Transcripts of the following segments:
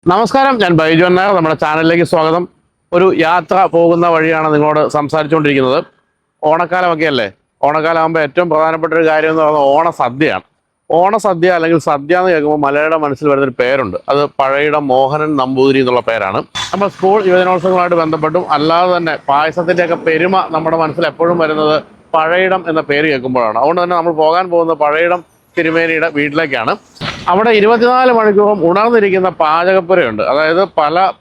നമസ്കാരം, ഞാൻ ബൈജു നായർ. നമ്മുടെ ചാനലിലേക്ക് സ്വാഗതം. ഒരു യാത്ര പോകുന്ന വഴിയാണ് നിങ്ങളോട് സംസാരിച്ചുകൊണ്ടിരിക്കുന്നത്. ഓണക്കാലമൊക്കെ അല്ലേ? ഓണക്കാലം ആകുമ്പോൾ ഏറ്റവും പ്രധാനപ്പെട്ട ഒരു കാര്യം എന്ന് പറയുന്നത് ഓണസദ്യയാണ്. ഓണസദ്യ അല്ലെങ്കിൽ സദ്യ എന്ന് കേൾക്കുമ്പോൾ മലയാളിയുടെ മനസ്സിൽ വരുന്നൊരു പേരുണ്ട്. അത് പഴയിടം മോഹനൻ നമ്പൂതിരി എന്നുള്ള പേരാണ്. നമ്മൾ സ്കൂൾ യുവജനോത്സവങ്ങളുമായിട്ട് ബന്ധപ്പെട്ടും അല്ലാതെ തന്നെ പായസത്തിൻ്റെയൊക്കെ പെരുമ നമ്മുടെ മനസ്സിൽ എപ്പോഴും വരുന്നത് പഴയിടം എന്ന പേര് കേൾക്കുമ്പോഴാണ്. അതുകൊണ്ട് തന്നെ നമ്മൾ പോകാൻ പോകുന്നത് പഴയിടം തിരുമേനിയുടെ വീട്ടിലേക്കാണ്. അവിടെ 24 മണിക്കൂറും ഉണർന്നിരിക്കുന്ന പാചകപ്പുരയുണ്ട്. അതായത്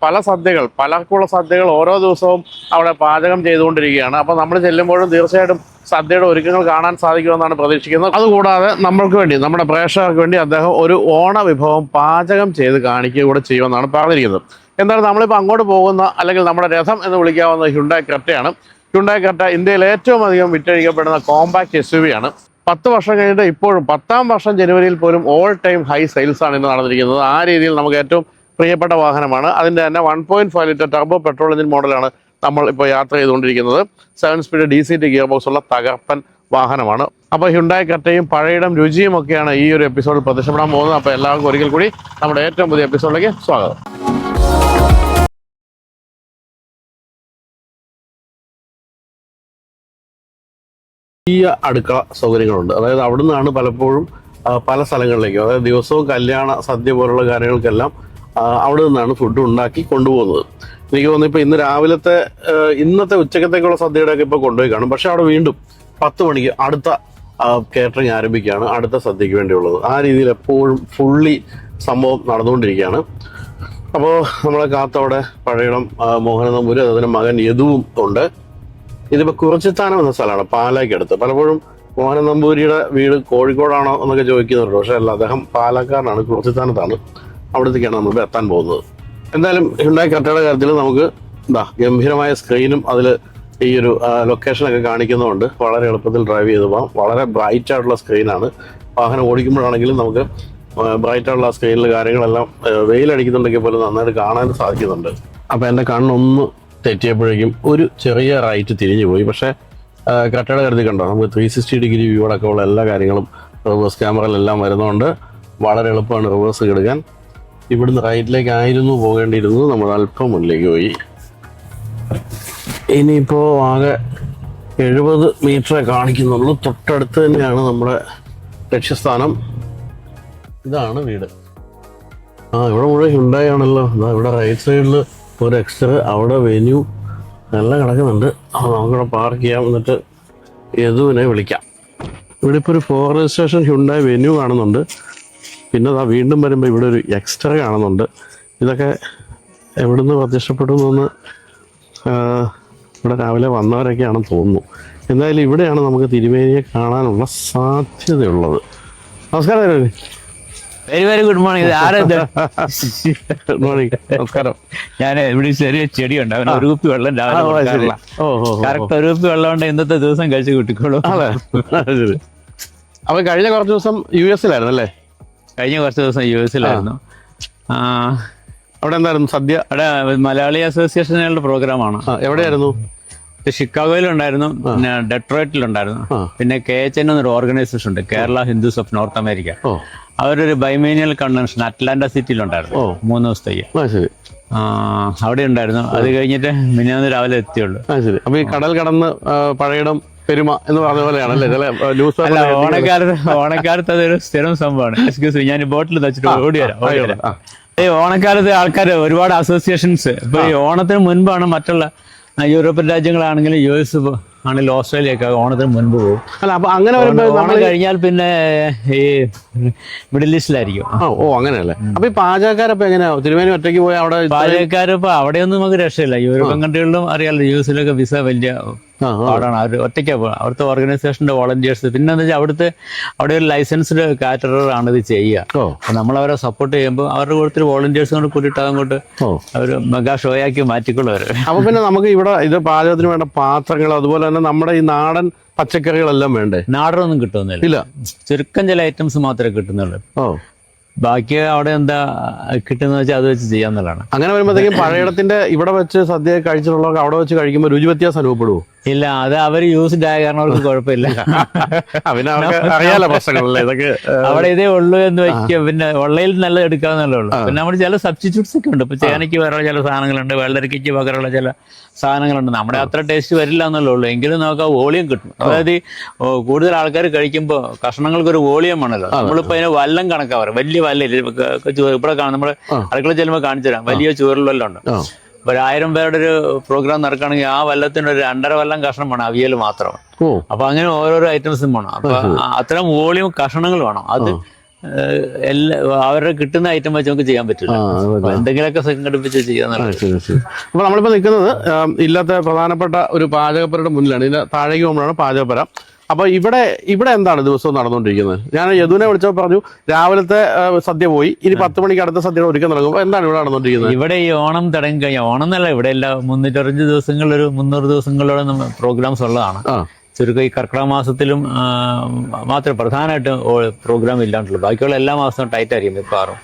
പല സദ്യകൾ, പലർക്കുള്ള സദ്യകൾ ഓരോ ദിവസവും അവിടെ പാചകം ചെയ്തുകൊണ്ടിരിക്കുകയാണ്. അപ്പോൾ നമ്മൾ ചെല്ലുമ്പോഴും തീർച്ചയായിട്ടും സദ്യയുടെ ഒരുക്കങ്ങൾ കാണാൻ സാധിക്കുമെന്നാണ് പ്രതീക്ഷിക്കുന്നത്. അതുകൂടാതെ നമ്മൾക്ക് വേണ്ടി, നമ്മുടെ പ്രേക്ഷകർക്ക് വേണ്ടി അദ്ദേഹം ഒരു ഓണ വിഭവം പാചകം ചെയ്ത് കാണിക്കുക കൂടെ ചെയ്യുമെന്നാണ് പറഞ്ഞിരിക്കുന്നത്. എന്താണ്, നമ്മളിപ്പോൾ അങ്ങോട്ട് പോകുന്ന അല്ലെങ്കിൽ നമ്മുടെ രഥം എന്ന് വിളിക്കാവുന്ന ഹ്യുണ്ടായി ക്രെറ്റയാണ്. ഹ്യുണ്ടായി ക്രെറ്റ ഇന്ത്യയിൽ ഏറ്റവും അധികം വിറ്റഴിക്കപ്പെടുന്ന കോമ്പാക്ട് SUV ആണ്. 10 വർഷം കഴിഞ്ഞിട്ട് ഇപ്പോഴും 10ാം വർഷം ജനുവരിയിൽ പോലും ഓൾ ടൈം ഹൈ സെയിൽസ് ആണ് ഇന്ന് നടന്നിരിക്കുന്നത്. ആ രീതിയിൽ നമുക്ക് ഏറ്റവും പ്രിയപ്പെട്ട വാഹനമാണ്. അതിൻ്റെ തന്നെ 1.5 ലിറ്റർ ടർബോ പെട്രോൾ എഞ്ചിൻ മോഡലാണ് നമ്മൾ ഇപ്പോൾ യാത്ര ചെയ്തുകൊണ്ടിരിക്കുന്നത്. 7 സ്പീഡ് DC ഗിയർ ബോക്സ് ഉള്ള തകർപ്പൻ വാഹനമാണ്. അപ്പോൾ ഹ്യുണ്ടായി ക്രെറ്റയും പഴയിടം രുചിയും ഒക്കെയാണ് ഈ ഒരു എപ്പിസോഡിൽ പ്രത്യക്ഷപ്പെടാൻ പോകുന്നത്. അപ്പോൾ എല്ലാവർക്കും ഒരിക്കൽ കൂടി നമ്മുടെ ഏറ്റവും പുതിയ എപ്പിസോഡിലേക്ക് സ്വാഗതം. വലിയ അടുക്കള സൗകര്യങ്ങളുണ്ട്. അതായത് അവിടെ നിന്നാണ് പലപ്പോഴും പല സ്ഥലങ്ങളിലേക്കും, അതായത് ദിവസവും കല്യാണ സദ്യ പോലുള്ള കാര്യങ്ങൾക്കെല്ലാം അവിടെ നിന്നാണ് ഫുഡ് ഉണ്ടാക്കി കൊണ്ടുപോകുന്നത്. എനിക്ക് തോന്നുന്നു ഇപ്പോൾ ഇന്ന് രാവിലത്തെ ഇന്നത്തെ ഉച്ചക്കത്തേക്കുള്ള സദ്യയുടെയൊക്കെ ഇപ്പോൾ കൊണ്ടുപോയി കാണും. പക്ഷെ അവിടെ വീണ്ടും 10 മണിക്ക് അടുത്ത കേറ്ററിംഗ് ആരംഭിക്കുകയാണ്, അടുത്ത സദ്യക്ക് വേണ്ടിയുള്ളത്. ആ രീതിയിൽ എപ്പോഴും ഫുള്ളി സംഭവം നടന്നുകൊണ്ടിരിക്കുകയാണ്. അപ്പോൾ നമ്മളെ കാത്തവിടെ പഴയിടം മോഹനൻ നമ്പൂരി, അതിൻ്റെ മകൻ യദുവും ഉണ്ട്. ഇതിപ്പോൾ കുറിച്ചിത്താനം എന്ന സ്ഥലമാണ്, പാലായ്ക്കടുത്ത്. പലപ്പോഴും മോഹനൻ നമ്പൂരിയുടെ വീട് കോഴിക്കോടാണോ എന്നൊക്കെ ചോദിക്കുന്നുണ്ട്. പക്ഷേ അല്ല, അദ്ദേഹം പാലക്കാടാണ്, കുറിച്ചിത്താനത്താണ്. അവിടത്തേക്കാണ് നമ്മൾ എത്താൻ പോകുന്നത്. എന്തായാലും ഹ്യുണ്ടായി ക്രെറ്റയുടെ കാര്യത്തിൽ നമുക്ക് ഗംഭീരമായ സ്ക്രീനും അതിൽ ഈ ഒരു ലൊക്കേഷനൊക്കെ കാണിക്കുന്നതുകൊണ്ട് വളരെ എളുപ്പത്തിൽ ഡ്രൈവ് ചെയ്ത് പോകാം. വളരെ ബ്രൈറ്റ് ആയിട്ടുള്ള സ്ക്രീനാണ്. വാഹനം ഓടിക്കുമ്പോഴാണെങ്കിലും നമുക്ക് ബ്രൈറ്റ് ആയിട്ടുള്ള സ്ക്രീനിൽ കാര്യങ്ങളെല്ലാം വെയിലടിക്കുന്നുണ്ടെങ്കിൽ പോലും നന്നായിട്ട് കാണാൻ സാധിക്കുന്നുണ്ട്. അപ്പോൾ എൻ്റെ കണ്ണൊന്ന് തെറ്റിയപ്പോഴേക്കും ഒരു ചെറിയ റൈറ്റ് തിരിഞ്ഞു പോയി. പക്ഷേ ക്രെറ്റയുടെ കരുതി കണ്ടോ, നമുക്ക് 360 ഡിഗ്രി വ്യൂ അടക്കമുള്ള എല്ലാ കാര്യങ്ങളും റിവേഴ്സ് ക്യാമറയിലെല്ലാം വരുന്നതുകൊണ്ട് വളരെ എളുപ്പമാണ് റിവേഴ്സ് എടുക്കാൻ. ഇവിടുന്ന് റൈറ്റിലേക്കായിരുന്നു പോകേണ്ടിയിരുന്നത്, നമ്മൾ അല്പം മുന്നിലേക്ക് പോയി. ഇനിയിപ്പോൾ ആകെ 70 മീറ്ററേ കാണിക്കുന്നുള്ളൂ. തൊട്ടടുത്ത് തന്നെയാണ് നമ്മുടെ ലക്ഷ്യസ്ഥാനം. ഇതാണ് വീട്. ഇവിടെ മുഴുവൻ ഹ്യുണ്ടായി ആണല്ലോ. ഇവിടെ റൈറ്റ് സൈഡിൽ ഒരു എക്സ്ട്രാ, അവിടെ വെന്യൂ എല്ലാം കിടക്കുന്നുണ്ട്. നമുക്കിവിടെ പാർക്ക് ചെയ്യാം, എന്നിട്ട് യദുവിനെ വിളിക്കാം. ഇവിടെ ഇപ്പോൾ ഒരു 4 രജിസ്ട്രേഷൻ ഹ്യുണ്ടായി വെന്യൂ കാണുന്നുണ്ട്. പിന്നെ വീണ്ടും വരുമ്പോൾ ഇവിടെ ഒരു എക്സ്ട്രാ കാണുന്നുണ്ട്. ഇതൊക്കെ എവിടെ നിന്ന് പ്രത്യക്ഷപ്പെട്ടു എന്ന് ഇവിടെ രാവിലെ വന്നവരൊക്കെയാണെന്ന് തോന്നുന്നു. എന്തായാലും ഇവിടെയാണ് നമുക്ക് തിരുമേനിയെ കാണാനുള്ള സാധ്യതയുള്ളത്. നമസ്കാരം. Very very good morning. ആരെന്ത്? Good morning. നമസ്കാരം. ഞാൻ ഇവിടെ ചെറിയ ചെടിയുണ്ട്, അവന് ഒരു കുപ്പി വെള്ളം രാവിലെ കറക്റ്റ് ഒരു കുപ്പി വെള്ളം കൊണ്ട് ഇന്നത്തെ ദിവസം കഴിച്ച് കിട്ടിക്കോളൂ. അതെ. അപ്പൊ കഴിഞ്ഞ കുറച്ച് ദിവസം US-ലായിരുന്നു അല്ലേ? കഴിഞ്ഞ കുറച്ച് ദിവസം US-ലായിരുന്നു. അവിടെ എന്തായിരുന്നു സദ്യ? അവിടെ മലയാളി അസോസിയേഷനുകളുടെ പ്രോഗ്രാമാണ്. എവിടെയായിരുന്നു? ഷിക്കാഗോയിലുണ്ടായിരുന്നു, പിന്നെ ഡെട്രോയിറ്റിലുണ്ടായിരുന്നു, പിന്നെ KHN എന്നൊരു ഓർഗനൈസേഷൻ ഉണ്ട്, Kerala Hindus of north America. അവരൊരു ബൈമേനിയൽ കൺവെൻഷൻ അറ്റ്ലാന്റ സിറ്റിയിലുണ്ടായിരുന്നു 3 ദിവസത്തേക്ക്. അവിടെ ഉണ്ടായിരുന്നു. അത് കഴിഞ്ഞിട്ട് മിനിഞ്ഞാന്ന് രാവിലെ എത്തിയുള്ളൂ. അപ്പൊ ഈ കടൽ കടന്ന് പഴയിടം പെരുമ എന്ന് പറഞ്ഞ പോലെയാണല്ലേ? അല്ല, ഓണക്കാലത്ത് അതൊരു സ്ഥിരം സംഭവമാണ്. എക്സ്ക്യൂസ് മീ, ഞാൻ ബോട്ടിൽ വെച്ചിട്ട് ഓടി വരാം. ഈ ഓണക്കാലത്ത് ആൾക്കാർ ഒരുപാട് അസോസിയേഷൻസ്, ഇപ്പൊ ഈ ഓണത്തിന് മുൻപാണ് മറ്റുള്ള യൂറോപ്യൻ രാജ്യങ്ങളാണെങ്കിലും US ആണെങ്കിലും ഓസ്ട്രേലിയ ഒക്കെ ഓണത്തിന് മുൻപ് പോകും. അല്ല, അപ്പൊ അങ്ങനെ ഓണം കഴിഞ്ഞാൽ പിന്നെ ഈ മിഡിൽ ഈസ്റ്റിലായിരിക്കും. അങ്ങനെയല്ലേ? അപ്പൊ ഈ പാചകക്കാരപ്പോ എങ്ങനെയാ? തിരുമേനി ഒറ്റയ്ക്ക് പോയി അവിടെ? പാചകക്കാരിപ്പോ അവിടെയൊന്നും നമുക്ക് രക്ഷയില്ല. യൂറോപ്യൻ കൺട്രികളിലും അറിയാലോ, US-ലൊക്കെ വിസ വലിയ പാടാണ്. അവർ ഒറ്റയ്ക്കാണ് പോകുക. അവിടുത്തെ ഓർഗനൈസേഷന്റെ വോളണ്ടിയേഴ്സ്, പിന്നെ എന്താ വെച്ചാൽ അവിടെ ഒരു ലൈസൻസ്ഡ് കാറ്ററർ ആണ് ഇത് ചെയ്യുക. അപ്പൊ നമ്മൾ അവരെ സപ്പോർട്ട് ചെയ്യുമ്പോൾ അവരുടെ കൂടുതൽ വോളണ്ടിയേഴ്സ് കൊണ്ട് കൂട്ടിയിട്ട് അങ്ങോട്ട് അവർ മെഗാ ഷോയാക്കി മാറ്റിക്കൊള്ളു അവര്. അപ്പൊ പിന്നെ നമുക്ക് ഇവിടെ ഇത് പാചകത്തിന് വേണ്ട പാത്രങ്ങൾ, അതുപോലെ തന്നെ നമ്മുടെ ഈ നാടൻ പച്ചക്കറികളെല്ലാം വേണ്ടേ? നാടനൊന്നും കിട്ടുന്നില്ല. ചുരുക്കം ചില ഐറ്റംസ് മാത്രമേ കിട്ടുന്നുള്ളൂ. ബാക്കി അവിടെ എന്താ കിട്ടുന്ന വെച്ചാൽ അത് വെച്ച് ചെയ്യാന്നുള്ളതാണ്. അങ്ങനെ വരുമ്പോഴത്തേക്കും പഴയിടത്തിന്റെ ഇവിടെ വെച്ച് സദ്യ കഴിച്ചിട്ടുള്ളവർക്ക് അവിടെ വെച്ച് കഴിക്കുമ്പോൾ രുചി വ്യത്യാസം അനുഭവപ്പെടുവോ? ഇല്ല, അത് അവർ യൂസ്ഡ് ആയ കാരണം അവർക്ക് കുഴപ്പമില്ല. പിന്നെ അവർക്ക് അറിയാലോ പ്രശ്നങ്ങളല്ലേ ഇതൊക്കെ. അവിടെ ഇതേ ഉള്ളൂ എന്ന് വെക്കുക, പിന്നെ ഉള്ളയിൽ നല്ലത് എടുക്കാവുന്നല്ലേ ഉള്ളൂ. പിന്നെ നമ്മൾ ചില സബ്സ്റ്റിറ്റ്യൂട്ട്സ് ഒക്കെ ഉണ്ട്. ഇപ്പൊ ചേനയ്ക്ക് വേറെ ചില സാധനങ്ങളുണ്ട്, വെള്ളരിക്കയ്ക്ക് പകരമുള്ള ചില സാധനങ്ങളുണ്ട്. നമ്മുടെ അത്ര ടേസ്റ്റ് വരില്ല എന്നല്ലേ ഉള്ളൂ, എങ്കിലും നമുക്ക് ആ വോളിയം കിട്ടും. അതായത് കൂടുതൽ ആൾക്കാർ കഴിക്കുമ്പോൾ കഷ്ണങ്ങൾക്കൊരു വോളിയം ആണല്ലോ. നമ്മളിപ്പോ അതിന് വല്ലം കണക്കാ പറയും, വലിയ വല്ലില്ല. ഇവിടെ കാണാം, നമ്മുടെ അടുക്കള ചെല്ലുമ്പോൾ കാണിച്ചു തരാം, വലിയ ചൂരലെല്ലാം ഉണ്ട്. ഇപ്പൊ 1000 പേരുടെ ഒരു പ്രോഗ്രാം നടക്കുകയാണെങ്കിൽ ആ വല്ലത്തിന് ഒരു 2.5 വല്ലം കഷ്ണം വേണം, അവിയൽ മാത്രം. അപ്പൊ അങ്ങനെ ഓരോരോ ഐറ്റംസും വേണം. അപ്പൊ അത്തരം വോളിയം കഷ്ണങ്ങൾ വേണം. അത് അവരുടെ കിട്ടുന്ന ഐറ്റം വെച്ച് നമുക്ക് ചെയ്യാൻ പറ്റില്ല, എന്തെങ്കിലുമൊക്കെ സംഘടിപ്പിച്ച് ചെയ്യാന്നുള്ളത്. അപ്പൊ നമ്മളിപ്പോ നിൽക്കുന്നത് ഇല്ലാത്ത പ്രധാനപ്പെട്ട ഒരു പാചകപ്പരയുടെ മുന്നിലാണ്. ഇതിന്റെ താഴേക്ക് പോകുമ്പോഴാണ് പാചകപ്പര. അപ്പൊ ഇവിടെ എന്താണ് ദിവസവും നടന്നുകൊണ്ടിരിക്കുന്നത്? ഞാൻ യദുവിനെ വിളിച്ചപ്പോൾ പറഞ്ഞു രാവിലത്തെ സദ്യ പോയി, ഇനി 10 മണിക്ക് അടുത്ത സദ്യയുടെ ഒരുക്കം നടക്കുമ്പോൾ എന്താണ് ഇവിടെ നടന്നുകൊണ്ടിരിക്കുന്നത്? ഇവിടെ ഈ ഓണം തുടങ്ങി കഴിഞ്ഞാൽ, ഓണം എന്നല്ല, ഇവിടെ എല്ലാ 365 ദിവസങ്ങളിൽ ഒരു 300 ദിവസങ്ങളോളം പ്രോഗ്രാംസ് ഉള്ളതാണ്. ചുരുക്കം ഈ കർക്കിടക മാസത്തിലും മാത്രമേ പ്രധാനമായിട്ട് പ്രോഗ്രാം ഇല്ലാണ്ടുള്ളൂ. ബാക്കിയുള്ള എല്ലാ മാസവും ടൈറ്റ് ആയിരിക്കും മിക്കവാറും.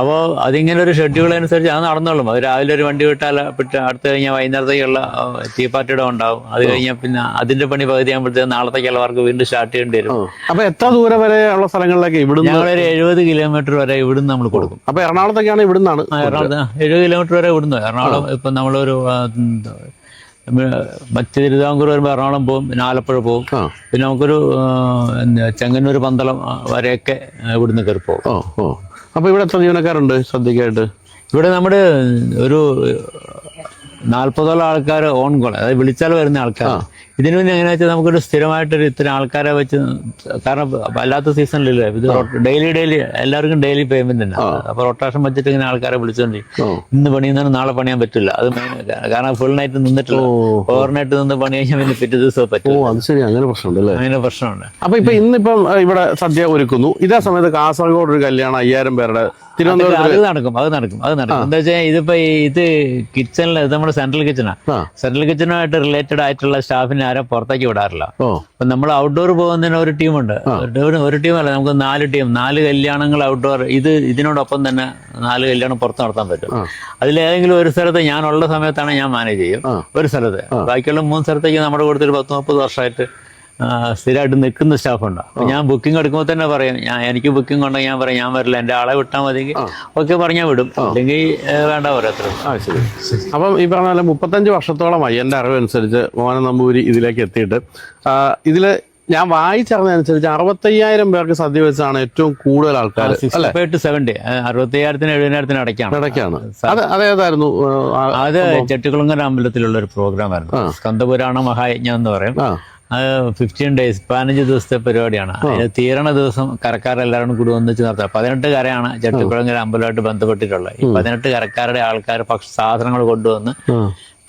അപ്പോൾ അതിങ്ങനെ ഒരു ഷെഡ്യൂൾ അനുസരിച്ച് അത് നടന്നോളും. അത് രാവിലെ ഒരു വണ്ടി വിട്ടാൽ അടുത്ത് കഴിഞ്ഞാൽ വൈകുന്നേരത്തേക്കുള്ള ടീ പാർട്ടിയുടെ ഉണ്ടാവും. അത് കഴിഞ്ഞാൽ പിന്നെ അതിന്റെ പണി പകുതി ആകുമ്പോഴത്തേക്ക് നാളത്തേക്കുള്ള വർക്ക് വീണ്ടും സ്റ്റാർട്ട് ചെയ്യേണ്ടി വരും. അപ്പൊ എത്ര ദൂരം വരെ ഉള്ള സ്ഥലങ്ങളിലേക്ക് ഇവിടുന്ന്? ഞങ്ങളൊരു 70 കിലോമീറ്റർ വരെ ഇവിടുന്ന് നമ്മൾ കൊടുക്കും. അപ്പൊ എറണാകുളത്തൊക്കെയാണ് ഇവിടുന്നാണ്? എറണാകുളത്ത് 70 കിലോമീറ്റർ വരെ ഇവിടുന്ന്. എറണാകുളം ഇപ്പൊ നമ്മളൊരു മറ്റ് തിരുവിതാംകൂർ വരുമ്പോൾ എറണാകുളം പോകും, പിന്നെ ആലപ്പുഴ പോകും, പിന്നെ നമുക്കൊരു ചെങ്ങന്നൂർ പന്തളം വരെയൊക്കെ ഇവിടുന്ന് കയറി പോകും. അപ്പൊ ഇവിടെ എത്ര ജീവനക്കാരുണ്ട് സദ്യക്കായിട്ട്? ഇവിടെ നമ്മുടെ ഒരു 40ഓളം ആൾക്കാർ ഓൺ കോൾ, അതായത് വിളിച്ചാൽ വരുന്ന ആൾക്കാർ. ഇതിനു മുന്നേ എങ്ങനെയാ വെച്ചാൽ നമുക്കൊരു സ്ഥിരമായിട്ടൊരു ഇത്തരം ആൾക്കാരെ വെച്ച്, കാരണം അല്ലാത്ത സീസണിലില്ല, ഇത് ഡെയിലി എല്ലാവർക്കും ഡെയിലി പേയ്മെന്റ് ഉണ്ട്. അപ്പൊ റൊട്ടേഷൻ വെച്ചിട്ട് ഇങ്ങനെ ആൾക്കാരെ വിളിച്ചോണ്ടിരിക്കും. ഇന്ന് പണിയുന്നതിന് നാളെ പണിയാൻ പറ്റില്ല, അത് മെയിൻ. കാരണം ഫുൾ നൈറ്റ് നിന്നിട്ടില്ല, ഓവർ നൈറ്റ് നിന്ന് പണി കഴിഞ്ഞാൽ പിന്നെ പിറ്റേ ദിവസം പറ്റും. അങ്ങനെ പ്രശ്നമുണ്ട്. അങ്ങനെ പ്രശ്നമുണ്ട്. അപ്പൊ ഇന്നിപ്പം ഇവിടെ സദ്യ ഒരുക്കുന്നു, ഇതേ സമയത്ത് കാസർഗോഡ് ഒരു കല്യാണം 5000 പേരുടെ അത് നടക്കും. എന്താ വെച്ചാൽ ഇതിപ്പോ ഇത് കിച്ചണില്, ഇത് നമ്മുടെ സെൻട്രൽ കിച്ചണാ. സെൻട്രൽ കിച്ചണുമായിട്ട് റിലേറ്റഡ് ആയിട്ടുള്ള സ്റ്റാഫിനെ ആരും പുറത്തേക്ക് വിടാറില്ല. അപ്പൊ നമ്മൾ ഔട്ട്ഡോർ പോകുന്നതിന് ഒരു ടീമുണ്ട്. ഒരു ടീമല്ല, നമുക്ക് 4 ടീം, 4 കല്യാണങ്ങൾ ഔട്ട്ഡോർ. ഇതിനോടൊപ്പം തന്നെ 4 കല്യാണം പുറത്ത് നടത്താൻ പറ്റും. അതിലേതെങ്കിലും ഒരു സ്ഥലത്ത് ഞാനുള്ള സമയത്താണ് ഞാൻ മാനേജ് ചെയ്യും ഒരു സ്ഥലത്ത്. ബാക്കിയുള്ള 3 സ്ഥലത്തേക്ക് നമ്മുടെ കൂടുതൽ 10-30 വർഷമായിട്ട് സ്ഥിരമായിട്ട് നിൽക്കുന്ന സ്റ്റാഫുണ്ട്. അപ്പൊ ഞാൻ ബുക്കിംഗ് എടുക്കുമ്പോൾ തന്നെ പറയും, എനിക്ക് ബുക്കിംഗ് ഉണ്ടെങ്കിൽ ഞാൻ പറയും ഞാൻ വരില്ല, എന്റെ ആളെ വിട്ടാൽ മതി, ഒക്കെ പറഞ്ഞാൽ വിടും, അല്ലെങ്കിൽ വേണ്ട പറയത്ര. ശരി. അപ്പം ഈ പറഞ്ഞ പോലെ 35 വർഷത്തോളമായി എൻ്റെ അറിവനുസരിച്ച് മോഹനൻ നമ്പൂതിരി ഇതിലേക്ക് എത്തിയിട്ട്. ഇതില് ഞാൻ വായിച്ചറിഞ്ഞതനുസരിച്ച് 65,000 പേർക്ക് സദ്യ വെച്ചാണ് ഏറ്റവും കൂടുതൽ ആൾക്കാർ. 65-70, 60,000-70,000 ഇടയ്ക്കാണ്. അതേതായിരുന്നു? അത് ചെട്ടിക്കുളങ്ങര അമ്പലത്തിലുള്ള ഒരു പ്രോഗ്രാം ആയിരുന്നു, സ്കന്ദപുരാണ മഹായജ്ഞം എന്ന് പറയും. അത് 15 days, 15 ദിവസത്തെ പരിപാടിയാണ്. അതിന് തീരണ ദിവസം കരക്കാരെല്ലാവരും കൂടി ഒന്നിച്ച് നടത്തുക. 18 കരയാണ് ചെട്ടിക്കുളങ്ങര അമ്പലമായിട്ട് ബന്ധപ്പെട്ടിട്ടുള്ളത്. ഈ 18 കരക്കാരുടെ ആൾക്കാർ സാധനങ്ങൾ കൊണ്ടുവന്ന്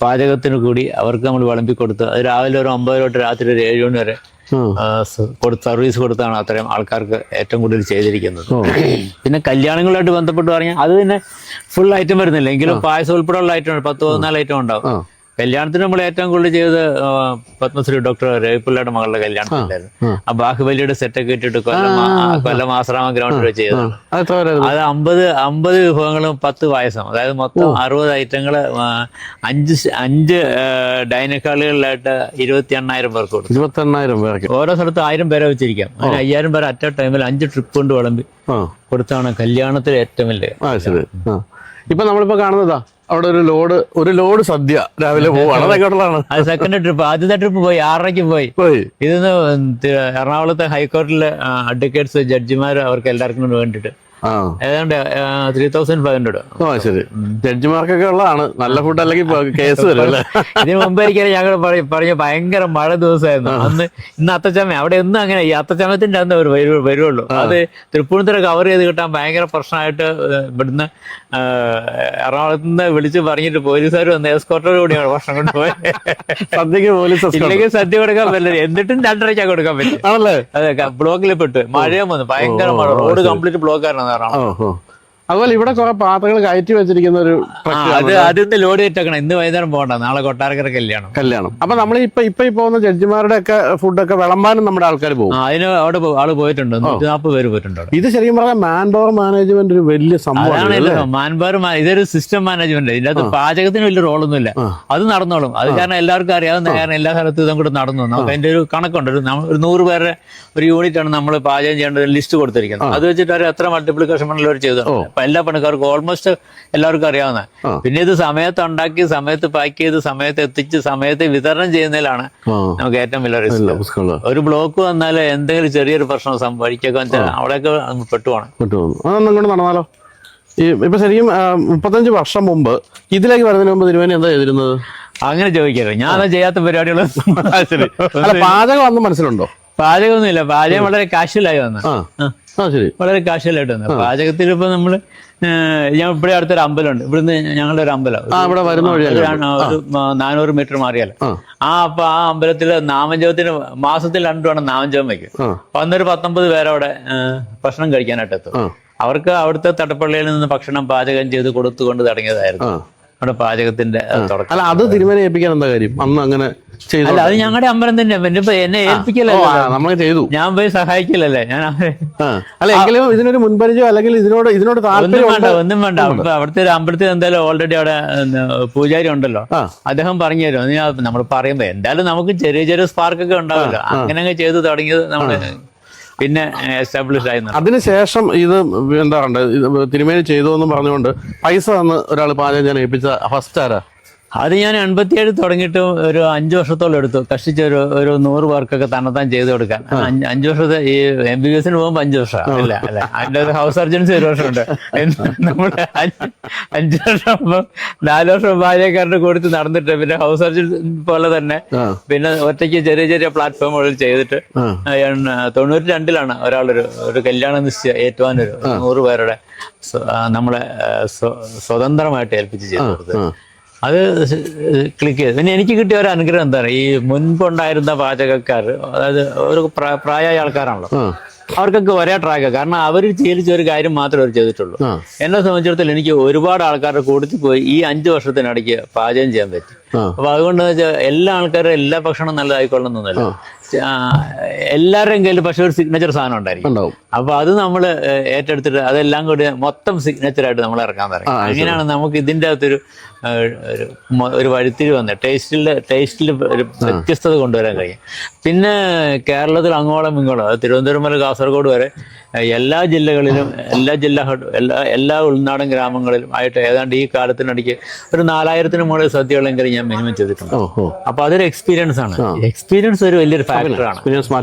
പാചകത്തിന് കൂടി അവർക്ക് നമ്മൾ വിളമ്പി കൊടുത്ത്, അത് രാവിലെ ഒരു 9 തൊട്ട് രാത്രി ഒരു 7 മണി വരെ സർവീസ് കൊടുത്താണ് അത്രയും ആൾക്കാർക്ക് ഏറ്റവും കൂടുതൽ ചെയ്തിരിക്കുന്നത്. പിന്നെ കല്യാണങ്ങളുമായിട്ട് ബന്ധപ്പെട്ട് പറഞ്ഞാൽ അത് പിന്നെ ഫുൾ ഐറ്റം വരുന്നില്ല, എങ്കിലും പായസം ഉൾപ്പെടെയുള്ള ഐറ്റം 10-14 ഐറ്റം ഉണ്ടാവും. കല്യാണത്തിന് നമ്മൾ ഏറ്റവും കൂടുതൽ ചെയ്തത് പത്മശ്രീ ഡോക്ടർ രവിപിള്ളയുടെ മകളുടെ കല്യാണത്തിലായിരുന്നു. ആ ബാഹുബലിയുടെ സെറ്റൊക്കെ ഇട്ടിട്ട് കൊല്ലം ആശ്രാമ ഗ്രൗണ്ടിൽ വെച്ച് ചെയ്തതാണ്. അത് 50 വിഭവങ്ങളും 10 പായസം, അതായത് മൊത്തം 60 ഐറ്റങ്ങള് 5 ഡൈനിങ് ഹാളുകളിലായിട്ട് 28,000 പേർക്ക് കൊടുത്തു. 28,000 പേർക്ക് ഓരോ സ്ഥലത്ത് 1000 പേരെ വെച്ചിരിക്കാം. അങ്ങനെ 5000 പേർ അറ്റ് എ ടൈമിൽ 5 ട്രിപ്പ് കൊണ്ട് വിളമ്പി കൊടുത്താണ് കല്യാണത്തിൽ ഏറ്റവും വലിയ. ഇപ്പൊ നമ്മളിപ്പോ കാണുന്നതാ അവിടെ ഒരു ലോഡ് സദ്യ രാവിലെ പോവാണ്. അത് സെക്കൻഡ് ട്രിപ്പ്. ആദ്യത്തെ ട്രിപ്പ് പോയി 6:30 പോയി. ഇതിന്ന് എറണാകുളത്തെ ഹൈക്കോടതിയിലെ അഡ്വക്കേറ്റ്സ്, ജഡ്ജിമാർ, അവർക്ക് എല്ലാവർക്കും വേണ്ടിയിട്ട് ഏതാണ്ട് 3,500. ശരി. ജഡ്ജിമാർക്കൊക്കെ ഉള്ളതാണ്. നല്ല ഫുഡ് അല്ലെങ്കിൽ കേസ് വരും അല്ലേ? ഇതിന് മുമ്പായിരിക്കും ഞങ്ങൾ പറഞ്ഞ ഭയങ്കര മഴ ദിവസമായിരുന്നു അന്ന്. ഇന്ന് അത്തച്ചമയം അവിടെ ഒന്നും അങ്ങനെ ഈ അത്തച്ചമയത്തിന്റെ അന്ന് വരുള്ളൂ. അത് തൃപ്പൂണിത്തുറ കവർ ചെയ്ത് കിട്ടാൻ ഭയങ്കര പ്രശ്നമായിട്ട് ഇവിടുന്ന് എറണാകുളത്ത് നിന്ന് വിളിച്ച് പറഞ്ഞിട്ട് പോലീസുകാർ വന്ന് എസ്കോർട്ടോട് കൂടിയാണ് ഭക്ഷണം കൊണ്ടുപോയത്. സദ്യക്ക് പോലീസ് ഇല്ലെങ്കിൽ സദ്യ കൊടുക്കാൻ പറ്റില്ല, എന്നിട്ടും 2:30 കൊടുക്കാൻ പറ്റും. അതെ, ബ്ലോക്കിൽ പെട്ട് മഴയും വന്നു, ഭയങ്കര മഴ, റോഡ് കംപ്ലീറ്റ് ബ്ലോക്കായിരുന്നു. അതുപോലെ ഇവിടെ കുറെ പാത്രങ്ങൾ കയറ്റി വെച്ചിരിക്കുന്ന ഒരു അത് ആദ്യത്തെ ലോഡ് ചെയ്തിട്ടേക്കണം. ഇന്ന് വൈകുന്നേരം പോകണ്ട, നാളെ കൊട്ടാരക്കര കല്യാണം. അപ്പൊ നമ്മൾ ഇപ്പൊ പോകുന്ന ജഡ്ജിമാരുടെ ഒക്കെ ഫുഡൊക്കെ വിളമ്പാനും നമ്മുടെ ആൾക്കാർ പോകും. അതിന് അവിടെ ആള് പോയിട്ടുണ്ട്, 140 പേര് പോയിട്ടുണ്ട്. ഇത് ശരിക്കും പറഞ്ഞാൽ മാൻ പവർ മാനേജ്മെന്റ് ഒരു വലിയ സംഭവമാണ്. മാൻപവർ ഇതൊരു സിസ്റ്റം മാനേജ്മെന്റ്. ഇതിന്റെ അകത്ത് പാചകത്തിന് വലിയ റോളൊന്നുമില്ല, അത് നടന്നോളും. അത് കാരണം എല്ലാവർക്കും അറിയാവുന്ന കാരണം എല്ലാ സ്ഥലത്തും ഇതും കൂടെ നടന്നു. നമുക്ക് അതിന്റെ ഒരു കണക്കുണ്ട്. ഒരു 100 പേരുടെ ഒരു യൂണിറ്റ് ആണ് നമ്മൾ പാചകം ചെയ്യേണ്ട ഒരു ലിസ്റ്റ് കൊടുത്തിരിക്കുന്നത്. അത് വെച്ചിട്ട് അവർ എത്ര മൾട്ടിപ്ലിക്കേഷൻ അവർ ചെയ്തു. അപ്പൊ എല്ലാ പണിക്കാർക്കും ഓൾമോസ്റ്റ് എല്ലാവർക്കും അറിയാവുന്ന. പിന്നെ ഇത് സമയത്ത് ഉണ്ടാക്കി, സമയത്ത് പാക്ക് ചെയ്ത്, സമയത്ത് എത്തിച്ച്, സമയത്ത് വിതരണം ചെയ്യുന്നതിലാണ് നമുക്ക് ഏറ്റവും വലിയ റിസ്ക്. ഒരു ബ്ലോക്ക് വന്നാൽ എന്തെങ്കിലും ചെറിയൊരു പ്രശ്നം സംഭവിക്കൊക്കെ വെച്ചാൽ അവിടെയൊക്കെ പെട്ടുപോകണം. നടന്നാലോ? ഇപ്പൊ ശരിക്കും 35 വർഷം മുമ്പ് ഇതിലേക്ക് വരുന്നതിന് മുമ്പ് തിരുവേനി എന്താ ചെയ്തിരുന്നത്? അങ്ങനെ ചോദിക്കരുത്, ഞാനത് ചെയ്യാത്ത പരിപാടികൾ. പാചകം അന്ന് മനസ്സിലുണ്ടോ? പാചകമൊന്നുമില്ല, പാചകം വളരെ കാഷ്വലായി വന്നു. വളരെ കാഷ്വലായിട്ട് വന്നു. പാചകത്തിൽ ഇപ്പൊ നമ്മള് ഞാൻ ഇവിടെ അടുത്തൊരു അമ്പലമുണ്ട്. ഇവിടുന്ന് ഞങ്ങളുടെ ഒരു അമ്പലം ഒരു 400 മീറ്റർ മാറിയാലോ. അപ്പൊ ആ അമ്പലത്തില് നാമജപത്തിന് മാസത്തിൽ 2 തവണ നാമജപം വയ്ക്കും. അപ്പൊ അന്നൊരു 19 പേരവിടെ ഭക്ഷണം കഴിക്കാനായിട്ട് എത്തും. അവർക്ക് അവിടുത്തെ തട്ടപ്പള്ളിയിൽ നിന്ന് ഭക്ഷണം പാചകം ചെയ്ത് കൊടുത്തുകൊണ്ട് തുടങ്ങിയതായിരുന്നു അവിടെ പാചകത്തിന്റെ തുടക്കം. അല്ല, അത് തിരുമേനി ഏൽപ്പിക്കാൻ എന്താ കാര്യം? അന്ന് അങ്ങനെ അല്ല, അത് ഞങ്ങളുടെ അമ്പലം തന്നെ. എന്നെ ഏൽപ്പിക്കലല്ലോ, നമ്മൾ ചെയ്തു. ഞാൻ പോയി സഹായിക്കില്ലല്ലേ. ഞാൻ അല്ല, എങ്കിലും ഇതിനൊരു മുൻപരിചയം അല്ലെങ്കിൽ ഇതിനോട് താല്പര്യം ഒന്നും വേണ്ട. അവിടുത്തെ ഒരു അമ്പലത്തിൽ എന്തായാലും ഓൾറെഡി അവിടെ പൂജാരി ഉണ്ടല്ലോ, അദ്ദേഹം പറഞ്ഞു തരും. നമ്മൾ പറയുമ്പോ എന്തായാലും നമുക്ക് ചെറിയ ചെറിയ സ്പാർക്കൊക്കെ ഉണ്ടാവില്ല. അങ്ങനെ ചെയ്ത് തുടങ്ങിയത് നമ്മള് പിന്നെ എസ്റ്റാബ്ലിഷ് ആയിരുന്നു. അതിനുശേഷം ഇത് എന്താ പറയുക, തിരുമേനി ചെയ്തു എന്ന് പറഞ്ഞുകൊണ്ട് പൈസ തന്ന് ഒരാൾ പാചകം ഞാൻ ഏൽപ്പിച്ച ഫസ്റ്റ് ആരാ? അത് ഞാൻ 87 തുടങ്ങിയിട്ട് ഒരു 5 വർഷത്തോളം എടുത്തു. കഷ്ടിച്ച് ഒരു 100 പേർക്കൊക്കെ തന്നെത്താൻ ചെയ്ത് കൊടുക്കാൻ. 5 വർഷത്തെ ഈ MBBS പോകുമ്പോൾ 5 വർഷം അല്ല അതിന്റെ ഹൗസ് സർജൻസി 1 വർഷമുണ്ട്. നമ്മുടെ 5 വർഷം 4 വർഷം പാചകക്കാരുടെ കൊടുത്ത് നടന്നിട്ട് പിന്നെ ഹൗസ് സർജൻ പോലെ തന്നെ പിന്നെ ഒറ്റയ്ക്ക് ചെറിയ ചെറിയ പ്ലാറ്റ്ഫോമുകളിൽ ചെയ്തിട്ട് 92-ലാണ് ഒരു കല്യാണം നിശ്ചയം ഏറ്റുവാനൊരു 100 പേരുടെ നമ്മളെ സ്വതന്ത്രമായിട്ട് ഏൽപ്പിച്ച് ചെയ്തു കൊടുത്തത്. അത് ക്ലിക്ക് ചെയ്ത് പിന്നെ എനിക്ക് കിട്ടിയ ഒരു അനുഗ്രഹം എന്താണ്, ഈ മുൻപുണ്ടായിരുന്ന പാചകക്കാർ, അതായത് ഒരു പ്രായമായ ആൾക്കാരാണല്ലോ, അവർക്കൊക്കെ ഒരേ ട്രാക്ക്. കാരണം അവർ ശീലിച്ച ഒരു കാര്യം മാത്രമേ അവർ ചെയ്തിട്ടുള്ളൂ. എന്നെ സംബന്ധിച്ചിടത്തോളം എനിക്ക് ഒരുപാട് ആൾക്കാരുടെ കൂട്ടത്തിൽ പോയി ഈ 5 വർഷത്തിനിടയ്ക്ക് പാചകം ചെയ്യാൻ പറ്റി. അപ്പൊ അതുകൊണ്ട് വെച്ചാൽ എല്ലാ ആൾക്കാരും എല്ലാ ഭക്ഷണം നല്ലതായിക്കൊള്ളുന്നൊന്നുമല്ല. എല്ലാവരുടെയും കയ്യിൽ പക്ഷെ ഒരു സിഗ്നേച്ചർ സാധനം ഉണ്ടായിരിക്കും. അപ്പൊ അത് നമ്മൾ ഏറ്റെടുത്തിട്ട് അതെല്ലാം കൂടി മൊത്തം സിഗ്നേച്ചറായിട്ട് നമ്മൾ ഇറക്കാൻ തുടങ്ങി. അങ്ങനെയാണ് നമുക്ക് ഇതിൻ്റെ അകത്തൊരു ഒരു വഴിത്തിരി വന്നത്. ടേസ്റ്റിൽ ഒരു വ്യത്യസ്തത കൊണ്ടുവരാൻ കഴിയും. പിന്നെ കേരളത്തിൽ അങ്ങോളം ഇങ്ങോളം, തിരുവനന്തപുരം മുതൽ കാസർഗോഡ് വരെ എല്ലാ ജില്ലകളിലും എല്ലാ ഉൾനാടൻ ഗ്രാമങ്ങളിലും ആയിട്ട് ഏതാണ്ട് ഈ കാലത്തിനിടയ്ക്ക് ഒരു 4000-ന് മുകളിൽ സദ്യകളെങ്കിലും ഞാൻ മിനിമം ചെയ്തിട്ടുണ്ട്. അപ്പൊ അതൊരു എക്സ്പീരിയൻസ് ആണ്. എക്സ്പീരിയൻസ് ഒരു വലിയൊരു ഫാക്ടറാണ്.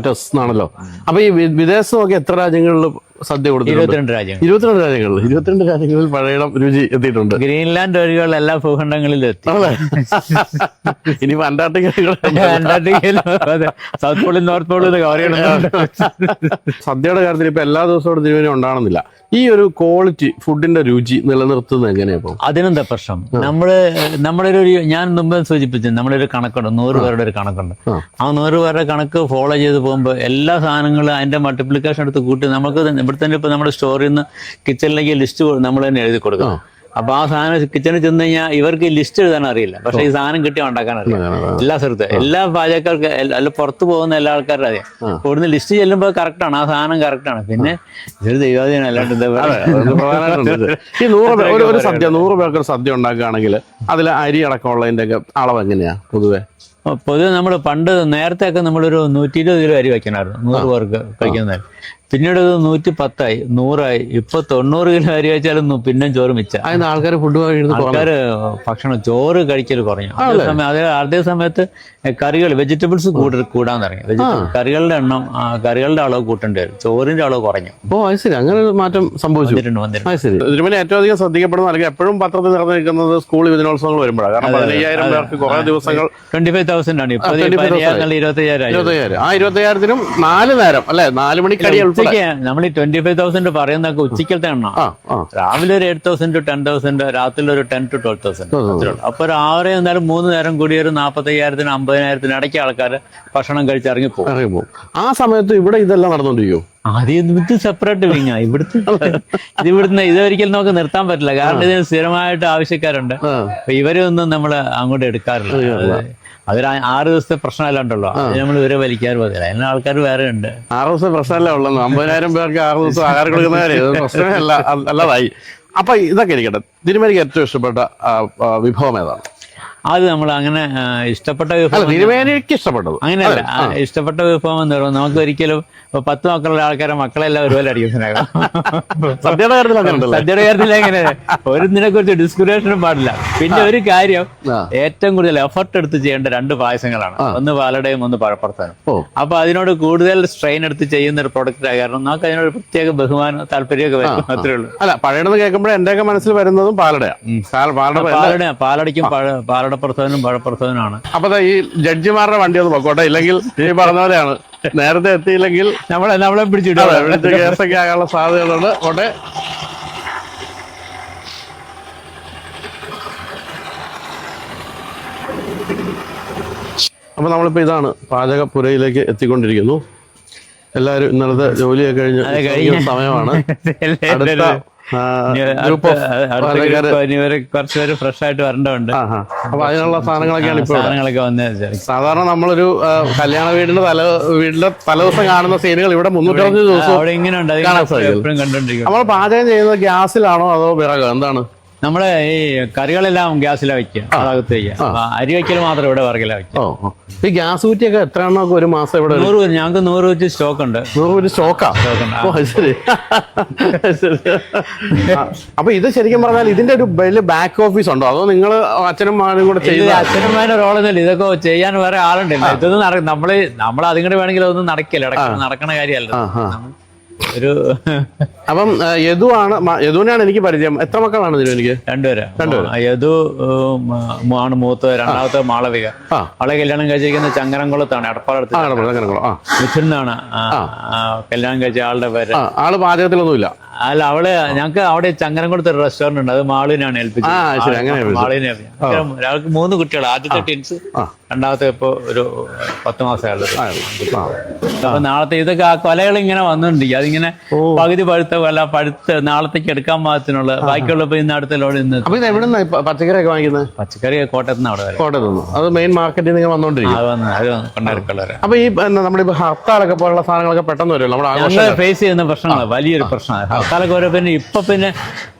ആണല്ലോ. അപ്പൊ ഈ വിദേശത്ത് നോക്കി എത്ര രാജ്യങ്ങളിൽ സദ്യ കൊടുത്തു? 22 രാജ്യങ്ങൾ. 22 രാജ്യങ്ങളിൽ പഴയണം രുചി എത്തിയിട്ടുണ്ട്. ഗ്രീൻലാൻഡ് ഒഴികെയുള്ള എല്ലാ ഭൂഖണ്ഡങ്ങളിലും എത്തി. ഇനിയിപ്പോ അന്റാർട്ടിക്കയിലും സൗത്ത് പോളും നോർത്ത് പോളും സദ്യയുടെ കാര്യത്തിൽ ഇപ്പൊ എല്ലാ ദിവസവും തിരുവേനി ഉണ്ടാകണമെന്നില്ല. ഈ ഒരു ക്വാളിറ്റി ഫുഡിന്റെ രുചി നിലനിർത്തുന്നത് എങ്ങനെയാ? അതിനെന്താ പ്രശ്നം? നമ്മുടെ ഒരു ഞാൻ മുമ്പ് സൂചിപ്പിച്ചു, നമ്മുടെ ഒരു കണക്കുണ്ട്, 100 പേരുടെ ഒരു കണക്കുണ്ട്. ആ 100 പേരുടെ കണക്ക് ഫോളോ ചെയ്ത് പോകുമ്പോൾ എല്ലാ സാധനങ്ങളും അതിന്റെ മൾട്ടിപ്ലിക്കേഷൻ എടുത്ത് കൂട്ടി നമുക്ക് ഇവിടെ തന്നെ ഇപ്പൊ നമ്മുടെ സ്റ്റോറിൽ നിന്ന് കിച്ചണിലേക്ക് ലിസ്റ്റ് നമ്മൾ തന്നെ എഴുതി കൊടുക്കണം. അപ്പൊ ആ സാധനം കിച്ചണിൽ ചെന്ന് കഴിഞ്ഞാൽ ഇവർക്ക് ലിസ്റ്റ് എഴുതാൻ അറിയില്ല, പക്ഷെ ഈ സാധനം കിട്ടി ഉണ്ടാക്കാൻ അറിയാം. എല്ലാ സ്ഥലത്തും എല്ലാ പാചകക്കാർക്ക് അല്ല പുറത്തു പോകുന്ന എല്ലാ ആൾക്കാരും അറിയാം. ഇവിടുന്ന് ലിസ്റ്റ് ചെല്ലുമ്പോൾ കറക്റ്റാണ്, ആ സാധനം കറക്റ്റാണ്. പിന്നെ ഇതൊരു ദൈവാധീനം അല്ലാണ്ട് ഈ 100 പേർക്ക് സദ്യ ഉണ്ടാക്കുകയാണെങ്കിൽ അതിൽ അരി അടക്കമുള്ളതിന്റെ ഒക്കെ അളവ് എങ്ങനെയാ പൊതുവെ? നമ്മൾ നേരത്തെ ഒക്കെ നമ്മളൊരു 120 കിലോ അരി വയ്ക്കണമായിരുന്നു 100 പേർക്ക് കഴിക്കുന്നതായി. പിന്നീട് 110ആയി, 100ആയി. ഇപ്പൊ 90 കിലോ അരി വെച്ചാലും പിന്നെ ചോറ് മിച്ച. ആൾക്കാർ ഭക്ഷണം ചോറ് കഴിക്കൽ കുറഞ്ഞു. അതേ സമയത്ത് കറികൾ വെജിറ്റബിൾസ് കൂടാൻ തുടങ്ങി. കറികളുടെ എണ്ണം കറികളുടെ അളവ് കൂട്ടേണ്ടി വരും, ചോറിന്റെ അളവ് കുറഞ്ഞു. അങ്ങനെ ഒരു മാറ്റം സംഭവിച്ചിട്ടുണ്ട്. ഏറ്റവും അധികം ശ്രദ്ധിക്കപ്പെടുന്ന അല്ലെങ്കിൽ എപ്പോഴും പത്രത്തിൽ നിറഞ്ഞു നിൽക്കുന്നത് സ്കൂൾ യുവജനോത്സവങ്ങൾ വരുമ്പോഴാണ്. കാരണം 15,000 പേർക്ക് കുറെ ദിവസങ്ങൾ 25,000 ആണ്. ഇപ്പൊ 25,000 ആ 25,000-നും 4 നേരം അല്ലെ 4 മണിക്കടി ഉച്ചയ്ക്ക് നമ്മൾ ഈ 25,000 പറയുന്നൊക്കെ ഉച്ചക്കലത്തെ എണ്ണ. രാവിലെ ഒരു 8,000 to 10,000, രാത്രി ഒരു 10 to 12,000. അപ്പൊ ഒരു ആവറേജ് എന്തായാലും 3 നേരം കൂടി ഒരു 45,000 50,000 ഇടയ്ക്ക് ആൾക്കാർ ഭക്ഷണം കഴിച്ച് ഇറങ്ങിപ്പോകും. ആ സമയത്ത് ഇവിടെ ഇതെല്ലാം നടന്നുകൊണ്ടിരിക്കും. ആദ്യം ഇത് സെപ്പറേറ്റ് വിങ്ങ ഇവിടുന്ന് ഇതൊരിക്കലും നമുക്ക് നിർത്താൻ പറ്റില്ല, കാരണം ഇതിന് സ്ഥിരമായിട്ട് ആവശ്യക്കാരുണ്ട്. അപ്പൊ ഇവരൊന്നും നമ്മൾ അങ്ങോട്ട് എടുക്കാറില്ല. അതൊരു 6 ദിവസത്തെ പ്രശ്നമല്ലാണ്ടല്ലോ, അത് നമ്മൾ ഇവരെ വലിക്കാൻ പറ്റില്ല. അതിന് ആൾക്കാർ വേറെ ഉണ്ട്. 6 ദിവസത്തെ പ്രശ്നമല്ല ഉള്ളത്, 50,000 പേർക്ക് 6 ദിവസം ആഹാരം കൊടുക്കുന്നവരെ പ്രശ്നമേ അല്ലാതായി. അപ്പൊ ഇതൊക്കെ ഇരിക്കട്ടെ, തിരുമേനിക്ക് ഏറ്റവും ഇഷ്ടപ്പെട്ട വിഭവം ഏതാണ്? അത് നമ്മൾ അങ്ങനെ ഇഷ്ടപ്പെട്ട വിഭവം തിരുമേനിക്ക് ഇഷ്ടപ്പെട്ടത് അങ്ങനെയല്ല. ഇഷ്ടപ്പെട്ട വിഭവം എന്ന് പറയുന്നത് നമുക്ക് ഒരിക്കലും 10 മക്കളുള്ള ആൾക്കാരെ മക്കളെല്ലാം ഒരുപോലെ അടിക്കുന്നതിനാകാം. സദ്യയുടെ കാര്യത്തിൽ എങ്ങനെ ഒരിതിനെ കുറിച്ച് ഡിസ്ക്രിമിനേഷനും പാടില്ല. പിന്നെ ഒരു കാര്യം, ഏറ്റവും കൂടുതൽ എഫർട്ട് എടുത്ത് ചെയ്യേണ്ട 2 പായസങ്ങളാണ്, ഒന്ന് പാലടയും ഒന്ന് പഴപ്പുറത്താനും. അപ്പൊ അതിനോട് കൂടുതൽ സ്ട്രെയിൻ എടുത്ത് ചെയ്യുന്ന ഒരു പ്രൊഡക്റ്റ് ആയ കാരണം നമുക്ക് അതിനോട് പ്രത്യേക ബഹുമാനം താല്പര്യമൊക്കെ വരും, അത്രേ ഉള്ളൂ. അല്ല, പഴയതെന്ന് കേൾക്കുമ്പോൾ എന്റെയൊക്കെ മനസ്സിൽ വരുന്നതും പാലടയ്ക്കും പാലടപ്പുറത്തവനും പഴപ്പുറത്തവനാണ്. അപ്പൊ ഈ ജഡ്ജിമാരുടെ വണ്ടി ഒന്ന് പൊക്കോട്ടെ, ഇല്ലെങ്കിൽ ഈ പറഞ്ഞ പോലെയാണ്, നേരത്തെ എത്തിയില്ലെങ്കിൽ നമ്മളെ പിടിച്ചിട്ട് കേസൊക്കെ ആകാനുള്ള സാധ്യതകളുണ്ട്. പോട്ടെ. അപ്പൊ നമ്മളിപ്പോ ഇതാണ് പാചകപ്പുരയിലേക്ക് എത്തിക്കൊണ്ടിരിക്കുന്നു. എല്ലാവരും ഇന്നലത്തെ ജോലിയൊക്കെ കഴിഞ്ഞ് സമയമാണ്. അടുത്ത കുറച്ചുപേര് ഫ്രഷ് ആയിട്ട് വരേണ്ടതുണ്ട്. അപ്പൊ അതിനുള്ള സാധനങ്ങളൊക്കെ വന്നത്. സാധാരണ നമ്മളൊരു കല്യാണ വീടിന്റെ തലേദിവസം കാണുന്ന സീനുകൾ ഇവിടെ 360 ദിവസം അവിടെ ഇങ്ങനെ ഉണ്ട്, എപ്പോഴും കണ്ടോണ്ടിരിക്കും. നമ്മൾ പാചകം ചെയ്യുന്നത് ഗ്യാസിലാണോ അതോ വിറകോ, എന്താണ്? നമ്മള് ഈ കറികളെല്ലാം ഗ്യാസിലാണ് വെക്കുക, അതകത്ത് വയ്ക്കുക. അരി വയ്ക്കൽ മാത്രം ഇവിടെ വിറകില വയ്ക്കുക. ഈ ഗ്യാസ് കുറ്റിയൊക്കെ എത്ര എണ്ണമൊക്കെ ഒരു മാസം ഇവിടെ? 100. ഞങ്ങൾക്ക് 100 കുറ്റി സ്റ്റോക്ക് ഉണ്ട്. 100 കുറ്റി സ്റ്റോക്കാ? ശരി. അപ്പൊ ഇത് ശരിക്കും പറഞ്ഞാൽ ഇതിന്റെ ഒരു വലിയ ബാക്ക് ഓഫീസ് ഉണ്ടോ, അതോ നിങ്ങൾ അച്ഛനും മകനും കൂടെ ചെയ്ത്? അച്ഛനന്മാരുടെ റോളൊന്നുമില്ല, ഇതൊക്കെ ചെയ്യാൻ വേറെ ആളുണ്ടല്ലോ. ഇതൊന്നും നമ്മൾ അതിങ്ങോട്ട് വേണമെങ്കിൽ അതൊന്നും നടക്കില്ല, നടക്കണ കാര്യമല്ല. അപ്പം യദുവിനാണ് എനിക്ക് പരിചയം. എത്ര മക്കളാണ് ഇതിന്? എനിക്ക് 2 പേര്. യദു ആണ് മൂത്തത്, രണ്ടാമത്തെ മാളവിക. അവളെ കല്യാണം കഴിച്ചിരിക്കുന്നത് ചങ്ങരംകുളത്താണ്, എടപ്പാളത്ത്. മിഥുനാണ് കല്യാണം കഴിച്ച ആളുടെ പേര്. ആള് പാചകത്തിലൊന്നുമില്ല. അല്ല, അവള് ഞങ്ങക്ക് അവിടെ ചങ്ങരംകുളത്ത് ഒരു റെസ്റ്റോറന്റ് ഉണ്ട്, അത് മാളിനാണ് ഏൽപ്പിച്ചത്. മാളിനെ ഒരാൾക്ക് 3 കുട്ടികൾ. ആദ്യത്തെ ടിൻസ്, രണ്ടാമത്തെ ഇപ്പൊ ഒരു 10 മാസമായുള്ളത്. അപ്പൊ നാളത്തെ ഇതൊക്കെ ആ കൊലകൾ ഇങ്ങനെ വന്നോണ്ടിരിക്കും. അതിങ്ങനെ പകുതി പഴുത്ത കൊല പഴുത്ത് നാളത്തേക്ക് എടുക്കാൻ പാകത്തിനുള്ള, ബാക്കിയുള്ളപ്പോ ഇന്ന് അടുത്ത ലോഡ് ഇന്ന്. പച്ചക്കറി ഒക്കെ വാങ്ങിക്കുന്നത്? പച്ചക്കറി കോട്ടയത്ത് നിന്ന് അവിടെ വരെ. കോട്ടയത്ത് അത് മെയിൻ മാർക്കറ്റിൽ നിങ്ങൾ വന്നോണ്ടിരിക്കും. കൊണ്ടായിരിക്കുള്ളവരെ. അപ്പൊ ഈ നമ്മളിപ്പോ ഹർത്താലൊക്കെ പോലുള്ള സാധനങ്ങളൊക്കെ പെട്ടെന്ന് വരുമല്ലോ, നമ്മൾ ഫേസ് ചെയ്യുന്ന പ്രശ്നങ്ങൾ വലിയൊരു പ്രശ്നമാണ്. ഹർത്താലൊക്കെ വരെ പിന്നെ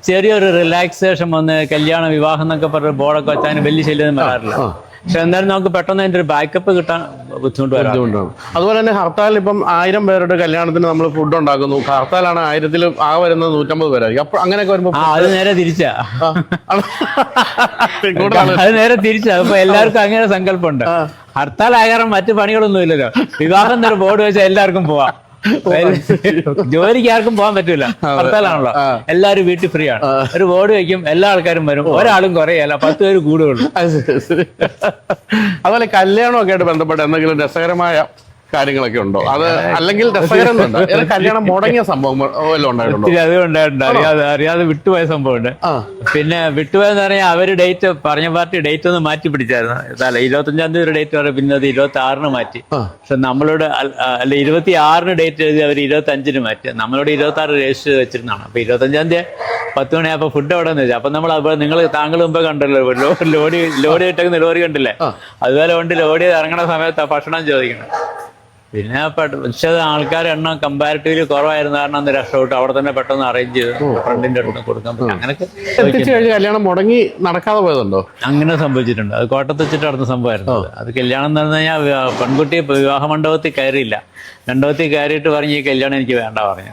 ചെറിയൊരു റിലാക്സേഷൻ വന്ന് കല്യാണം വിവാഹം എന്നൊക്കെ പറഞ്ഞ ബോർഡൊക്കെ വെച്ചാൽ വലിയ ശല്യം വരാറില്ല. പക്ഷെ എന്തായാലും നമുക്ക് പെട്ടെന്ന് അതിന്റെ ഒരു ബാക്കപ്പ് കിട്ടാൻ ബുദ്ധിമുട്ടാണ്. അതുപോലെ തന്നെ ഹർത്താലിൽ ഇപ്പം 1000 പേരുടെ കല്യാണത്തിന് നമ്മൾ ഫുഡ് ഉണ്ടാക്കുന്നു. ഹർത്താലാണ് 1000 ആകെ വരുന്നത് 150 പേരായിരിക്കും. അപ്പൊ അങ്ങനെയൊക്കെ വരുമ്പോ അത് നേരെ തിരിച്ചാ. അപ്പൊ എല്ലാവർക്കും അങ്ങനെ സങ്കല്പമുണ്ട്. ഹർത്താൽ ആകാരം മറ്റു പണികളൊന്നും ഇല്ലല്ലോ. വിവാഹം എന്നൊരു ബോർഡ് വെച്ചാൽ എല്ലാവർക്കും പോവാം, ജോലിക്ക് ആർക്കും പോകാൻ പറ്റൂല, ഹർത്താലാണല്ലോ. എല്ലാവരും വീട്ടിൽ ഫ്രീ ആണ്. ഒരു ബോർഡ് വയ്ക്കും, എല്ലാ ആൾക്കാരും വരും, ഒരാളും കുറയല്ല, 10 പേര് കൂടുകയുള്ളൂ. അതുപോലെ കല്യാണമൊക്കെ ആയിട്ട് ബന്ധപ്പെട്ട് എന്തെങ്കിലും രസകരമായ കാര്യങ്ങളൊക്കെ ഉണ്ടോ? അത് അല്ലെങ്കിൽ രസകരം കല്യാണം മുടങ്ങിയ സംഭവം ഉണ്ടായിട്ടുണ്ടോ? അതുകൊണ്ടായിട്ടുണ്ട്, അറിയാതെ വിട്ടുപോയ സംഭവമുണ്ട്. പിന്നെ വിട്ടുപോയെന്ന് പറഞ്ഞാൽ അവര് ഡേറ്റ് പറഞ്ഞ പാർട്ടി ഡേറ്റ് ഒന്ന് മാറ്റി പിടിച്ചായിരുന്നു. 25-ാം തീയതി ഒരു ഡേറ്റ് പറയും, പിന്നെ അത് 26-ന് മാറ്റി. പക്ഷെ നമ്മളോട് 26-ന് ഡേറ്റ് എഴുതി അവർ 25-ന് മാറ്റി. നമ്മളോട് 26 രജിസ്റ്റർ വെച്ചിരുന്നതാണ്. അപ്പൊ 25-ാം തീയതി 10 മണിയായപ്പോ ഫുഡ് എവിടെ നിന്ന് വെച്ചാൽ, അപ്പൊ നമ്മൾ താങ്കൾ മുമ്പേ കണ്ടല്ലോ, ലോഡ് ഇട്ടേക്കുന്ന ലോറി കണ്ടില്ലേ, അതുപോലെ കൊണ്ട് ലോഡ് ചെയ്ത് ഇറങ്ങണ സമയത്ത് ഭക്ഷണം ചോദിക്കണം. പിന്നെ പക്ഷെ ആൾക്കാർ എണ്ണം കമ്പാരിറ്റീവ്ലി കുറവായിരുന്നു കാരണം അന്ന് രക്ഷപ്പെട്ടു. അവിടെ തന്നെ പെട്ടെന്ന് അറേഞ്ച് ചെയ്ത് ഫ്രണ്ടിന്റെ അടുത്ത് കൊടുക്കാൻ പറ്റും. അങ്ങനെയൊക്കെ കല്യാണം മുടങ്ങി നടക്കാതെ പോയതുണ്ടോ? അങ്ങനെ സംഭവിച്ചിട്ടുണ്ട്. അത് കോട്ടയത്ത് വെച്ചിട്ട് നടന്ന സംഭവമായിരുന്നു. അത് കല്യാണം എന്ന് പറഞ്ഞു കഴിഞ്ഞാൽ പെൺകുട്ടി വിവാഹ മണ്ഡപത്തിൽ കയറിയില്ല, മണ്ഡപത്തിൽ കയറിയിട്ട് പറഞ്ഞ് ഈ കല്യാണം എനിക്ക് വേണ്ട പറഞ്ഞു.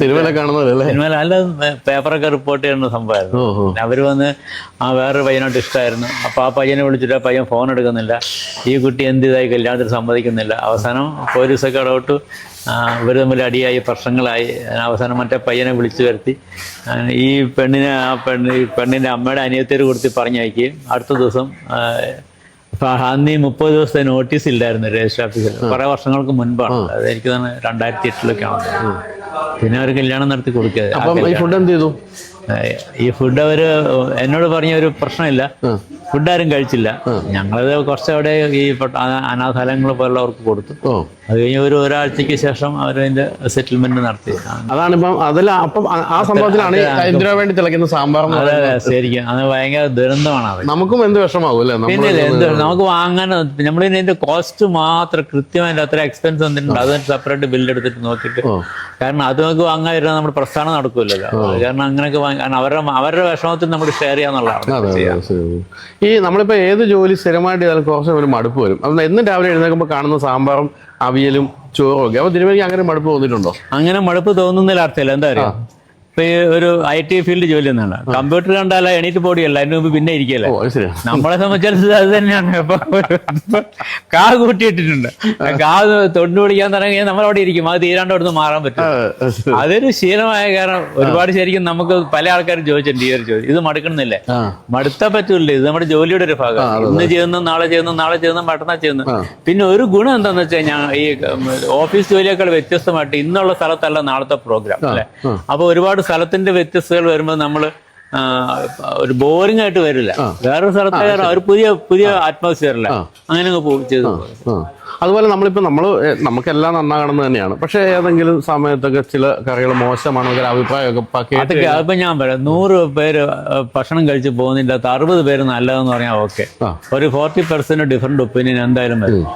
സിനിമയിൽ അല്ല, പേപ്പറൊക്കെ റിപ്പോർട്ട് ചെയ്യുന്ന സംഭവമായിരുന്നു. അവര് വന്ന് വേറൊരു പയ്യനോട്ട് ഇഷ്ടമായിരുന്നു. അപ്പൊ ആ പയ്യനെ വിളിച്ചിട്ട് ആ പയ്യൻ ഫോൺ എടുക്കുന്നില്ല, ഈ കുട്ടി എന്ത് ഇതായി കല്യാണത്തിന് സമ്മതിക്കുന്നില്ല. അവസാനം പോലീസൊക്കെ ഇടപെട്ടു, ഇവർ തമ്മിൽ അടിയായി, പ്രശ്നങ്ങളായി. അവസാനം മറ്റേ പയ്യനെ വിളിച്ചു വരുത്തി ഈ പെണ്ണിന്റെ അമ്മയുടെ അനിയത്തേര് കൊടുത്ത് പറഞ്ഞയക്കുകയും അടുത്ത ദിവസം അന്ന് ഈ 30 ദിവസത്തെ നോട്ടീസ് ഇല്ലായിരുന്നു രജിസ്റ്റർ ഓഫീസിൽ. കുറെ വർഷങ്ങൾക്ക് മുൻപാണ്, അത് എനിക്ക് തന്നെ 2008 ആണ്. പിന്നെ അവർ കല്യാണം നടത്തി കൊടുക്കുക. അപ്പം ഈ ഫുഡ് എന്ത് ചെയ്തു? ഈ ഫുഡ് അവര് എന്നോട് പറഞ്ഞ ഒരു പ്രശ്നമില്ല, ഫുഡ് ആരും കഴിച്ചില്ല. ഞങ്ങളത് കുറച്ചവിടെ ഈ അനാഥാലയങ്ങൾ പോലുള്ളവർക്ക് കൊടുത്തു. അത് കഴിഞ്ഞ് ഒരാഴ്ചക്ക് ശേഷം അവരതിന്റെ സെറ്റിൽമെന്റ് നടത്തി. അതാണിപ്പം അപ്പം ആ സംഭവത്തിലാണ് എന്തിനു വേണ്ടി തിളയ്ക്കുന്ന സാമ്പാർ. അതെ ശരിക്കും അത് ഭയങ്കര ദുരന്തമാണ്. അത് നമുക്കും എന്ത് വിഷമാവും അല്ലേ? പിന്നെ നമുക്ക് വാങ്ങാൻ നമ്മളിതിന്റെ കോസ്റ്റ് മാത്രം കൃത്യമായിട്ട് അത്ര എക്സ്പെൻസ് വന്നിട്ടുണ്ട്, അത് സെപ്പറേറ്റ് ബില്ല് എടുത്തിട്ട് നോക്കിയിട്ട്. കാരണം അത് നമുക്ക് വാങ്ങാതിരുന്നാൽ നമ്മുടെ പ്രസ്ഥാനം നടക്കൂലല്ലോ. കാരണം അങ്ങനെയൊക്കെ കാരണം അവരുടെ വിഷമത്തിൽ നമ്മൾ ഷെയർ ചെയ്യാന്നുള്ളതാണ്. ഈ നമ്മളിപ്പോ ഏത് ജോലി സ്ഥിരമായിട്ട് ചെയ്താലും കുറച്ച് ഒരു മടുപ്പ് വരും. അത് എന്നും രാവിലെ എഴുന്നേൽക്കുമ്പോൾ കാണുന്ന സാമ്പാറും അവിയലും ചോറും ഒക്കെ. അപ്പൊ തിരുവനന്തപുരം അങ്ങനെ മടുപ്പ് തോന്നിയിട്ടുണ്ടോ? അങ്ങനെ മടുപ്പ് തോന്നുന്നതിൽ അർത്ഥമില്ല. എന്താ പറയുക, ഇപ്പൊ ഈ ഒരു IT ഫീൽഡ് ജോലി ഒന്നാണ്. കമ്പ്യൂട്ടർ കണ്ടാല എണീറ്റ് പോടിയല്ല, അതിന് മുമ്പ് പിന്നെ ഇരിക്കല്ലേ. നമ്മളെ സംബന്ധിച്ചിടത്തോളം അത് തന്നെയാണ്. ഇപ്പൊ കാ കൂട്ടിയിട്ടിട്ടുണ്ട്, കാ തൊണ്ടു പിടിക്കാൻ തുടങ്ങിയാൽ നമ്മളവിടെ ഇരിക്കും, അത് തീരാണ്ട് അവിടുന്ന് മാറാൻ പറ്റും. അതൊരു ശീലമായ കാരണം ഒരുപാട് ശരിക്കും നമുക്ക് പല ആൾക്കാരും ചോദിച്ചിട്ടുണ്ട് ഈ ഒരു ചോദ്യം. ഇത് മടുക്കണമെന്നില്ലേ? മടുത്താൻ പറ്റൂല്ലേ, ഇത് നമ്മുടെ ജോലിയുടെ ഒരു ഭാഗം. ഇന്ന് ചെയ്യുന്നു, നാളെ ചെയ്യുന്നു, നാളെ ചെയ്യുന്നു, മറ്റന്നാൾ ചെയ്യുന്നു. പിന്നെ ഒരു ഗുണം എന്താന്ന് വെച്ചാൽ ഞാൻ ഈ ഓഫീസ് ജോലിയേക്കാൾ വ്യത്യസ്തമായിട്ട് ഇന്നുള്ള സ്ഥലത്തല്ല നാളത്തെ പ്രോഗ്രാം അല്ലെ. അപ്പൊ ഒരുപാട് സ്ഥലത്തിന്റെ വ്യത്യസ്തകൾ വരുമ്പോൾ നമ്മൾ ഒരു ബോറിംഗ് ആയിട്ട് വരില്ല. വേറൊരു സ്ഥലത്തെ ഒരു പുതിയ അറ്റ്മോസ്ഫിയറില്ല, അങ്ങനെ ചെയ്തു. അതുപോലെ നമുക്കെല്ലാം നന്നാകണമെന്ന് തന്നെയാണ്. പക്ഷെ ഏതെങ്കിലും സമയത്തൊക്കെ ചില കറികൾ മോശമാണ് അഭിപ്രായമൊക്കെ. അപ്പൊ ഞാൻ പറയാം, 100 പേര് ഭക്ഷണം കഴിച്ച് പോകുന്നതിൻ്റെ അകത്ത് 60 പേര് നല്ലതെന്ന് പറഞ്ഞാൽ ഓക്കെ. ഒരു 40% ഡിഫറെന്റ് ഒപ്പീനിയൻ എന്തായാലും വരും.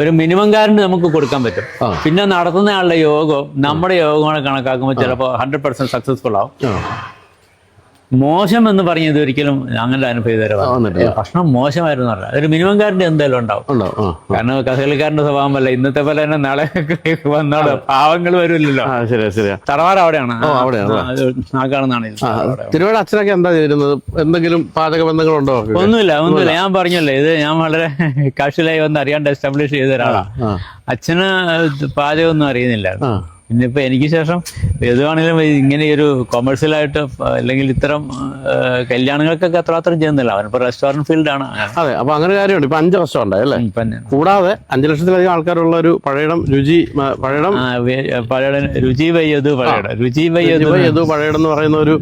ഒരു മിനിമം ഗ്യാരണ്ടി നമുക്ക് കൊടുക്കാൻ പറ്റും. പിന്നെ നടത്തുന്ന ആളുടെ യോഗം നമ്മുടെ യോഗങ്ങളെ കണക്കാക്കുമ്പോൾ ചിലപ്പോൾ 100% സക്സസ്ഫുൾ ആവും. മോശം എന്ന് പറഞ്ഞത് ഒരിക്കലും അങ്ങനെ അനുഭവം ഭക്ഷണം മോശമായിരുന്നു പറഞ്ഞാൽ ഒരു മിനിമം ഗ്യാരണ്ടി എന്തായാലും ഉണ്ടാവും. കാരണം കഥകളിക്കാരന്റെ സ്വഭാവമല്ല ഇന്നത്തെ പോലെ തന്നെ നാളെ വന്നോളൂ, പാവങ്ങൾ വരില്ലല്ലോ. തറവാട് അവിടെയാണ്, ആ കാണുന്നതാണ്. തിരുവനന്തപുരം അച്ഛനൊക്കെ എന്താ ചെയ്യുന്നത്? എന്തെങ്കിലും പാചക ബന്ധങ്ങളുണ്ടോ? ഒന്നുമില്ല. ഞാൻ പറഞ്ഞല്ലേ, ഇത് ഞാൻ വളരെ കാഷ്വലായി വന്ന് അറിയാണ്ട് എസ്റ്റാബ്ലിഷ് ചെയ്ത ഒരാളാണ്. അച്ഛന് പാചകമൊന്നും അറിയുന്നില്ല. പിന്നെ ഇപ്പൊ എനിക്ക് ശേഷം ഏതുവാണെങ്കിലും ഇങ്ങനെ ഒരു കൊമേഴ്സ്യലായിട്ട് അല്ലെങ്കിൽ ഇത്തരം കല്യാണങ്ങൾക്കൊക്കെ അത്രമാത്രം ചെയ്യുന്നില്ല. അവനിപ്പോ റെസ്റ്റോറന്റ് ഫീൽഡാണ്. അതെ, അപ്പൊ അങ്ങനെ കാര്യമുണ്ട്. ഇപ്പൊ 5 റെസ്റ്റോറന്റ് അല്ലേ? കൂടാതെ 5 ലക്ഷത്തിലധികം ആൾക്കാരുള്ള ഒരു പഴയടം രുചി വയ്യതു പഴയടം എന്ന് പറയുന്ന ഒരു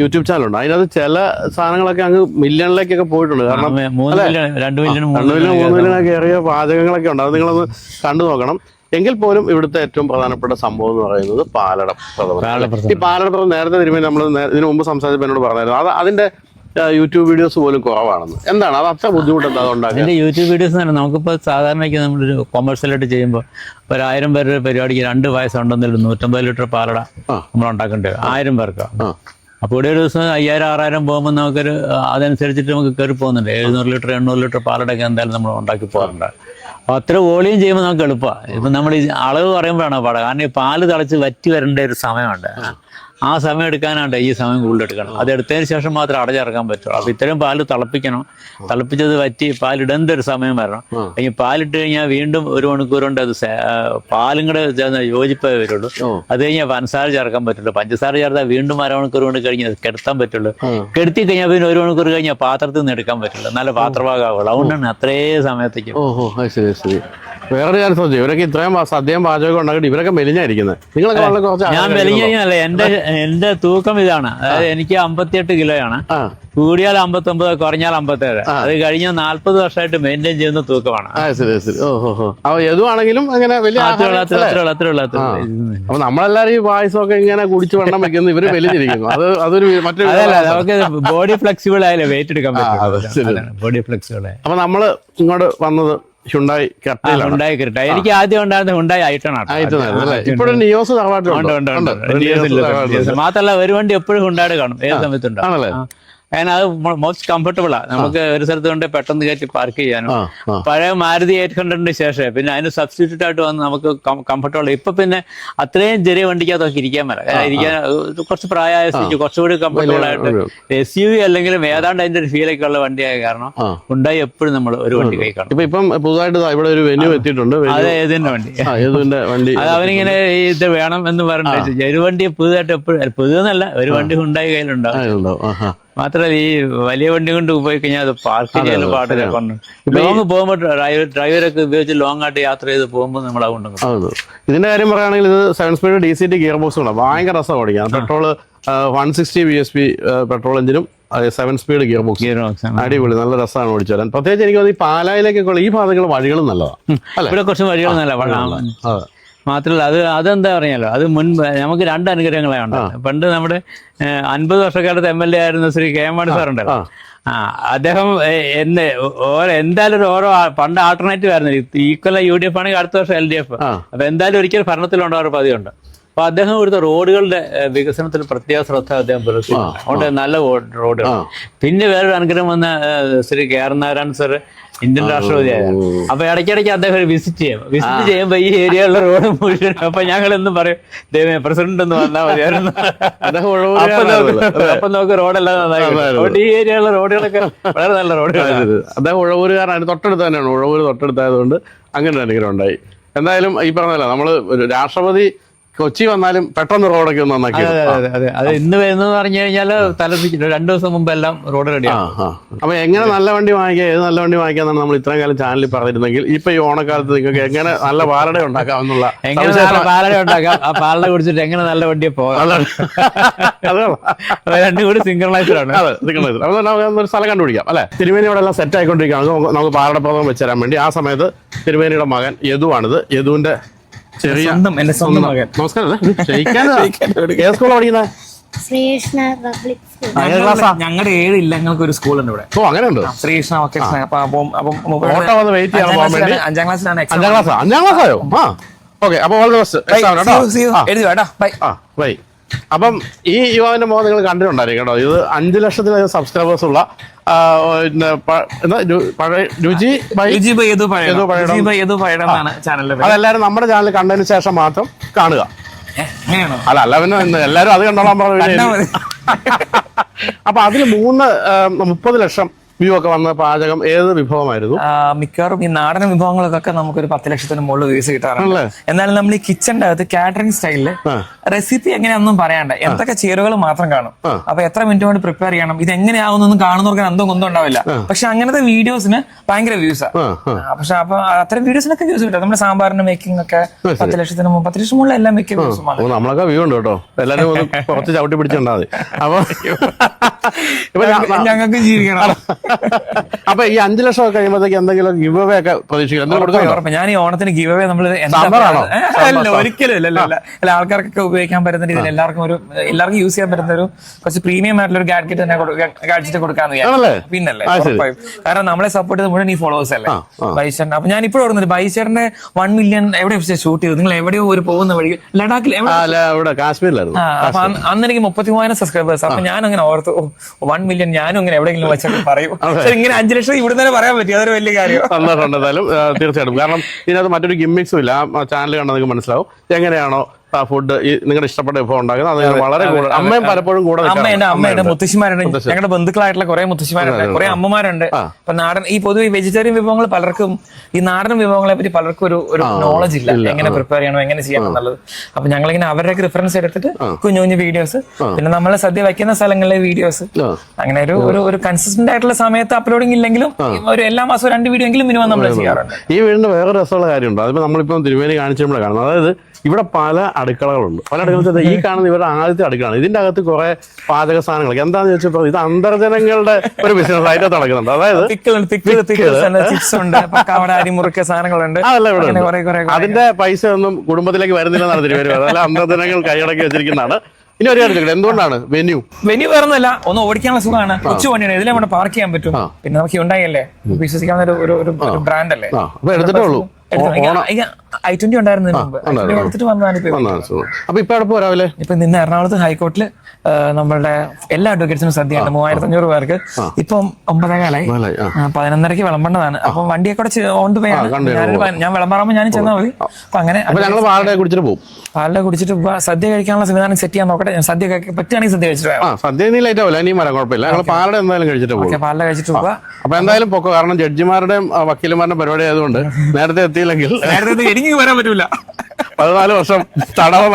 യൂട്യൂബ് ചാനലുണ്ട്. അതിനകത്ത് ചില സാധനങ്ങളൊക്കെ അങ്ങ് മില്യണിലേക്കൊക്കെ പോയിട്ടുണ്ട്. കാരണം 2 മില്യൺ 3 മില്യണൊക്കെ ഏറിയ പാചകങ്ങളൊക്കെ ഉണ്ട്. അത് നിങ്ങളൊന്ന് കണ്ടു നോക്കണം. എങ്കിൽ പോലും ഇവിടുത്തെ ഏറ്റവും പ്രധാനപ്പെട്ട സംഭവം എന്ന് പറയുന്നത് പാലട പ്രഥമൻ. ഈ പാലട പ്രഥമൻ നേരത്തെ തിരുമേനി നമ്മൾ ഇതിനു മുമ്പ് സംസാരിച്ചപ്പോൾ എന്നോട് പറഞ്ഞായിരുന്നു അതിന്റെ യൂട്യൂബ് വീഡിയോസ് പോലും കുറവാണെന്ന്. എന്താണ് അത് അത്ര ബുദ്ധിമുട്ട്? എന്താ ഉണ്ടാക്കുക? അതിന്റെ യൂട്യൂബ് വീഡിയോസ് തന്നെ നമുക്കിപ്പോൾ സാധാരണയ്ക്ക് നമ്മളൊരു കൊമേഴ്സ്യലായിട്ട് ചെയ്യുമ്പോൾ 1000 പേരുടെ പരിപാടിക്ക് 2 പായസം 150 ലിറ്റർ പാലട നമ്മൾ ഉണ്ടാക്കേണ്ടി വരും 1000 പേർക്ക്. അപ്പോൾ ഇവിടെ ഒരു ദിവസം 5000-6000 പോകുമ്പോൾ നമുക്കൊരു അതനുസരിച്ചിട്ട് നമുക്ക് കയറി പോകുന്നുണ്ട്. 700 ലിറ്റർ 800 ലിറ്റർ പാലടൊക്കെ എന്തായാലും നമ്മൾ ഉണ്ടാക്കി പോകാറുണ്ട്. അപ്പോൾ അത്ര വോളിയം ചെയ്യുമ്പോൾ നമുക്ക് എളുപ്പമാണ്. ഇപ്പം നമ്മൾ ഈ അളവ് പറയുമ്പോഴാണ് പാടുക. കാരണം ഈ പാല് തിളച്ച് വറ്റി വരേണ്ട ഒരു സമയമുണ്ട്. ആ സമയം എടുക്കാനാണ് ഈ സമയം കൂടുതൽ എടുക്കണം. അത് എടുത്തതിന് ശേഷം മാത്രമേ അടച്ചിറക്കാൻ പറ്റുള്ളൂ. അപ്പോൾ ഇത്രയും പാല് തിളപ്പിക്കണം. തിളപ്പിച്ചത് വറ്റി പാലിടേണ്ട ഒരു സമയം വരണം. ഈ പാലിട്ട് കഴിഞ്ഞാൽ വീണ്ടും 1 മണിക്കൂർ കൊണ്ട് അത് പാലും കൂടെ യോജിപ്പേ വരുള്ളൂ. അത് കഴിഞ്ഞാൽ പഞ്ചസാര ചേർക്കാൻ പറ്റുള്ളൂ. പഞ്ചസാര ചേർത്താൽ വീണ്ടും 1/2 മണിക്കൂർ കൊണ്ട് കഴിഞ്ഞ് അത് കെടുത്താൻ പറ്റുള്ളൂ. കെടുത്തി കഴിഞ്ഞാൽ പിന്നെ 1 മണിക്കൂർ കഴിഞ്ഞാൽ പാത്രത്തിൽ നിന്ന് എടുക്കാൻ പറ്റുള്ളൂ. നല്ല പാത്രഭാഗമാവുള്ളൂ. അതുകൊണ്ടാണ് അത്രയും സമയത്തേക്ക്. വേറൊരു കാര്യം ചോദിച്ചു, ഇവരൊക്കെ ഇത്രയും സദ്യയും പാചകം ഉണ്ടാക്കിയിട്ട് ഇവരൊക്കെ മെലിഞ്ഞായിരിക്കുന്നത്. നിങ്ങളൊക്കെ വളരെ കുറച്ച്. ഞാൻ മെലിഞ്ഞല്ലേ, എന്റെ തൂക്കം ഇതാണ്. അതായത് എനിക്ക് 58 കിലോയാണ്. കൂടിയാൽ 59, കുറഞ്ഞാൽ 57. അത് കഴിഞ്ഞ 40 വർഷമായിട്ട് മെയിൻറ്റെയിൻ ചെയ്യുന്ന തൂക്കമാണ്. ഏതുവാണെങ്കിലും അങ്ങനെ വലിയ. അപ്പൊ നമ്മളെല്ലാരും ഈ പായസമൊക്കെ ഇങ്ങനെ കുടിച്ച് വെള്ളം വെക്കുന്നു, ഇവര് മെലിഞ്ഞിരിക്കുന്നു. അതൊരു മറ്റൊരു. നമുക്ക് ബോഡി ഫ്ലെക്സിബിൾ ആയാലേ വെയിറ്റ് എടുക്കാൻ പറ്റും. ബോഡി ഫ്ലെക്സിബിൾ ആയി. അപ്പൊ നമ്മള് ഇങ്ങോട്ട് വന്നത് ഹ്യുണ്ടായി ക്രെറ്റ. എനിക്ക് ആദ്യം ഉണ്ടായിരുന്ന ഹ്യുണ്ടായി ഐറ്റൺ ആണ്. ഇപ്പോഴും നിയോസ് മാത്രമല്ല ഒരു വണ്ടി എപ്പോഴും ഹ്യുണ്ടായി കാണും, ഏത് സമയത്തുണ്ടാവും. കാരണം അത് മോസ്റ്റ് കംഫർട്ടബിളാണ്. നമുക്ക് ഒരു സ്ഥലത്ത് കൊണ്ട് പെട്ടെന്ന് കയറ്റി പാർക്ക് ചെയ്യാനും. പഴയ മാരുതി 800 ശേഷം പിന്നെ അതിന് സബ്സ്റ്റിറ്റ്യൂട്ട് ആയിട്ട് വന്ന് നമുക്ക് കംഫർട്ടബിൾ. ഇപ്പൊ പിന്നെ അത്രയും ചെറിയ വണ്ടിക്കകത്തൊക്കെ ഇരിക്കാൻ പറ്റില്ല. ഇരിക്കാൻ കുറച്ച് പ്രായമായ സ്ഥിതിക്ക് കുറച്ചുകൂടി കംഫർട്ടബിൾ ആയിട്ട് SUV അല്ലെങ്കിലും ഏതാണ്ട് അതിന്റെ ഒരു ഫീലൊക്കെ ഉള്ള വണ്ടിയായ കാരണം ഉണ്ടായി എപ്പോഴും നമ്മൾ ഒരു വണ്ടി കൈ കാണും. ഇപ്പം പുതുതായിട്ട് ഇവിടെ ഒരു വെന്യൂ എത്തിയിട്ടുണ്ട്. അതെ, ഏതിന്റെ വണ്ടി. അത് അവനിങ്ങനെ ഇത് വേണം എന്ന് പറഞ്ഞിട്ട് ഒരു വണ്ടി പുതുതായിട്ട് എപ്പോഴും പുതുതെന്നല്ല, ഒരു വണ്ടി ഉണ്ടായി കയ്യിലുണ്ടാവും. മാത്രമല്ല ഈ വലിയ വണ്ടി കൊണ്ട് പോയി കഴിഞ്ഞാൽ അത് പാർക്ക് ചെയ്യാൻ പാടില്ല. ലോങ് പോകുമ്പോൾ ഡ്രൈവറൊക്കെ ഉപയോഗിച്ച് ലോങ് ആയിട്ട് യാത്ര ചെയ്ത് പോകുമ്പോൾ നമ്മൾ അതുകൊണ്ട് ഇതിന്റെ കാര്യം പറയുകയാണെങ്കിൽ ഇത് 7 സ്പീഡ് DCT ഗിയർ ബോക്സ് ഉണ്ട്. ഭയങ്കര രസമാണ് ഓടിക്കാൻ. പെട്രോൾ 160 bhp പെട്രോൾ എഞ്ചിനും 7 സ്പീഡ് ഗിയർ ബോക്സ്. അടിപൊളി, നല്ല രസമാണ് ഓടിച്ചു വരാൻ. പ്രത്യേകിച്ച് എനിക്ക് തോന്നുന്നു ഈ പാലായിലേക്കൊക്കെ ഈ ഭാഗങ്ങൾ വഴികളും നല്ലതാണ്. ഇവിടെ കുറച്ച് വഴികൾ നല്ല മാത്രമല്ല അതെന്താ പറഞ്ഞാലോ, അത് മുൻപ് നമുക്ക് 2 അനുഗ്രഹങ്ങളെ ഉണ്ടായിരുന്നു. പണ്ട് നമ്മുടെ 50 വർഷക്കാലത്ത് MLA ആയിരുന്ന ശ്രീ KM മാണി സാറുണ്ടല്ലോ, അദ്ദേഹം എന്തായാലും ഓരോ പണ്ട് ആൾട്ടർനേറ്റീവ് ആയിരുന്നു. ഈക്വല UDF ആണെങ്കിൽ അടുത്ത വർഷം LDF. അപ്പൊ എന്തായാലും ഒരിക്കൽ ഭരണത്തിലുണ്ടാകുന്ന പതിവുണ്ട്. അപ്പൊ അദ്ദേഹം ഇവിടുത്തെ റോഡുകളുടെ വികസനത്തിൽ പ്രത്യേക ശ്രദ്ധ അദ്ദേഹം പുലർത്തിയിട്ടുണ്ട്. അതുകൊണ്ട് നല്ല റോഡുകൾ. പിന്നെ വേറൊരു അനുഗ്രഹം വന്ന Shri KR Narayanan sir Indian രാഷ്ട്രപതിയായിരുന്നു. അപ്പൊ ഇടയ്ക്കിടയ്ക്ക് അദ്ദേഹം വിസിറ്റ് ചെയ്യുമ്പോൾ ഈ ഏരിയയിലുള്ള റോഡ് മുഴുവൻ അപ്പൊ ഞങ്ങൾ എന്നും പറയും, ദൈവമേ പ്രസിഡന്റ് ഒന്ന് വന്നാൽ മതിയായിരുന്നു. അപ്പൊ നമുക്ക് റോഡെല്ലാം നന്നായി. അതുകൊണ്ട് ഈ ഏരിയയിലുള്ള റോഡുകളൊക്കെ വളരെ നല്ല റോഡുകളാണ്. അദ്ദേഹം ഉഴവൂരുകാരാണ്, തൊട്ടടുത്ത് തന്നെയാണ്. ഉഴവൂര് തൊട്ടടുത്തായതുകൊണ്ട് അങ്ങനെ ഒരു അനുഗ്രഹം ഉണ്ടായി. എന്തായാലും ഈ പറഞ്ഞല്ലോ, നമ്മള് രാഷ്ട്രപതി കൊച്ചി വന്നാലും പെട്ടെന്ന് റോഡൊക്കെ ഒന്ന് നന്നാക്കി. അത് ഇന്ന് വരുന്നത് പറഞ്ഞു കഴിഞ്ഞാൽ 2 ദിവസം മുമ്പ് എല്ലാം റോഡ് റെഡിയാണ്. അപ്പൊ എങ്ങനെ നല്ല വണ്ടി വാങ്ങിക്കുക, ഏത് നല്ല വണ്ടി വാങ്ങിക്കാന്നാണ് നമ്മൾ ഇത്രയും കാലം ചാനലിൽ പറഞ്ഞിരുന്നെങ്കിൽ ഇപ്പൊ ഈ ഓണക്കാലത്ത് നിങ്ങൾക്ക് എങ്ങനെ നല്ല പാലട ഉണ്ടാക്കാമെന്നുള്ള പാലട ഉണ്ടാക്കാം. ആ പാലട കുടിച്ചിട്ട് എങ്ങനെ നല്ല വണ്ടിയെ പോകാം. രണ്ടും കൂടി സിംഗിളൈസ്ഡ് ആണ്. അതെ, സിംഗിളൈസ്ഡ്. അപ്പൊ നമുക്കൊരു സ്ഥലം കണ്ടുപിടിക്കാം അല്ലെ. തിരുമേനി ഇവിടെ എല്ലാം സെറ്റ് ആയിക്കൊണ്ടിരിക്കുകയാണ്. നമുക്ക് പാലട പ്രഥമം വെച്ചുതരാൻ വേണ്ടി. ആ സമയത്ത് തിരുമേനിയുടെ മകൻ യദുവാണിത്. യദുവിന്റെ എന്റെ സ്വന്തം മകൻ. നമസ്കാരം. ഏത് സ്കൂളാണ് പഠിക്കുന്നത്? ഞങ്ങളുടെ 7 ഇല്ലങ്ങൾക്ക് ഒരു സ്കൂളുണ്ട് ഇവിടെ. ഓ, അങ്ങനെയുണ്ട്. ശ്രീകൃഷ്ണ വൊക്കേഷണൽ. ഓട്ടോ വന്ന് വെയിറ്റ് ചെയ്യാൻ പോകാൻ വേണ്ടി. 5ാം ക്ലാസ്സിലാണ്. 5ാം ക്ലാസ്സായോ? ഓക്കെ. അപ്പൊ ഓൾ ദി ബെസ്റ്റ്. ബൈ. അപ്പം ഈ യുവാവിന്റെ മുഖം നിങ്ങൾ കണ്ടിട്ടുണ്ടായിരിക്കും കേട്ടോ. ഇത് 5 ലക്ഷത്തിലധികം സബ്സ്ക്രൈബേഴ്സ് ഉള്ള അതെല്ലാരും നമ്മുടെ ചാനൽ കണ്ടതിന് ശേഷം മാത്രം കാണുക. അല്ല പിന്നെ എല്ലാരും അത് കണ്ടോളാൻ പറഞ്ഞു. അപ്പൊ അതിന് 30 ലക്ഷം വ്യൂ ഒക്കെ വന്ന പാചകം ഏത് വിഭവമായിരുന്നു? മിക്കവാറും ഈ നാടൻ വിഭവങ്ങൾക്കൊക്കെ നമുക്കൊരു 10 ലക്ഷത്തിന് മുകളിൽ വ്യൂസ് കിട്ടാറുണ്ട്. എന്നാലും നമ്മൾ ഈ കിച്ചന്റെ അകത്ത് കാറ്ററിംഗ് സ്റ്റൈലില് റെസിപ്പി എങ്ങനെയാണെന്നും പറയാണ്ട് എന്തൊക്കെ ചേരുവകൾ മാത്രം കാണും. അപ്പൊ എത്ര മിനിറ്റ് കൊണ്ട് പ്രിപ്പയർ ചെയ്യണം, ഇത് എങ്ങനെയാവുന്നൊന്നും കാണുന്നവർക്ക് അന്തം കൊന്നും ഉണ്ടാവില്ല. പക്ഷെ അങ്ങനത്തെ വീഡിയോസിന് ഭയങ്കര വ്യൂസാ. പക്ഷെ അപ്പൊ അത്തരം വീഡിയോസിനൊക്കെ വ്യൂസ് കിട്ടും. നമ്മുടെ സാമ്പാറിന്റെ മേക്കിംഗ് ഒക്കെ 10 ലക്ഷത്തിന് 10 ലക്ഷം മുകളിൽ എല്ലാം മിക്ക വ്യൂസുമാണ്. നമ്മളൊക്കെ വ്യൂ ഉണ്ട് കേട്ടോ. എല്ലാരും കുറച്ച് ചവിട്ടി പിടിച്ചിട്ടുണ്ടാവും. അപ്പൊ ഞങ്ങൾക്ക് ജീവിക്കണം. അപ്പൊ ഈ 5 ലക്ഷം ഒക്കെ കഴിയുമ്പോഴത്തേക്ക് എന്തെങ്കിലും ഗിവ് അവേ ഒക്കെ പ്രതീക്ഷിക്കാം. ഞാൻ ഈ ഓണത്തിന് ഗിവ് അവേ നമ്മള് ഒരിക്കലും അല്ല ആൾക്കാർക്കൊക്കെ ഉപയോഗിക്കാൻ പറ്റുന്ന രീതിയിൽ എല്ലാവർക്കും യൂസ് ചെയ്യാൻ പറ്റുന്ന ഒരു കുറച്ച് പ്രീമിയം ആയിട്ടുള്ള ഒരു ഗാഡ്ജറ്റ് തന്നെ ഗാഡ്ജറ്റ് കൊടുക്കാന്ന്. പിന്നല്ലേ, കാരണം നമ്മളെ സപ്പോർട്ട് ചെയ്ത് മുഴുവൻ ഈ ഫോളോവേഴ്സ് അല്ലേ ബൈച്ചേട്ടൻ. അപ്പൊ ഞാൻ ഇപ്പോഴും ഓർക്കുന്നത് ബൈച്ചേട്ടന്റെ 1 മില്യൺ എവിടെ ഷൂട്ട് ചെയ്തു. നിങ്ങൾ എവിടെയോ ഒരു പോകുന്ന വഴി ലഡാക്കിൽ കാശ്മീരിലായിരുന്നു. അപ്പൊ അന്ന് എനിക്ക് 33,000 സബ്സ്ക്രൈബേഴ്സ്. അപ്പൊ ഞാൻ അങ്ങനെ ഓർത്തു 1 മില്യൺ ഞാനും അങ്ങനെ എവിടെയെങ്കിലും വെച്ചൊക്കെ പറയും. ഇങ്ങനെ 5 ലക്ഷം ഇവിടെ തന്നെ പറയാൻ പറ്റി, അതൊരു വലിയ കാര്യം. സന്തോഷമുണ്ടായാലും തീർച്ചയായിട്ടും. കാരണം ഇതിനകത്ത് മറ്റൊരു ഗിമ്മിക്സും ഇല്ല. ആ ചാനൽ കണ്ടാൽ നിങ്ങൾക്ക് മനസ്സിലാവും എങ്ങനെയാണോ ആ ഫുഡ് നിങ്ങളുടെ ഇഷ്ടപ്പെട്ട വിഭവം ഉണ്ടാക്കുന്നത്. അത് വളരെ അമ്മയും പലപ്പോഴും കൂടെ അമ്മയുണ്ട്, മുത്തശ്ശിമാരുണ്ട്, ഞങ്ങളുടെ ബന്ധുക്കളായിട്ടുള്ള കുറെ മുത്തശ്ശിമാരുണ്ട്, കുറെ അമ്മമാരുണ്ട്. അപ്പൊ നാടൻ ഈ പൊതുവെ വെജിറ്റേറിയൻ വിഭവങ്ങൾ പലർക്കും ഈ നാടൻ വിഭവങ്ങളെ പറ്റി പലർക്കും ഒരു നോളജ് ഇല്ല, എങ്ങനെ പ്രിപ്പയർ ചെയ്യണം, എങ്ങനെ ചെയ്യണം എന്നുള്ളത്. അപ്പൊ ഞങ്ങളിങ്ങനെ അവരുടെയൊക്കെ റിഫറൻസ് എടുത്തിട്ട് കുഞ്ഞു കുഞ്ഞു വീഡിയോസ്, പിന്നെ നമ്മൾ സദ്യ വയ്ക്കുന്ന സ്ഥലങ്ങളിലെ വീഡിയോസ്, അങ്ങനെ ഒരു കൺസിസ്റ്റന്റ് ആയിട്ടുള്ള സമയത്ത് അപ്ലോഡിംഗ് ഇല്ലെങ്കിലും ഒരു എല്ലാ മാസവും 2 വീഡിയോ എങ്കിലും മിനിമം നമ്മൾ ചെയ്യാറുണ്ട്. ഈ വീടിന്റെ വേറെ രസമുള്ള കാര്യമുണ്ട്. അതിപ്പോ നമ്മളിപ്പം തിരുവേനി കാണിച്ചപ്പോഴാണ് കാണുന്നത്. അതായത് ഇവിടെ പല അടുക്കളകളുണ്ട്. പല അടുക്കള ഈ കാണുന്ന ഇവരുടെ ആദ്യത്തെ അടുക്കളാണ്. ഇതിന്റെ അകത്ത് കുറെ പാചക സാധനങ്ങളൊക്കെ എന്താണെന്ന് ചോദിച്ചപ്പോൾ ഇത് അന്തർജനങ്ങളുടെ ഒരു ബിസിനസ് ആയിട്ട് നടക്കുന്നുണ്ട്. അതായത് അതിന്റെ പൈസ ഒന്നും കുടുംബത്തിലേക്ക് വരുന്നില്ലെന്നാണ് തിരുവേരി പറയുന്നത്. അല്ല, അന്തർജനങ്ങൾ കൈയടക്കി വെച്ചിരിക്കുന്നതാണ്. ഇനി ഒരു കാര്യം, എന്തുകൊണ്ടാണ് വെന്യൂ വേറൊന്നല്ല, ഒന്ന് ഓടിക്കാനുള്ള സുഖമാണ്, കൊച്ചു വണ്ടിയാണ്, ഇതിലെ ഇവിടെ പാർക്ക് ചെയ്യാൻ പറ്റും. പിന്നെ നമുക്ക് ഉണ്ടായല്ലേ, വിശ്വസിക്കാവുന്ന ഒരു ബ്രാൻഡ് അല്ലേ. അപ്പൊ എടുത്തിട്ടേ ഉള്ളൂ. i20 ഉണ്ടായിരുന്നതിന് മുമ്പ് എടുത്തിട്ട് വന്നതാണ്. ഇപ്പൊ നിന്ന് എറണാകുളത്ത് ഹൈക്കോർട്ടില് നമ്മളുടെ എല്ലാ അഡ്വക്കേറ്റ്സിനും സദ്യയുണ്ട്. 3500 പേർക്ക്. ഇപ്പം 9:15 11:30 വിളമ്പേണ്ടതാണ്. അപ്പം വണ്ടിയൊക്കെ ഓൺ ദ വേ ആണ്. ഞാൻ വിളമ്പാറാകുമ്പോൾ ഞാൻ ചെന്നാൽ മതി. അപ്പൊ അങ്ങനെ പാലട കുടിച്ചിട്ട് പോകും. പാലട കുടിച്ചിട്ട് സദ്യ കഴിക്കാനുള്ള സംവിധാനം സെറ്റ് ചെയ്യാൻ നോക്കട്ടെ. ഞാൻ സദ്യ പറ്റുകയാണെങ്കിൽ സദ്യ കഴിച്ചിട്ട് പാലട കഴിച്ചിട്ട് പോവാ. അപ്പൊ എന്തായാലും പൊക്കോ. കാരണം ജഡ്ജിമാരുടെയും വക്കീലന്മാരുടെയും പരിപാടി ആയതുകൊണ്ട് നേരത്തെ എത്തിയില്ലെങ്കിൽ എനിക്ക് വരാൻ പറ്റൂല. 14 വർഷം തടവ.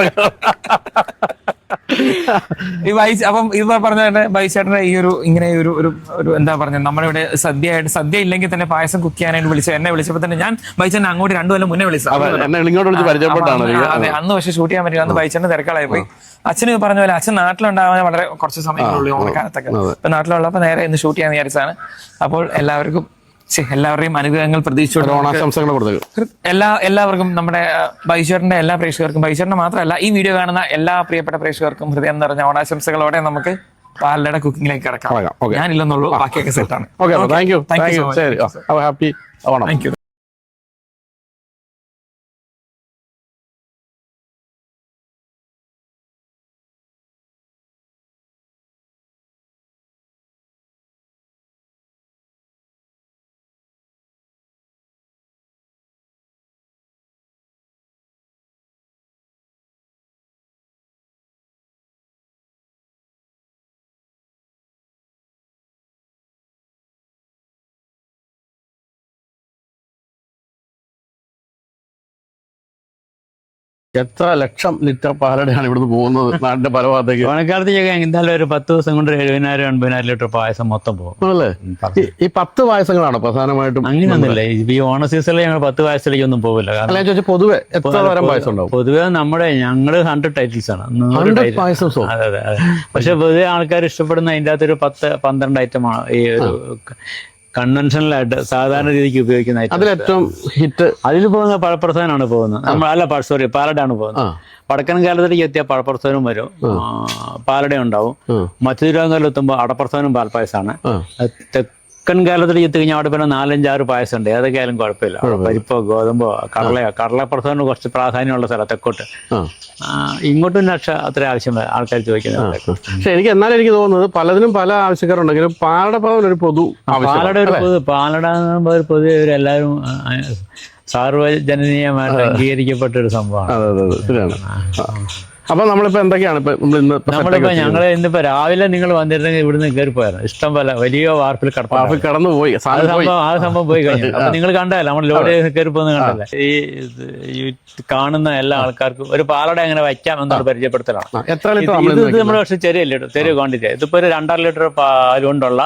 ഈ അപ്പം ഇത് പറഞ്ഞ ബൈച്ചേട്ടന്റെ ഈ ഒരു ഇങ്ങനെ ഒരു എന്താ പറഞ്ഞ നമ്മുടെ ഇവിടെ സദ്യ ഇല്ലെങ്കിൽ തന്നെ പായസം കുക്ക് ചെയ്യാനായിട്ട് എന്നെ വിളിച്ചപ്പോൾ തന്നെ ഞാൻ ബൈച്ചേട്ടനെ അങ്ങോട്ട് 2 കൊല്ലം മുന്നേ വിളിച്ചു. അതെ, അന്ന് പക്ഷെ ഷൂട്ട് ചെയ്യാൻ പറ്റില്ല. അന്ന് ബൈച്ചേട്ടന് തിരക്കാളായി പോയി. അച്ഛന് പറഞ്ഞ പോലെ അച്ഛൻ നാട്ടിലുണ്ടാവാൻ വളരെ കുറച്ച് സമയങ്ങളുള്ളൂ ഓണക്കാലത്തൊക്കെ. ഇപ്പൊ നാട്ടിലുള്ളപ്പോ നേരെ ഇന്ന് ഷൂട്ട് ചെയ്യാൻ വിചാരിച്ചാണ്. അപ്പോൾ എല്ലാവരുടെയും അനുഗ്രഹങ്ങൾ പ്രതീക്ഷിച്ചുകൊണ്ട് എല്ലാവർക്കും നമ്മുടെ ബൈച്ചേട്ടന്റെ എല്ലാ പ്രേക്ഷകർക്കും, ബൈച്ചേട്ടന്റെ മാത്രമല്ല ഈ വീഡിയോ കാണുന്ന എല്ലാ പ്രിയപ്പെട്ട പ്രേക്ഷകർക്കും ഹൃദയം നിറഞ്ഞ ഓണാശംസകളോടെ നമുക്ക് പാലടയുടെ കുക്കിങ്ങിലേക്ക് കിടക്കാം. ഞാനില്ലെന്നുള്ളൂ, ബാക്കിയൊക്കെ സെറ്റാണ്. Thank you. എത്ര ലക്ഷം ലിറ്റർ പാലടയാണ് ഇവിടുന്ന് പോകുന്നത് നാടിന്റെ പല ഭാഗത്തേക്ക്? ഓണക്കാലത്തേക്ക് എന്തായാലും ഒരു 10 ദിവസം കൊണ്ട് 70,000-80,000 ലിറ്റർ പായസം മൊത്തം പോകും അല്ലേ? ഈ 10 പായസങ്ങളാണോ പ്രധാനമായിട്ടും? അങ്ങനെയൊന്നുമില്ല. ഈ ഓണ സീസണിൽ ഞങ്ങൾ 10 പായസത്തിലേക്കൊന്നും പോകില്ല. കാരണം പൊതുവെ എത്ര തരം പായസം ഉണ്ടാവും? പൊതുവെ ഞങ്ങള് 100 ടൈറ്റിൽസ് ആണ്. 100 പായസമോ? അതെ അതെ അതെ. പക്ഷെ പൊതുവെ ആൾക്കാർ ഇഷ്ടപ്പെടുന്ന അതിൻ്റെ അകത്തൊരു 10-12 ഐറ്റമാണ് ഈ ഒരു കൺവെൻഷനലായിട്ട് സാധാരണ രീതിക്ക് ഉപയോഗിക്കുന്ന ഐറ്റം. അതിലേറ്റവും ഹിറ്റ് അതിൽ പോകുന്ന പഴപ്രസാദനാണ് പോകുന്നത്. പാലടയാണ് പോകുന്നത്. വടക്കൻ കാലത്തേക്ക് എത്തിയ പഴപ്രസാദനും വരും, പാലട ഉണ്ടാവും. മധ്യതിരുവാങ്കാലം എത്തുമ്പോൾ അടപ്രസാദനും പാൽപ്പായസമാണ്. തെക്കൻ കാലത്തേക്ക് എത്തി കഴിഞ്ഞാൽ അവിടെ പിന്നെ 4-5-6 പായസം ഉണ്ട്. ഏതൊക്കെയായാലും കുഴപ്പമില്ല. പരിപ്പോ ഗോതമ്പോ കടലപ്രസാദന് കുറച്ച് പ്രാധാന്യമുള്ള സ്ഥലം തെക്കോട്ട്. ഇങ്ങോട്ടും അത്ര ആവശ്യം ആൾക്കാർ ചോദിക്കുന്നത്. പക്ഷെ എനിക്ക് തോന്നുന്നത് പലതിനും പല ആവശ്യക്കാരുണ്ടെങ്കിലും പാലട ഒരു പൊതു പാലട ഒരു പൊതുവെ എല്ലാവരും സാർവജനീയമായിട്ട് അംഗീകരിക്കപ്പെട്ട ഒരു സംഭവമാണ്. അപ്പൊ നമ്മളിപ്പോ എന്തൊക്കെയാണ് നമ്മളിപ്പോ ഞങ്ങള് ഇന്നിപ്പോ രാവിലെ നിങ്ങൾ വന്നിരുന്നെങ്കിൽ ഇവിടുന്ന് കയറിപ്പോയായിരുന്നു. ഇഷ്ടം പോലെ വലിയ വാർപ്പിൽ കടന്നു പോയി. ആ സംഭവം പോയി കഴിഞ്ഞു. അപ്പൊ നിങ്ങൾ കണ്ടല്ല, നമ്മൾ ലോഡ് കയറിപ്പോന്ന് കണ്ടല്ലേ. ഈ കാണുന്ന എല്ലാ ആൾക്കാർക്കും ഒരു പാലട എങ്ങനെ വയ്ക്കാം എന്നൊരു പരിചയപ്പെടുത്തലാണ്. ഇത് നമ്മൾ പക്ഷെ ചെറിയ ക്വാണ്ടിറ്റി. ഇതിപ്പോ ഒരു 2.5 ലിറ്റർ പാൽ കൊണ്ടുള്ള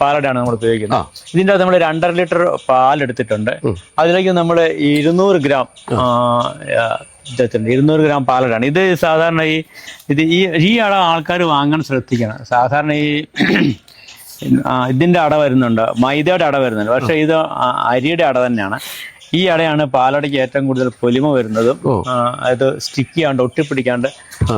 പാലടയാണ് നമ്മൾ ഉപയോഗിക്കുന്നത്. ഇതിന്റെ അകത്ത് നമ്മൾ 2.5 ലിറ്റർ പാലെടുത്തിട്ടുണ്ട്. അതിലേക്ക് നമ്മൾ 200 ഗ്രാം 200 ഗ്രാം പാലടാണ്. ഇത് സാധാരണ ഈ അട ആൾക്കാർ വാങ്ങാൻ ശ്രദ്ധിക്കണം. സാധാരണ ഇതിന്റെ അട വരുന്നുണ്ട്, മൈദയുടെ അട വരുന്നുണ്ട്. പക്ഷെ ഇത് അരിയുടെ അട തന്നെയാണ്. ഈ അടയാണ് പാലടയ്ക്ക് ഏറ്റവും കൂടുതൽ പൊലിമ വരുന്നതും അത് സ്റ്റിക്ക് ചെയ്യാണ്ട് ഒട്ടിപ്പിടിക്കാണ്ട്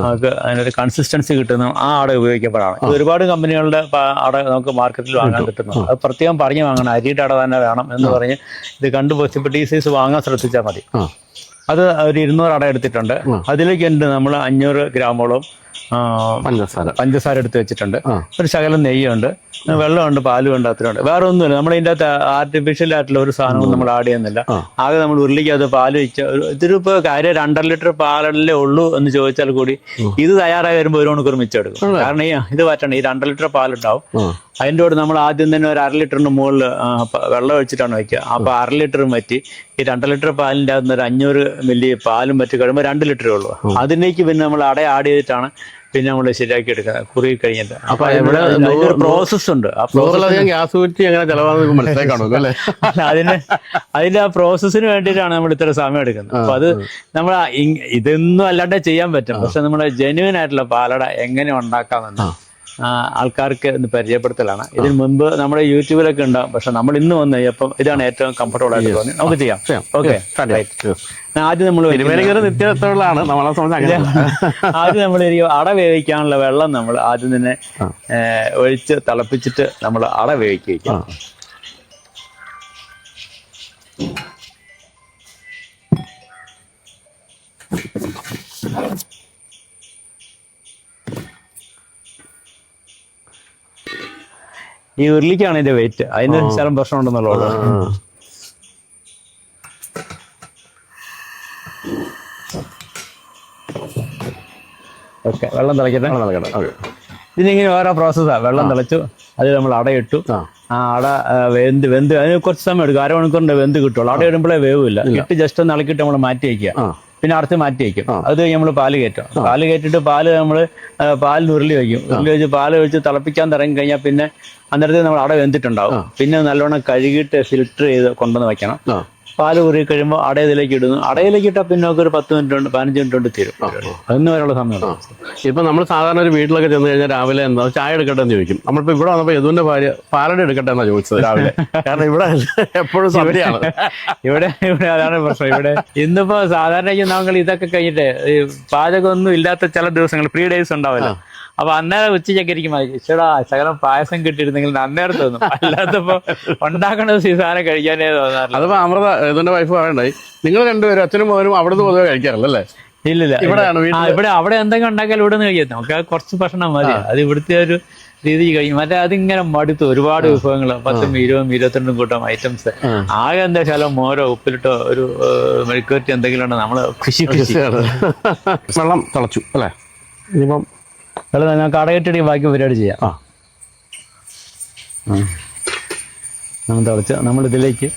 നമുക്ക് അതിനൊരു കൺസിസ്റ്റൻസി കിട്ടുന്ന ആ അട ഉപയോഗിക്കപ്പെടാണ്. ഇത് ഒരുപാട് കമ്പനികളുടെ അട നമുക്ക് മാർക്കറ്റിൽ വാങ്ങാൻ കിട്ടുന്നു. അത് പ്രത്യേകം പറഞ്ഞു വാങ്ങണം, അരിയുടെ അട തന്നെ വേണം എന്ന് പറഞ്ഞ് ഇത് കണ്ടുപോയി ഈ സൈസ് വാങ്ങാൻ ശ്രദ്ധിച്ചാൽ മതി. അത് ഒരു 200 അട എടുത്തിട്ടുണ്ട്. അതിലേക്ക് ഉണ്ട് നമ്മൾ 500 ഗ്രാമോളം പഞ്ചസാര എടുത്ത് വെച്ചിട്ടുണ്ട്. ഒരു ശകലം നെയ്യുണ്ട്, വെള്ളമുണ്ട്, പാലുമുണ്ട്, അത്രയുണ്ട്. വേറെ ഒന്നുമില്ല. നമ്മൾ ഇതിൻ്റെ അകത്ത് ആർട്ടിഫിഷ്യൽ ആയിട്ടുള്ള ഒരു സാധനവും നമ്മൾ ആഡ് ചെയ്യുന്നില്ല. ആകെ നമ്മൾ ഉരുളിക്കകത്ത് പാല് വെച്ച് ഇതിലിപ്പോ കാര്യം 2.5 ലിറ്റർ പാലല്ലേ ഉള്ളൂ എന്ന് ചോദിച്ചാൽ കൂടി ഇത് തയ്യാറായി വരുമ്പോൾ 1 മണിക്കൂർ മിച്ചം എടുക്കും. കാരണം ഇത് പറ്റണം, ഈ 2.5 ലിറ്റർ പാലുണ്ടാവും. അതിൻ്റെ കൂടെ നമ്മൾ ആദ്യം തന്നെ ഒരു 1/2 ലിറ്ററിന് മുകളിൽ വെള്ളം ഒഴിച്ചിട്ടാണ് വയ്ക്കുക. അപ്പൊ 1/2 ലിറ്ററും വറ്റി ഈ 2 ലിറ്റർ പാലിൻ്റെ അകത്ത് ഒരു 500 മില്ലി പാലും വറ്റി കഴിയുമ്പോൾ 2 ലിറ്ററേ ഉള്ളൂ. അതിലേക്ക് പിന്നെ നമ്മൾ അട ആഡ് ചെയ്തിട്ടാണ് പിന്നെ നമ്മൾ ശരിയാക്കി എടുക്കുക കുറുകി കഴിഞ്ഞിട്ട്. അപ്പൊ ഒരു പ്രോസസ് ഉണ്ട്. അതിന്റെ ആ പ്രോസസ്സിന് വേണ്ടിയിട്ടാണ് നമ്മൾ ഇത്ര സമയം എടുക്കുന്നത്. അപ്പൊ അത് നമ്മൾ ഇതൊന്നും അല്ലാണ്ട് ചെയ്യാൻ പറ്റും. പക്ഷെ നമ്മുടെ ജെന്യുവൻ ആയിട്ടുള്ള പാലട എങ്ങനെ ഉണ്ടാക്കാമെന്ന് ആൾക്കാർക്ക് ഒന്ന് പരിചയപ്പെടുത്തലാണ്. ഇതിന് മുൻപ് നമ്മുടെ യൂട്യൂബിലൊക്കെ ഉണ്ടാവും. പക്ഷെ നമ്മൾ ഇന്ന് വന്ന് കഴിഞ്ഞപ്പം ഇതാണ് ഏറ്റവും കംഫർട്ടബിൾ ആയിട്ട് തോന്നി. നമുക്ക് ചെയ്യാം. ഓക്കെ, ആദ്യം നമ്മൾ ആദ്യം നമ്മൾ അട വേവിക്കാനുള്ള വെള്ളം നമ്മൾ ആദ്യം തന്നെ ഒഴിച്ച് തിളപ്പിച്ചിട്ട് നമ്മൾ അട വേവിക്കുക. ഈ ഉരുളിക്കാണ് ഇതിന്റെ വെയിറ്റ്. അതിന് ശകലം പ്രശ്നം ഉണ്ടെന്നുള്ളത്. ഓക്കെ, വെള്ളം തിളക്കട്ടെ. ഇതിനിങ്ങനെ ഓരോ പ്രോസസ്സാണ്. വെള്ളം തിളച്ചു, അത് നമ്മൾ അടയിട്ടു. ആ അട വെന്ത് അതിന് കുറച്ച് സമയം എടുക്കും. 1/2 മണിക്കൂറിന്റെ വെന്ത് കിട്ടുള്ളൂ. അട ഇടുമ്പോഴേ വേവില്ല. ഇട്ട് ജസ്റ്റ് ഒന്ന് ഇളക്കിയിട്ട് നമ്മൾ മാറ്റി വയ്ക്കുക. പിന്നെ അടച്ച് മാറ്റി വയ്ക്കും. അത് നമ്മൾ പാല് കയറ്റും. പാല് കയറ്റിട്ട് പാലിന് ഉരുളി വയ്ക്കും. ഉരുളി വെച്ച് പാല് ഒഴിച്ച് തിളപ്പിക്കാൻ തുടങ്ങി കഴിഞ്ഞാൽ പിന്നെ അന്നേരത്തെ നമ്മൾ അട വെന്തിട്ടുണ്ടാവും. പിന്നെ നല്ലോണം കഴുകിയിട്ട് ഫിൽറ്റർ ചെയ്ത് കൊണ്ടുവന്ന് വെക്കണം. പാല് കുറി കഴിയുമ്പോൾ അടയിലേക്ക് ഇടുന്നു. അടയിലേക്ക് ഇട്ടാൽ പിന്നെ നമുക്ക് ഒരു 10 മിനിറ്റ് കൊണ്ട് 15 മിനിറ്റ് കൊണ്ട് തീരും. അതിന് വരെയുള്ള സമയമാണ്. ഇപ്പൊ നമ്മൾ സാധാരണ ഒരു വീട്ടിലൊക്കെ ചെന്ന് കഴിഞ്ഞാൽ രാവിലെ എന്താ ചായ എടുക്കട്ടെ എന്ന് ചോദിക്കും. നമ്മളിപ്പോ ഇവിടെ വന്നപ്പോ യദുവിന്റെ ഭാര്യ പാലട എടുക്കട്ടെ എന്നാ ചോദിച്ചത് രാവിലെ. കാരണം ഇവിടെ എപ്പോഴും സൗകര്യമാണ്. ഇവിടെ അതാണ് പ്രശ്നം. ഇവിടെ ഇന്നിപ്പോ സാധാരണ നമ്മൾ ഇതൊക്കെ കഴിഞ്ഞിട്ട് പാചകമൊന്നും ഇല്ലാത്ത ചില ദിവസങ്ങൾ 3 days ഉണ്ടാവില്ല. അപ്പൊ അന്നേരം ഉച്ചയ്ക്കൊക്കെ ഇരിക്കും ചേടാ ശകലം പായസം കിട്ടിയിരുന്നെങ്കിൽ അന്നേരം തോന്നും. അല്ലാത്തപ്പോ ഉണ്ടാക്കണ സാധനം കഴിക്കാനേ തോന്നാറില്ല. അതിപ്പോ അമൃത ഇതിന്റെ വൈഫ് പറയണ്ടായി, നിങ്ങൾ രണ്ടുപേരും അച്ഛനും മോനും അവിടുന്ന് പൊതുവെ കഴിക്കാറല്ലേ? ഇല്ലില്ല, ഇവിടെ അവിടെ എന്തെങ്കിലും ഉണ്ടാക്കിയാലും ഇവിടെ നിന്ന് കഴിക്കാം. നമുക്ക് കുറച്ച് ഭക്ഷണം മതി. അത് ഇവിടുത്തെ ഒരു രീതി കഴിയും. മറ്റേ അതിങ്ങനെ മടുത്തു. ഒരുപാട് വിഭവങ്ങൾ 10, 20, 22 കൂട്ടം ഐറ്റംസ്. ആകെ എന്താ ശകലം മോരോ ഉപ്പിലിട്ടോ ഒരു മെഴുക്കുവരട്ടി എന്തെങ്കിലും ഉണ്ടോ നമ്മള് കൃഷി. വെള്ളം തിളച്ചു അല്ലേ? ഇനിയിപ്പം നമുക്ക് അടയിട്ടിട്ട് ബാക്കി പരിപാടി ചെയ്യാം. നമ്മൾ തിളച്ച് നമ്മളിതിലേക്ക്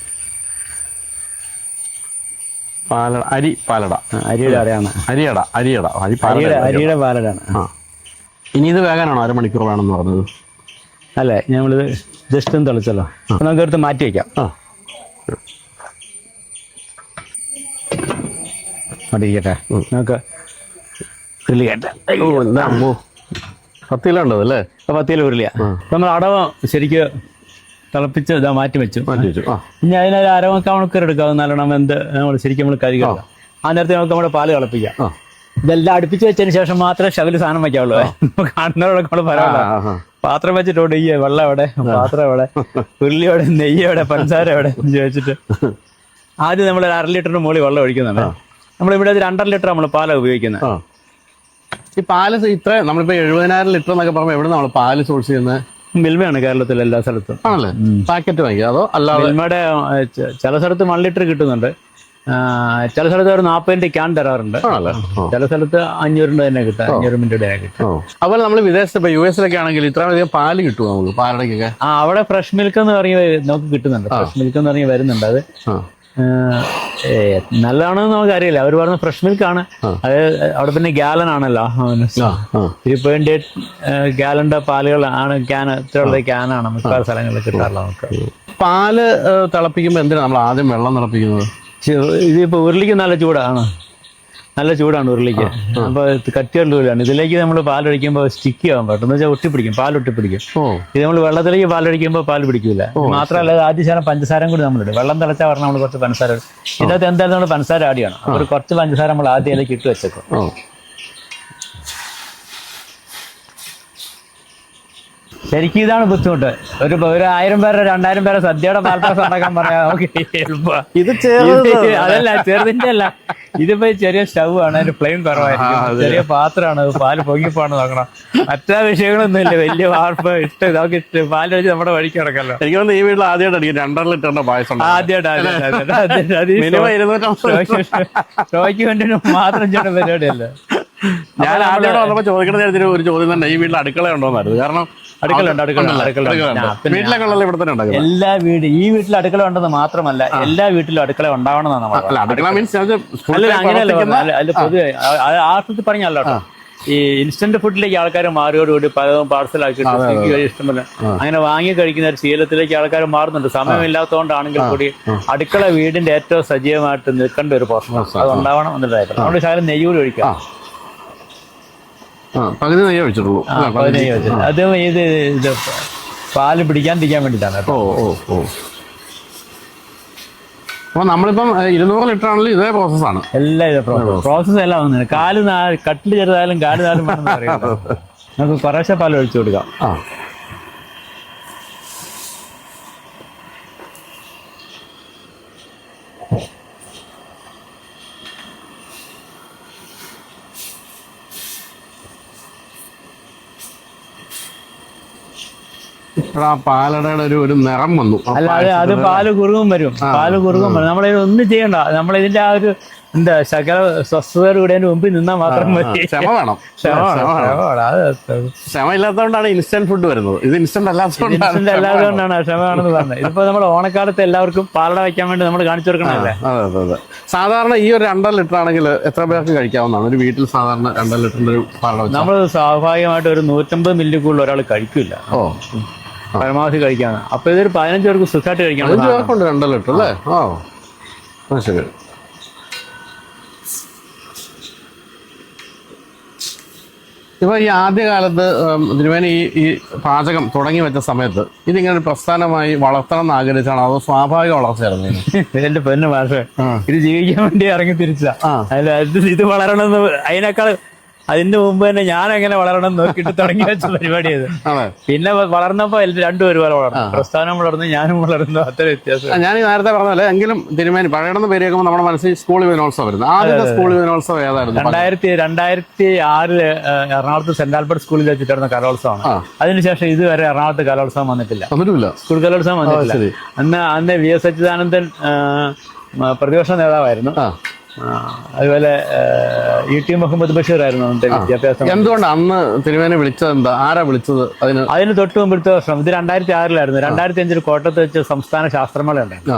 പാലട, പാലട, അരിയുടെ അടയാണ്. അരിയുടെ പാലടാണ്. ഇനി ഇത് വേകാനാണോ 1/2 മണിക്കൂർ വേണമെന്ന് പറഞ്ഞത്? അല്ലേ, നമ്മളിത് ജസ്റ്റ് ഒന്ന് തിളച്ചല്ലോ. നമുക്ക് എടുത്ത് മാറ്റി വയ്ക്കാം. അവിടെ ഇരിക്കട്ടെ. നമുക്ക് ഉരുളി കേട്ടെ. 10 കിലോ ഉണ്ടത് അല്ലേ? 10 കിലോ ഉരുളിയാ. നമ്മൾ അടവ് ശരിക്ക് തിളപ്പിച്ച് ഇതാ മാറ്റി വെച്ചു. ഇനി അതിനൊരു 1/4 മണിക്കൂർ എടുക്കാം. നല്ലോണം നമ്മൾ ശരിക്കും നമ്മൾ കഴുകണം. ആ നേരത്തെ നമുക്ക് നമ്മുടെ പാല് തിളപ്പിക്കാം. ഇതെല്ലാം അടുപ്പിച്ച് വെച്ചതിന് ശേഷം മാത്രമേ ഷവല് സാധനം വയ്ക്കാവുള്ളൂ. കാണുന്നവരൊക്കെ നമ്മൾ പറയാനുള്ള പാത്രം വെച്ചിട്ടുണ്ട്. ഈ വെള്ളം എവിടെ, പാത്രം എവിടെ, ഉരുളി എവിടെ, നെയ്യ് എവിടെ, പഞ്ചസാര എവിടെ എന്ന് ചോദിച്ചിട്ട് ആദ്യം നമ്മൾ 1/2 ലിറ്ററിന് മുകളിൽ വെള്ളം ഒഴിക്കുന്നുണ്ട്. നമ്മളിവിടെ 2.5 ലിറ്റർ നമ്മൾ പാലാണ് ഉപയോഗിക്കുന്നത്. ഈ പാല് ഇത്ര നമ്മളിപ്പോ 70,000 ലിറ്റർ എന്നൊക്കെ പറയുമ്പോൾ എവിടെ നമ്മൾ പാല് സോഴ്സ് ചെയ്യുന്നത്? മിൽമയാണ് കേരളത്തിൽ എല്ലാ സ്ഥലത്തും. ആണല്ലേ? പാക്കറ്റ് വാങ്ങിക്കുക അതോ അല്ലാതെ? മിൽമയുടെ ചില സ്ഥലത്ത് 1 ലിറ്റർ കിട്ടുന്നുണ്ട്. ചില സ്ഥലത്ത് ഒരു 40 ക്യാൻ തരാറുണ്ട്. ചില സ്ഥലത്ത് 500 തന്നെ കിട്ടും. 500 മിനിറ്റ് തന്നെ കിട്ടും. അതുപോലെ നമ്മൾ വിദേശത്ത് ഇപ്പൊ US ആണെങ്കിൽ ഇത്രയധികം പാല് കിട്ടുമോ നമുക്ക് പാലടയ്ക്കൊക്കെ? അവിടെ ഫ്രഷ് മിൽക്ക് എന്ന് പറഞ്ഞ് നമുക്ക് കിട്ടുന്നുണ്ട്. ഫ്രഷ് മിൽക്ക് എന്ന് പറഞ്ഞ് വരുന്നുണ്ട്. അത് നല്ലതാണെന്ന് നമുക്ക് അറിയില്ല. അവർ പറഞ്ഞ ഫ്രഷ് മിൽക്കാണ്. അത് അവിടെ പിന്നെ ഗാലൻ ആണല്ലോ. 3.8 ഗാലന്റെ പാലുകളാണ്. ഇത്രയുള്ള ക്യാനാണ് മിക്ക സ്ഥലങ്ങളിൽ കിട്ടാറുള്ളത്. നമുക്ക് പാല് തിളപ്പിക്കുമ്പോൾ എന്തിനാണ് നമ്മൾ ആദ്യം വെള്ളം തിളപ്പിക്കുന്നത്? ഇതിപ്പോ ഉരുളിക്ക് നല്ല ചൂടാണ് ഉരുളിക്ക്. അപ്പൊ കട്ടിയുള്ളൂലാണ്. ഇതിലേക്ക് നമ്മൾ പാലൊഴിക്കുമ്പോൾ സ്റ്റിക്ക് ആവാൻ പറ്റും. എന്ന് വെച്ചാൽ ഒട്ടിപ്പിടിക്കും, ഒട്ടിപ്പിടിക്കും. ഇത് നമ്മൾ വെള്ളത്തിലേക്ക് പാലൊഴിക്കുമ്പോൾ പാല് പിടിക്കില്ല. മാത്രമല്ല ആദ്യ ശേഷം പഞ്ചസാരം കൂടി നമ്മളിടും. വെള്ളം തിളച്ചാൽ പറഞ്ഞാൽ നമ്മൾ കുറച്ച് പഞ്ചസാര ഇടും. ഇതിനകത്ത് എന്തായാലും നമ്മൾ പഞ്ചസാര ആഡ് ചെയ്യണം. അപ്പോൾ കുറച്ച് പഞ്ചസാര നമ്മൾ ആദ്യം അതിലേക്ക് ഇട്ട് വെച്ചേക്കും. ശരിക്കും ഇതാണ് ബുദ്ധിമുട്ട്. ഒരു 1000 പേരെ 2000 പേരെ സദ്യയുടെ പാൽപ്പാസം ഉണ്ടാക്കാൻ പറയാം. നമുക്ക് ഇത് അതല്ല, ചെറുതിന്റെ അല്ല. ഇതിപ്പോ ചെറിയ സ്റ്റൗ ആണ്. അതിന്റെ ഫ്ലെയിം കുറവായിരിക്കും. ചെറിയ പാത്രമാണ്. പാല് പൊങ്ങിപ്പോണ് നോക്കണം. മറ്റാ വിഷയങ്ങളൊന്നും ഇല്ല. വലിയ വാർപ്പ് നമുക്ക് പാലൊഴിച്ച് നമ്മുടെ വഴിക്ക് കിടക്കല്ലോ. എനിക്ക് തോന്നുന്നു ഈ വീട്ടിൽ ആദ്യമായിട്ട് അടിക്കും 2.5 ലിറ്ററിന്റെ പായസം. ഷോയ്ക്ക് വേണ്ടി മാത്രം ചെയ്യുന്ന പരിപാടിയല്ല. ഞാൻ ആദ്യമായിട്ട് വന്നപ്പോ ചോദിക്കുന്ന തരത്തിൽ ഒരു ചോദ്യം തന്നെ, ഈ വീട്ടിൽ അടുക്കള ഉണ്ടോന്നായിരുന്നു. കാരണം വീട്ടിലൊക്കെ ഇവിടെ തന്നെ ഉണ്ടാകും. ഈ വീട്ടിൽ അടുക്കള ഉണ്ടെന്ന് മാത്രമല്ല, എല്ലാ വീട്ടിലും അടുക്കള ഉണ്ടാവണമെന്നാണ് നമ്മൾ. അടുക്കള മീൻസ് അങ്ങനെയല്ല പൊതുവെ ആർത്തി പറഞ്ഞല്ലോ. ഈ ഇൻസ്റ്റന്റ് ഫുഡിലേക്ക് ആൾക്കാർ മാറിയോടുകൂടി പലതും പാർസലാക്കിയിട്ട് ഇഷ്ടമല്ല അങ്ങനെ വാങ്ങി കഴിക്കുന്ന ഒരു ശീലത്തിലേക്ക് ആൾക്കാർ മാറുന്നുണ്ട്. സമയമില്ലാത്തതുകൊണ്ടാണെങ്കിൽ കൂടി അടുക്കള വീടിന്റെ ഏറ്റവും സജീവമായിട്ട് നിൽക്കേണ്ട ഒരു പോർഷൻ അത് ഉണ്ടാവണം എന്നുള്ളതായിരുന്നു. അതുകൊണ്ട് ശകലം നെയ്യൂരി ഒഴിക്കാം. പകുതി നെയ്യേ ഒഴിച്ചിട്ടുള്ളൂ. അത് ഇത് പാല് പിടിക്കാണ്ടിരിക്കാൻ വേണ്ടിയിട്ടാണ്. അപ്പൊ നമ്മളിപ്പം 200 ലിറ്റർ ആണെങ്കിലും ഇതേ പ്രോസസ്സാണ്. എല്ലാം ഇതേ പ്രോസസ്സ് എല്ലാം വന്നിട്ട് കട്ടിൽ ചെറുതായാലും കാല് നാലും വേണമെന്ന് പറയാം. നമുക്ക് കുറേശ്ശെ പാൽ ഒഴിച്ചു കൊടുക്കാം. ആ പാലടയുടെ ഒരു നിറം വന്നു. അല്ല അത് പാല് കുറുകും വരും, പാല് കുറുകും വരും. നമ്മളിതൊന്നും ചെയ്യണ്ട, നമ്മളിതിന്റെ ആ ഒരു എന്താ ശകല സ്വസ്ഥതയോടെ മുമ്പിൽ നിന്നാൽ മാത്രം മതി. ക്ഷമ വേണം. ക്ഷമ ഇല്ലാത്തതുകൊണ്ടാണ് ഇൻസ്റ്റന്റ് ഫുഡ് വരുന്നത്. ഇത് ഇൻസ്റ്റന്റ് അല്ലാത്തതുകൊണ്ടാണ് ക്ഷമയാണെന്ന് പറഞ്ഞത്. ഇതിപ്പോ നമ്മൾ ഓണക്കാലത്ത് എല്ലാവർക്കും പാലട വയ്ക്കാൻ വേണ്ടി നമ്മൾ കാണിച്ചു കൊടുക്കണല്ലേ. അതെ. സാധാരണ ഈ ഒരു 2.5 ലിറ്റർ ആണെങ്കിൽ എത്ര പേർക്ക് കഴിക്കാവുന്നതാണ് ഒരു വീട്ടിൽ? സാധാരണ 2.5 ലിറ്ററിന്റെ ഒരു പാലട നമ്മൾ സ്വാഭാവികമായിട്ട് ഒരു 150 മില്ലി കൂടുതൽ ഒരാൾ കഴിക്കില്ല. പരമാവധി കഴിക്കാണ്. അപ്പൊ ഇതൊരു 15 പേർക്ക് സുഖമായിട്ട് കഴിക്കാം. 15 പേർക്കുണ്ട് 2.5 ലിറ്റർ അല്ലേ? ശരി. ഇപ്പൊ ഈ ആദ്യകാലത്ത് തിരുമേനി ഈ പാചകം തുടങ്ങി വെച്ച സമയത്ത് ഇതിങ്ങനെ ഒരു പ്രസ്ഥാനമായി വളർത്തണം എന്ന് ആഗ്രഹിച്ചാണ്, അതോ സ്വാഭാവിക വളർച്ചയായിരുന്നു? എന്റെ പൊന്നു ഭാഷ, ഇത് ജീവിക്കാൻ വേണ്ടി ഇറങ്ങി തിരിച്ചാ. ഇത് വളരണമെന്ന് അതിനേക്കാൾ അതിന്റെ മുമ്പ് തന്നെ ഞാൻ എങ്ങനെ വളരണം നോക്കിയിട്ട് തുടങ്ങി വെച്ച പരിപാടി ഇത്. പിന്നെ വളർന്നപ്പോ രണ്ടും ഒരുപോലെ വളർന്നു. പ്രസ്ഥാനം വളർന്നു, ഞാനും വളർന്നു. അത്ര വ്യത്യാസം. ഞാൻ നേരത്തെ പറഞ്ഞല്ലേ, എങ്കിലും തിരുമേനി പഴയണമെന്ന് പേര് കേൾക്കുമ്പോൾ നമ്മുടെ മനസ്സിൽ സ്കൂൾ യുവജനോത്സവം വരുന്നത്. ആദ്യത്തെ സ്കൂൾ യുവജനോത്സവം ഏതായിരുന്നു? 2006 എറണാകുളത്ത് സെന്റ് ആൽബർട്ട് സ്കൂളിൽ വെച്ചിട്ടായിരുന്ന കലോത്സവമാണ്. അതിനുശേഷം ഇതുവരെ എറണാകുളത്ത് കലോത്സവം വന്നിട്ടില്ല. സ്കൂൾ കലോത്സവം വന്നിട്ടില്ല. അന്ന് VS അച്യുതാനന്ദൻ പ്രതിപക്ഷ നേതാവായിരുന്നു. അതുപോലെ ET മുഹമ്മദ് ബഷീർ ആയിരുന്നു അന്നത്തെ വിദ്യാഭ്യാസം. എന്തുകൊണ്ട് അന്ന് തിരുമേനി വിളിച്ചത്? എന്താ, ആരാ വിളിച്ചത്? അതിന് തൊട്ട് മുമ്പത്തെ വർഷം, ഇത് 2006 2005 കോട്ടയത്ത് വെച്ച് സംസ്ഥാന ശാസ്ത്രമേള ഉണ്ടായിരുന്നു.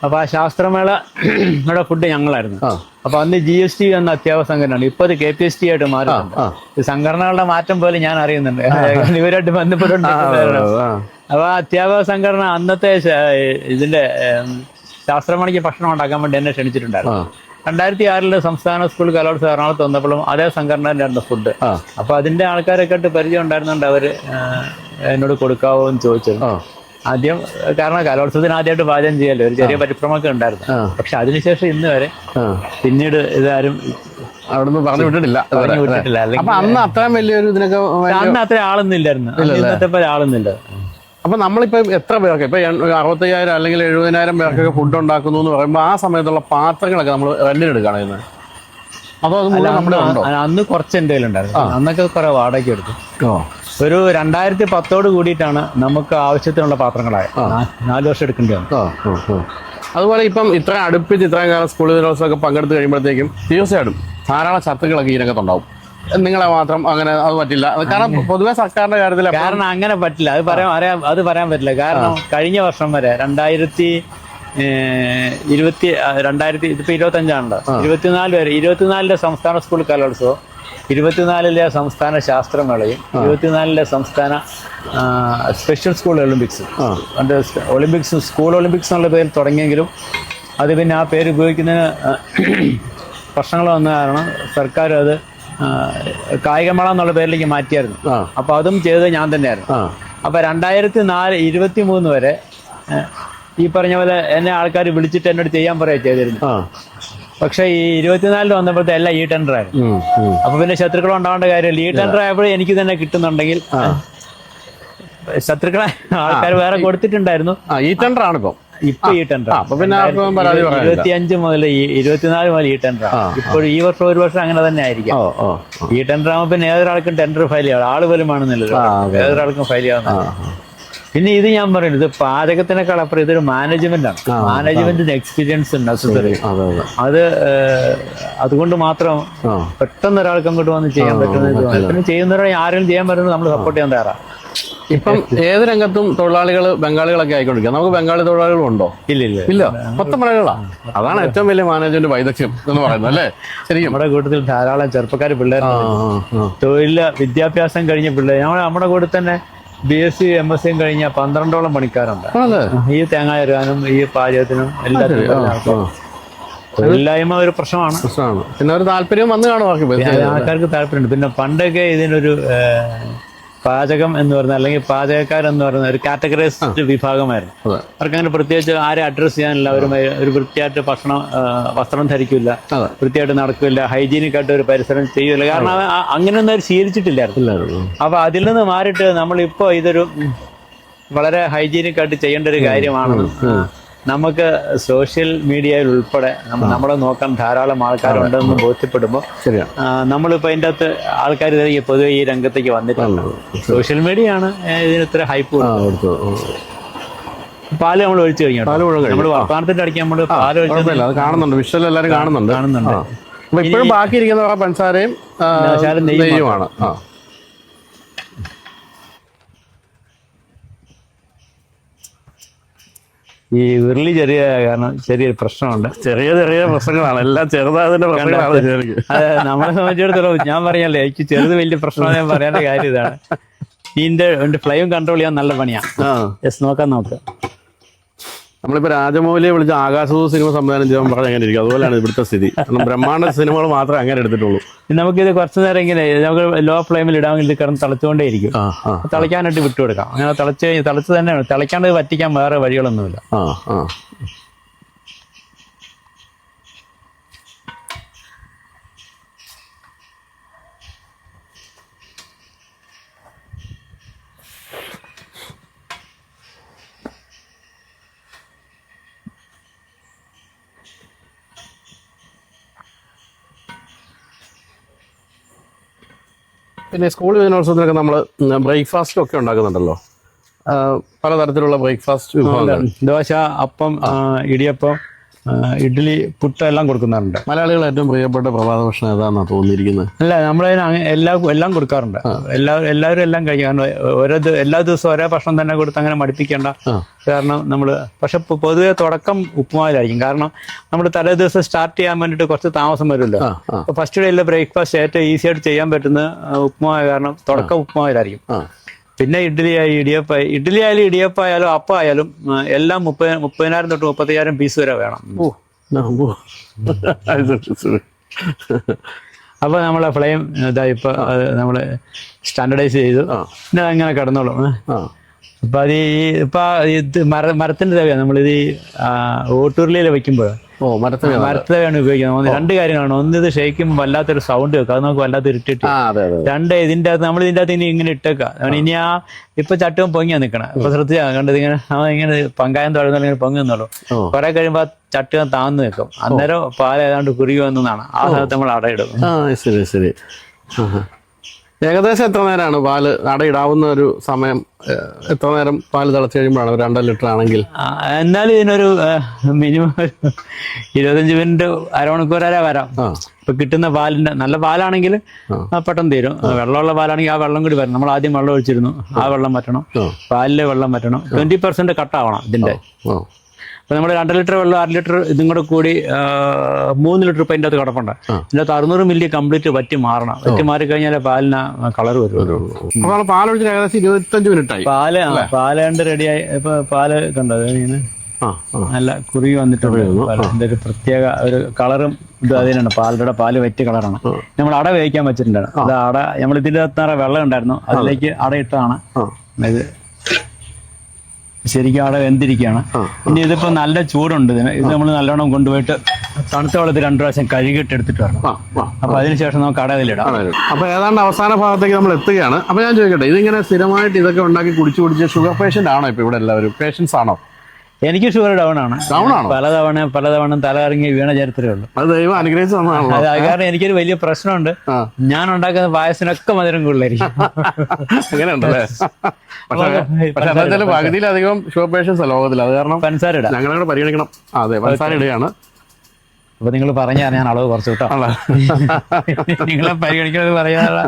അപ്പൊ ആ ശാസ്ത്രമേളയുടെ ഫുഡ് ഞങ്ങളായിരുന്നു. അപ്പൊ അന്ന് GST എന്ന അധ്യാപക സംഘടനയാണ്. ഇപ്പൊ അത് KPST ആയിട്ട് മാറിയിട്ടുണ്ട്. ഈ സംഘടനകളുടെ മാറ്റം പോലെ ഞാൻ അറിയുന്നുണ്ട്, ഇവരായിട്ട് ബന്ധപ്പെട്ടുണ്ടായിരുന്നു. അപ്പൊ അധ്യാപക സംഘടന അന്നത്തെ ഇതിന്റെ ശാസ്ത്രമേളയ്ക്ക് ഭക്ഷണം ഉണ്ടാക്കാൻ വേണ്ടി എന്നെ ക്ഷണിച്ചിട്ടുണ്ടായിരുന്നു. 2006 സംസ്ഥാന സ്കൂൾ കലോത്സവം എറണാകുളത്ത് വന്നപ്പോഴും അതേ സംഘടനയുടെ ഫുഡ്. അപ്പൊ അതിന്റെ ആൾക്കാരൊക്കെ ആയിട്ട് പരിചയം ഉണ്ടായിരുന്നുണ്ട്. അവര് എന്നോട് കൊടുക്കാവോ എന്ന് ചോദിച്ചിരുന്നു ആദ്യം. കാരണം കലോത്സവത്തിന് ആദ്യമായിട്ട് പാചകം ചെയ്യല്ലോ, ഒരു ചെറിയ പരിഭ്രമൊക്കെ ഉണ്ടായിരുന്നു. പക്ഷെ അതിനുശേഷം ഇന്ന് വരെ പിന്നീട് ഇതാരും അവിടുന്ന് പറഞ്ഞു വിട്ടിട്ടില്ല. അപ്പൊ അന്ന് അത്രയും വലിയൊരു ഇതിനൊക്കെ അന്ന് അത്ര ആളൊന്നും ഇല്ലായിരുന്നു, ഇന്നത്തെ പോലെ ആളൊന്നുമില്ല. അപ്പൊ നമ്മളിപ്പോ എത്ര പേർക്ക് ഇപ്പൊ 65,000 അല്ലെങ്കിൽ 70,000 പേർക്കൊക്കെ ഫുഡ് ഉണ്ടാക്കുന്നു എന്ന് പറയുമ്പോൾ ആ സമയത്തുള്ള പാത്രങ്ങളൊക്കെ നമ്മൾ റെന്റിനെടുക്കുകയാണ് ചെയ്യുന്നത്? അതോ അത് നമ്മുടെ ഉണ്ടോ? അന്ന് കുറച്ച് എൻ്റെ കയ്യിലുണ്ടായിരുന്നു. അന്നൊക്കെ കുറെ വാടക എടുത്തു. ഒരു 2010 കൂടിയിട്ടാണ് നമുക്ക് ആവശ്യത്തിനുള്ള പാത്രങ്ങളായത്. 4 വർഷം എടുക്കേണ്ടി വന്നു. അതുപോലെ ഇപ്പം ഇത്രയും അടുപ്പിച്ച് ഇത്രയും കാലം സ്കൂൾ ദിനോത്സവമൊക്കെ പങ്കെടുത്ത് കഴിയുമ്പോഴത്തേക്കും തീർച്ചയായിട്ടും ധാരാളം ശത്രുക്കളൊക്കെ ഈ രംഗത്തുണ്ടാവും. നിങ്ങളെ മാത്രം അങ്ങനെ അത് പറ്റില്ല, കാരണം പൊതുവെ സർക്കാരിന്റെ കാര്യത്തിൽ. കാരണം അങ്ങനെ പറ്റില്ല, അത് പറയാൻ പറ്റില്ല. കാരണം കഴിഞ്ഞ വർഷം വരെ 2025 24 വരെ 24 സംസ്ഥാന സ്കൂൾ കലോത്സവം, 24 സംസ്ഥാന ശാസ്ത്രമേളയും, 24 സംസ്ഥാന special school Olympics school Olympics എന്നുള്ള പേരിൽ തുടങ്ങിയെങ്കിലും അത് പിന്നെ ആ പേര് ഉപയോഗിക്കുന്നതിന് പ്രശ്നങ്ങൾ വന്ന കാരണം സർക്കാർ അത് കായികമേള എന്നുള്ള പേരിലേക്ക് മാറ്റിയായിരുന്നു. അപ്പൊ അതും ചെയ്തത് ഞാൻ തന്നെയായിരുന്നു. അപ്പൊ 2023 വരെ ഈ പറഞ്ഞ പോലെ എന്നെ ആൾക്കാർ വിളിച്ചിട്ട് എന്നോട് ചെയ്യാൻ പറയുക ചെയ്തിരുന്നു. പക്ഷെ ഈ 24 വന്നപ്പോഴത്തെ എല്ലാം ഈ ടെൻഡർ ആയിരുന്നു. അപ്പൊ പിന്നെ ശത്രുക്കൾ ഉണ്ടാവേണ്ട കാര്യമില്ല. ഈ ടെൻഡർ ആയപ്പോഴും എനിക്ക് തന്നെ കിട്ടുന്നുണ്ടെങ്കിൽ ശത്രുക്കളെ ആൾക്കാർ വേറെ കൊടുത്തിട്ടുണ്ടായിരുന്നു. ഈ ടെൻഡർ ആണ് ഇപ്പൊ ഈ ടെൻഡർ 25 മുതൽ 24 മുതൽ ഈ ടെൻഡർ. ഇപ്പോഴും ഈ വർഷം ഒരു വർഷം അങ്ങനെ തന്നെ ആയിരിക്കും. ഈ ടെൻഡർ ആകുമ്പോൾ പിന്നെ ഏതൊരാൾക്കും ടെൻഡർ ഫയൽ ചെയ്യാം, ആള് പോലും ആണെന്നില്ലല്ലോ, ഏതൊരാൾക്കും ഫയൽ ചെയ്യാവുന്ന. പിന്നെ ഇത് ഞാൻ പറയുന്നത്, ഇത് പാചകത്തിനേക്കാൾ അപ്പുറം ഇതൊരു മാനേജ്മെന്റ് ആണ്. മാനേജ്മെന്റിന് എക്സ്പീരിയൻസ് ഉണ്ട്. അത് അതുകൊണ്ട് മാത്രം പെട്ടെന്ന് ഒരാൾക്ക് അങ്ങോട്ട് വന്ന് ചെയ്യാൻ പറ്റുന്നത്. പിന്നെ ചെയ്യുന്നവരെ ആരെങ്കിലും ചെയ്യാൻ പറ്റുന്നത് നമ്മൾ സപ്പോർട്ട് ചെയ്യാൻ തയ്യാറാണ്. ഇപ്പം ഏത് രംഗത്തും തൊഴിലാളികൾ ബംഗാളികളൊക്കെ ആയിക്കൊണ്ടിരിക്കുക. നമുക്ക് ബംഗാളി തൊഴിലാളികളുണ്ടോ? ഇല്ല, മൊത്തം മലയാളികളാണ്. അതാണ് ഏറ്റവും വലിയ മാനേജ്മെന്റ് വൈദഗ്ധ്യം എന്ന് പറയുന്നത് അല്ലേ? ശരിക്കും നമ്മുടെ കൂട്ടത്തിൽ ധാരാളം ചെറുപ്പക്കാർ പിള്ളേർ, വിദ്യാഭ്യാസം കഴിഞ്ഞ പിള്ളേർ. നമ്മുടെ കൂടെ തന്നെ BSc MSc കഴിഞ്ഞ 12ഓളം പണിക്കാരുണ്ട്. ഈ തേങ്ങ തരാനും ഈ പാചകത്തിനും എല്ലാത്തിനും. തൊഴിലില്ലായ്മ ഒരു പ്രശ്നമാണ്. പിന്നെ ഒരു താല്പര്യം വന്നു കാണും ആൾക്കാർക്ക് താല്പര്യമുണ്ട്. പിന്നെ പണ്ടൊക്കെ ഇതിനൊരു പാചകം എന്ന് പറയുന്നത് അല്ലെങ്കിൽ പാചകക്കാരെന്ന് പറയുന്ന ഒരു കാറ്റഗറൈസ്ഡ് വിഭാഗമായിരുന്നു. അവർക്ക് അങ്ങനെ പ്രത്യേകിച്ച് ആരെ അഡ്രസ് ചെയ്യാനില്ല. ഒരു വൃത്തിയായിട്ട് വസ്ത്രം ധരിക്കില്ല, വൃത്തിയായിട്ട് നടക്കില്ല, ഹൈജീനിക് ആയിട്ട് ഒരു പരിസരം ചെയ്യില്ല. കാരണം അങ്ങനെയൊന്നും അവർ ശീലിച്ചിട്ടില്ലായിരുന്നു. അപ്പൊ അതിൽ നിന്ന് മാറിയിട്ട് നമ്മളിപ്പോ ഇതൊരു വളരെ ഹൈജീനിക് ആയിട്ട് ചെയ്യേണ്ട ഒരു കാര്യമാണെന്ന് നമുക്ക് സോഷ്യൽ മീഡിയയിൽ ഉൾപ്പെടെ നമ്മളെ നോക്കാൻ ധാരാളം ആൾക്കാരുണ്ടെന്ന് ബോധ്യപ്പെടുമ്പോൾ ശരിയാണ്. നമ്മളിപ്പോൾ അതിൻ്റെ അകത്ത് ആൾക്കാർ പൊതുവെ ഈ രംഗത്തേക്ക് വന്നിട്ടുണ്ട്. സോഷ്യൽ മീഡിയ ആണ് ഇതിന് ഇത്ര ഹൈപ്പ്. പാല് നമ്മൾ ഒഴിച്ചു കഴിഞ്ഞു. നമ്മൾ വർത്തമാനത്തിന്റെ അടിക്കാൻ നമ്മൾ പാല് ഒഴിച്ചു കാണുന്നുണ്ട്, വിഷ്വൽ എല്ലാവരും കാണുന്നുണ്ട്. അപ്പൊ ഇപ്പോഴും ബാക്കിയിരിക്കുന്ന പഞ്ചസാരയും നെയ്യുമാണ്. ഈ ഉരുളി ചെറിയ കാരണം ചെറിയൊരു പ്രശ്നമുണ്ട്. ചെറിയ ചെറിയ പ്രശ്നങ്ങളാണ്, എല്ലാം ചെറുതായതിന്റെ പ്രശ്നങ്ങളാണ്. നമ്മളെ സംബന്ധിച്ചിടത്തോളം ഞാൻ പറയാല്ലേ, എനിക്ക് ചെറുത് വലിയ പ്രശ്നം ഞാൻ പറയേണ്ട കാര്യം ഇതാണ്. ഇതിന്റെ ഫ്ലെയിം കൺട്രോൾ ചെയ്യാൻ നല്ല പണിയാണ്. നോക്കാം. നമ്മളിപ്പോ രാജമൗലിയെ വിളിച്ച് ആകാശദൂത് സിനിമ സംവിധാനം ചെയ്യാൻ പറഞ്ഞാൽ എങ്ങനെ ഇരിക്കും, അതുപോലെയാണ് ഇവിടുത്തെ സ്ഥിതി. ബ്രഹ്മാണ്ഡ സിനിമകൾ മാത്രമേ അങ്ങനെ എടുത്തിട്ടുള്ളൂ. നമുക്കിത് കുറച്ചു നേരം ഇങ്ങനെ നമുക്ക് ലോ ഫ്ലെയിമിൽ ഇടാമെങ്കിൽ ഇത് കിടന്ന് തിളച്ചുകൊണ്ടേ ഇരിക്കും. തിളയ്ക്കാനായിട്ട് വിട്ടുകൊടുക്കാം. അങ്ങനെ തിളച്ച് തന്നെയാണ്. തിളയ്ക്കാണ്ട് വറ്റിക്കാൻ വേറെ വഴികളൊന്നുമില്ല. പിന്നെ സ്കൂൾ യുവജനോത്സവത്തിനൊക്കെ നമ്മൾ ബ്രേക്ക്ഫാസ്റ്റ് ഒക്കെ ഉണ്ടാക്കുന്നുണ്ടല്ലോ, പലതരത്തിലുള്ള ബ്രേക്ക്ഫാസ്റ്റ് വിഭവങ്ങൾ. ദോശ, അപ്പം, ഇടിയപ്പം, ഇഡ്ഡലി, പുട്ട് എല്ലാം കൊടുക്കുന്നുണ്ട്. മലയാളികൾ ഏറ്റവും പ്രിയപ്പെട്ട പ്രഭാത ഭക്ഷണം ഏതാണെന്നാണ് തോന്നിയിരിക്കുന്നത്? അല്ല, നമ്മളതിന് എല്ലാം കൊടുക്കാറുണ്ട്. എല്ലാവരും എല്ലാം കഴിക്കും. കാരണം എല്ലാ ദിവസവും ഒരേ ഭക്ഷണം തന്നെ കൊടുത്ത് അങ്ങനെ മടുപ്പിക്കേണ്ട. കാരണം നമ്മൾ പക്ഷെ പൊതുവെ തുടക്കം ഉപ്പുമാവിലായിരിക്കും. കാരണം നമ്മൾ തലേ ദിവസം സ്റ്റാർട്ട് ചെയ്യാൻ വേണ്ടിയിട്ട് കുറച്ച് താമസം വരുമല്ലോ. അപ്പോൾ ഫസ്റ്റ് ഡേയിലെ ബ്രേക്ക്ഫാസ്റ്റ് ഏറ്റവും ഈസി ആയിട്ട് ചെയ്യാൻ പറ്റുന്നത് ഉപ്പുമാവ്. കാരണം തുടക്കം ഉപ്പുമാവിലായിരിക്കും. പിന്നെ ഇഡ്ഡലി ആയാലും ഇടിയപ്പം ആയാലും അപ്പം ആയാലും എല്ലാം 30,000 തൊട്ട് 35,000 പീസ് വരെ വേണം. അപ്പോൾ നമ്മളെ ഫ്ലെയിം ഇപ്പൊ നമ്മള് സ്റ്റാൻഡർഡൈസ് ചെയ്തു. പിന്നെ അങ്ങനെ കിടന്നോളും. അപ്പൊ അത് ഇത് മരത്തിന്റെ തവയാണ്. നമ്മളിത് ഓട്ടൂർലിയിൽ വെക്കുമ്പോൾ മരത്തവയാണ് ഉപയോഗിക്കുന്നത്. രണ്ട് കാര്യങ്ങളാണ്. ഒന്ന്, ഇത് ഷെയ്ക്കുമ്പോൾ വല്ലാത്തൊരു സൗണ്ട് വെക്കുക, അത് നമുക്ക് വല്ലാത്ത ഇറിറ്റേറ്റ്. രണ്ട്, ഇതിന്റെ അകത്ത് നമ്മൾ ഇതിന്റെ അകത്ത് ഇനി ഇങ്ങനെ ഇട്ടേക്കാം. ഇനി ഇപ്പൊ ചട്ടവും പൊങ്ങിയാ നിൽക്കണം. ഇപ്പൊ ശ്രദ്ധിച്ചാ കണ്ടത് ഇങ്ങനെ ഇങ്ങനെ പങ്കായം തൊഴുന്ന ഇങ്ങനെ പൊങ്ങി നിന്നോളൂ. കുറെ കഴിയുമ്പോ ചട്ടം താന്നു നിൽക്കും. അന്നേരം പാൽ ഏതാണ്ട് കുറുകുവെന്നാണ് ആ സമയത്ത് നമ്മൾ അടയിടും. ശരി ശരി. ഏകദേശം എത്ര നേരമാണ് പാല് അടയിടാവുന്ന ഒരു സമയം? എത്ര നേരം പാല് തിളച്ച് കഴിയുമ്പോഴാണ്? 2 ലിറ്റർ ആണെങ്കിൽ എന്നാലും ഇതിനൊരു മിനിമം 25 മിനിറ്റ്, അരമണിക്കൂർ വരെ വരാം. ഇപ്പൊ കിട്ടുന്ന പാലിന്റെ നല്ല പാലാണെങ്കിൽ പെട്ടെന്ന് തീരും. വെള്ളമുള്ള പാലാണെങ്കിൽ ആ വെള്ളം കൂടി വരണം. നമ്മൾ ആദ്യം വെള്ളം ഒഴിച്ചിരുന്നു, ആ വെള്ളം വറ്റണം. പാലിലെ വെള്ളം വറ്റണം. 20% കട്ടാവണം ഇതിന്റെ. അപ്പൊ നമ്മൾ 2 ലിറ്റർ വെള്ളം 1/2 ലിറ്റർ ഇതും കൂടെ കൂടി 3 ലിറ്റർ ഇപ്പൊ അതിൻ്റെ അകത്ത് കിടപ്പുണ്ട്. ഇതിൻ്റെ അകത്ത് 600 മില്ലി കംപ്ലീറ്റ് വറ്റി മാറണം. വറ്റി മാറിക്കഴിഞ്ഞാൽ പാലിന് കളർ വരും. പാലൊഴിച്ച് ഏകദേശം 25 മിനിറ്റ് ആയി. പാല് കണ്ട് റെഡിയായി. ഇപ്പൊ പാല് കണ്ടത് ഇങ്ങനെ നല്ല കുറുകി വന്നിട്ടുണ്ട്. ഇതിന്റെ ഒരു പ്രത്യേക ഒരു കളറും ഇത് അതിനാണ്. പാല് വറ്റി കളറാണ്. നമ്മൾ അട വേവിക്കാൻ വെച്ചിട്ടുണ്ടാണ്. അത് അട നമ്മൾ ഇതിന്റെ അകത്ത് വെള്ളം ഉണ്ടായിരുന്നു, അതിലേക്ക് അട ഇട്ടാണ് ഇത് ശരിക്കും അവിടെ വെന്തിരിക്കുകയാണ്. ഇനി ഇതിപ്പോ നല്ല ചൂടുണ്ട് ഇതിന്. ഇത് നമ്മൾ നല്ലോണം കൊണ്ടുപോയിട്ട് തണുത്ത വെള്ളത്തിൽ 2 പ്രാവശ്യം കഴുകിയിട്ട് എടുത്തിട്ട് വരണം. അപ്പൊ അതിനുശേഷം നമുക്ക് അടയിലിടാം. അപ്പൊ ഏതാണ്ട് അവസാന ഭാഗത്തേക്ക് നമ്മൾ എത്തുകയാണ്. അപ്പൊ ഞാൻ ചോദിക്കട്ടെ, ഇതിങ്ങനെ സ്ഥിരമായിട്ട് ഇതൊക്കെ ഉണ്ടാക്കി കുടിച്ച് ഷുഗർ പേഷ്യന്റ് ആണോ ഇപ്പൊ ഇവിടെ എല്ലാവരും? പേഷ്യൻസ് ആണോ? എനിക്ക് ഷുഗർ ഡൗൺ ആണ്. പലതവണ തല ഇറങ്ങി വീണ ചരിത്രമേ ഉള്ളൂ. അത് ദൈവം അനുഗ്രഹിച്ചു തന്നതാണല്ലോ. അത് കാരണം എനിക്കൊരു വലിയ പ്രശ്നമുണ്ട്. ഞാൻ ഉണ്ടാക്കുന്ന പായസത്തിനൊക്കെ മധുരം കൂടുതലായിരിക്കും. അങ്ങനെയുണ്ടല്ലേ? പക്ഷെ പകുതിയിലധികം ഷുഗർ പേഷ്യൻസ് ലോകത്തിൽ. അത് കാരണം പഞ്ചസാര ഇടാം. ഞങ്ങളോട് പരിഗണിക്കണം. അതെ, പഞ്ചസാര ഇടുകയാണ്. അപ്പൊ നിങ്ങൾ പറഞ്ഞാൽ ഞാൻ അളവ് കുറച്ച് കിട്ടാം. നിങ്ങളെ പരിഗണിക്കണത് പറയാനുള്ള.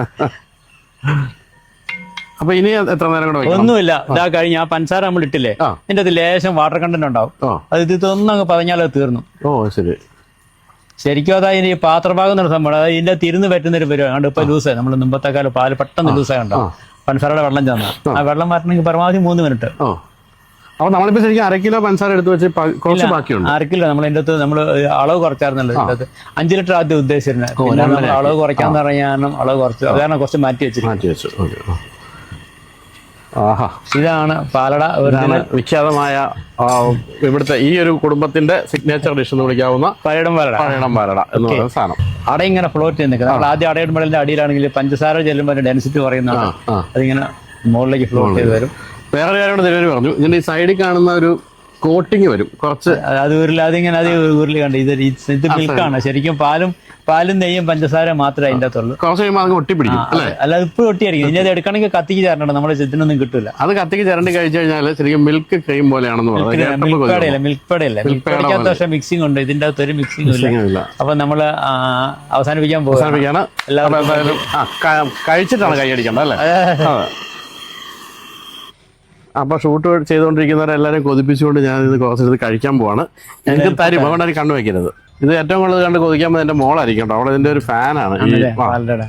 അപ്പൊ ഇനി എത്ര നേരം കൂടെ? ഒന്നുമില്ല, ഇതാ കഴിഞ്ഞ ആ പഞ്ചസാര നമ്മൾ ഇട്ടില്ലേ, അതിന്റെ അത് ലേശം വാട്ടർ കണ്ടന്റ് ഉണ്ടാവും. അത് ഇതൊന്നും അങ്ങ് പതഞ്ഞാൽ അത് തീർന്നു. ശരി. ശരിക്കും അതായത് ഈ പാത്രഭാഗം എന്നൊരു സംഭവം, അതായത് ഇതിന്റെ തിരുന്ന് പറ്റുന്നൊരു പരിപാടി. അതുകൊണ്ട് ഇപ്പൊ ലൂസായി. നമ്മൾ മുമ്പത്തെക്കാലം പാല് പെട്ടെന്ന് ലൂസായി ഉണ്ടാവും. പഞ്ചസാരയുടെ വെള്ളം ചെന്നാൽ ആ വെള്ളം മാറ്റണമെങ്കിൽ പരമാവധി 3 മിനിറ്റ്. അപ്പൊ നമ്മളിപ്പോ ശരിക്കും 1/2 കിലോ പഞ്ചസാര എടുത്ത് വെച്ച് കുറച്ച് ബാക്കിയുണ്ട്. 1/2 കിലോ നമ്മൾ ഇതിന്റെ അകത്ത് നമ്മൾ അളവ് കുറച്ചായിരുന്നല്ലോ. ഇതിന്റെ അകത്ത് 5 ലിറ്റർ ആദ്യം ഉദ്ദേശിച്ചിരുന്നത്. പിന്നെ നമ്മൾ അളവ് കുറയ്ക്കാന്ന് പറഞ്ഞാൽ അളവ് കുറച്ച്, അത് കാരണം കുറച്ച് മാറ്റി വെച്ചു. ഇതാണ് പാലട. വിഖ്യാതമായ ഇവിടുത്തെ ഈ ഒരു കുടുംബത്തിന്റെ സിഗ്നേച്ചർ ഡിഷ് എന്ന് വിളിക്കാവുന്ന പഴയടം പാലട എന്ന് പറയുന്ന സാധനം. അട ഇങ്ങനെ ഫ്ലോട്ട് ചെയ്ത് നിൽക്കുന്നത്. നമ്മൾ ആദ്യം അടയിടുമ്പോഴതിന്റെ അടിയിലാണെങ്കിൽ പഞ്ചസാര ചെല്ലുമ്പോൾ ഡെൻസിറ്റി പറയുന്നതാണ്. അതിങ്ങനെ മുകളിലേക്ക് ഫ്ലോട്ട് ചെയ്ത് വരും. വേറെ കാര്യമാണ് നിലവിൽ പറഞ്ഞു. ഇതിന്റെ ഈ സൈഡിൽ കാണുന്ന ഒരു കോട്ടിങ് വരും കുറച്ച്. അത് ഉരുളി അതിങ്ങനെ അത് ഉരുളി കണ്ട് ഇത് മിൽക്കാണ് ശരിക്കും. പാലും നെയ്യും പഞ്ചസാര മാത്രമേ അതിൻ്റെ അകത്തുള്ളൂ. കുറച്ച് കഴിയുമ്പോൾ അത് ഒട്ടിപ്പിടിക്കും അല്ലേ? അല്ലാതെ ഇപ്പോഴും ഒട്ടിയായിരിക്കും. ഇനി അത് എടുക്കണമെങ്കിൽ കത്തിക്ക് ചേരണം, നമ്മുടെ ഇതിനൊന്നും കിട്ടില്ല. അത് കത്തിക്ക് ചേരണ്ടി കഴിച്ചു കഴിഞ്ഞാൽ ശരിക്കും മിൽക്ക് ക്രീം പോലെയാണെന്ന് പറയുന്നത്. മിൽക്ക് പേടയല്ല. മിൽക്ക് പേടയ്ക്കകത്ത് പക്ഷേ മിക്സിംഗ് ഉണ്ട്, ഇതിൻ്റെ അകത്ത് ഒരു മിക്സിംഗ് ഇല്ല. അപ്പൊ നമ്മള് അവസാനിപ്പിക്കാൻ പോകുകയാണ്. കഴിച്ചിട്ടാണ് കൈയടിക്കേണ്ടത് അല്ലേ? അപ്പൊ ഷൂട്ട് ചെയ്തുകൊണ്ടിരിക്കുന്നവരെല്ലാരും കൊതിപ്പിച്ചുകൊണ്ട് ഞാൻ ഇത് കുറച്ചെടുത്ത് കഴിക്കാൻ പോവാണ്. എനിക്ക് തരും, അതുകൊണ്ട് കണ്ണു വെക്കരുത്. ഇത് ഏറ്റവും കൂടുതൽ കണ്ട് കൊതിക്കാൻ എന്റെ മോളായിരിക്കും കേട്ടോ. അവളെ ഇതിന്റെ ഒരു ഫാനാണ്.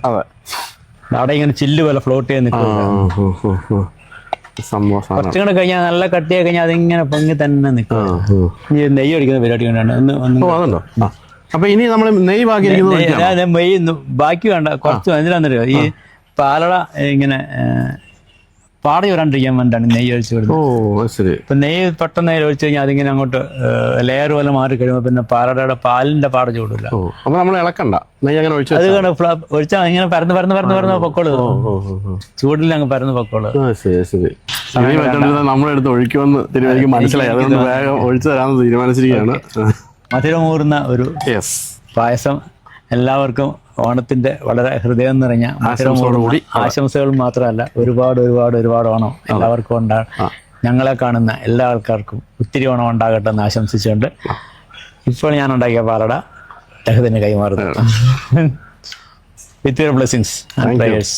അതെ, അവിടെ ഇങ്ങനെ ചില്ല് പോലെ ഫ്ലോട്ട് ചെയ്ത് നിൽക്കും. കുറച്ചും കൂടെ കഴിഞ്ഞാൽ നല്ല കട്ടിയായി കഴിഞ്ഞാൽ അതിങ്ങനെ പൊങ്ങി തന്നെ നിൽക്കും. നെയ്യ് ഒഴിക്കുന്ന പരിപാടി കൊണ്ടാണ്. അപ്പൊ ഇനി നമ്മൾ നെയ്യ് ബാക്കി വേണ്ട, കുറച്ച് എന്തിനാന്നറിയോ, ഈ പാലട ഇങ്ങനെ പാട വരാണ്ടിരിക്കാൻ വേണ്ടിയാണ് നെയ്യ് ഒഴിച്ച് വിടുന്നത്. ഇപ്പൊ നെയ്യ് പെട്ടെന്ന് ഒഴിച്ചു കഴിഞ്ഞാൽ അതിങ്ങനെ അങ്ങോട്ട് ലെയർ പോലെ മാറി കഴിയുമ്പോൾ പിന്നെ പാലടയുടെ പാലിന്റെ പാട ചൂടില്ല. അപ്പൊ നമ്മൾ ഇളക്കണ്ട, അത് ഒഴിച്ചാൽ ഇങ്ങനെ പരന്ന് പൊക്കോളൂ. ചൂടിൽ അങ്ങ് പരന്ന് പൊക്കോളൂ. നമ്മളെടുത്ത് ഒഴിക്കുമെന്ന് തിരുവനന്തപുരം മനസ്സിലായി, അതുകൊണ്ട് വേഗം ഒഴിച്ചു തരാമെന്ന് തീരുമാനിച്ചിരിക്കുകയാണ്. മധുരമൂർന്ന ഒരു പായസം എല്ലാവർക്കും ഓണത്തിന്റെ വളരെ ഹൃദയം നിറഞ്ഞ ആശംസകൾ മാത്രമല്ല, ഒരുപാട് ഓണം എല്ലാവർക്കും ഉണ്ടാകും. ഞങ്ങളെ കാണുന്ന എല്ലാ ആൾക്കാർക്കും ഒത്തിരി ഓണം ഉണ്ടാകട്ടെ എന്ന് ആശംസിച്ചുകൊണ്ട് ഇപ്പോൾ ഞാൻ ഉണ്ടാക്കിയ പാലട അദ്ദേഹത്തിന് കൈമാറുന്നു. With your blessings and prayers.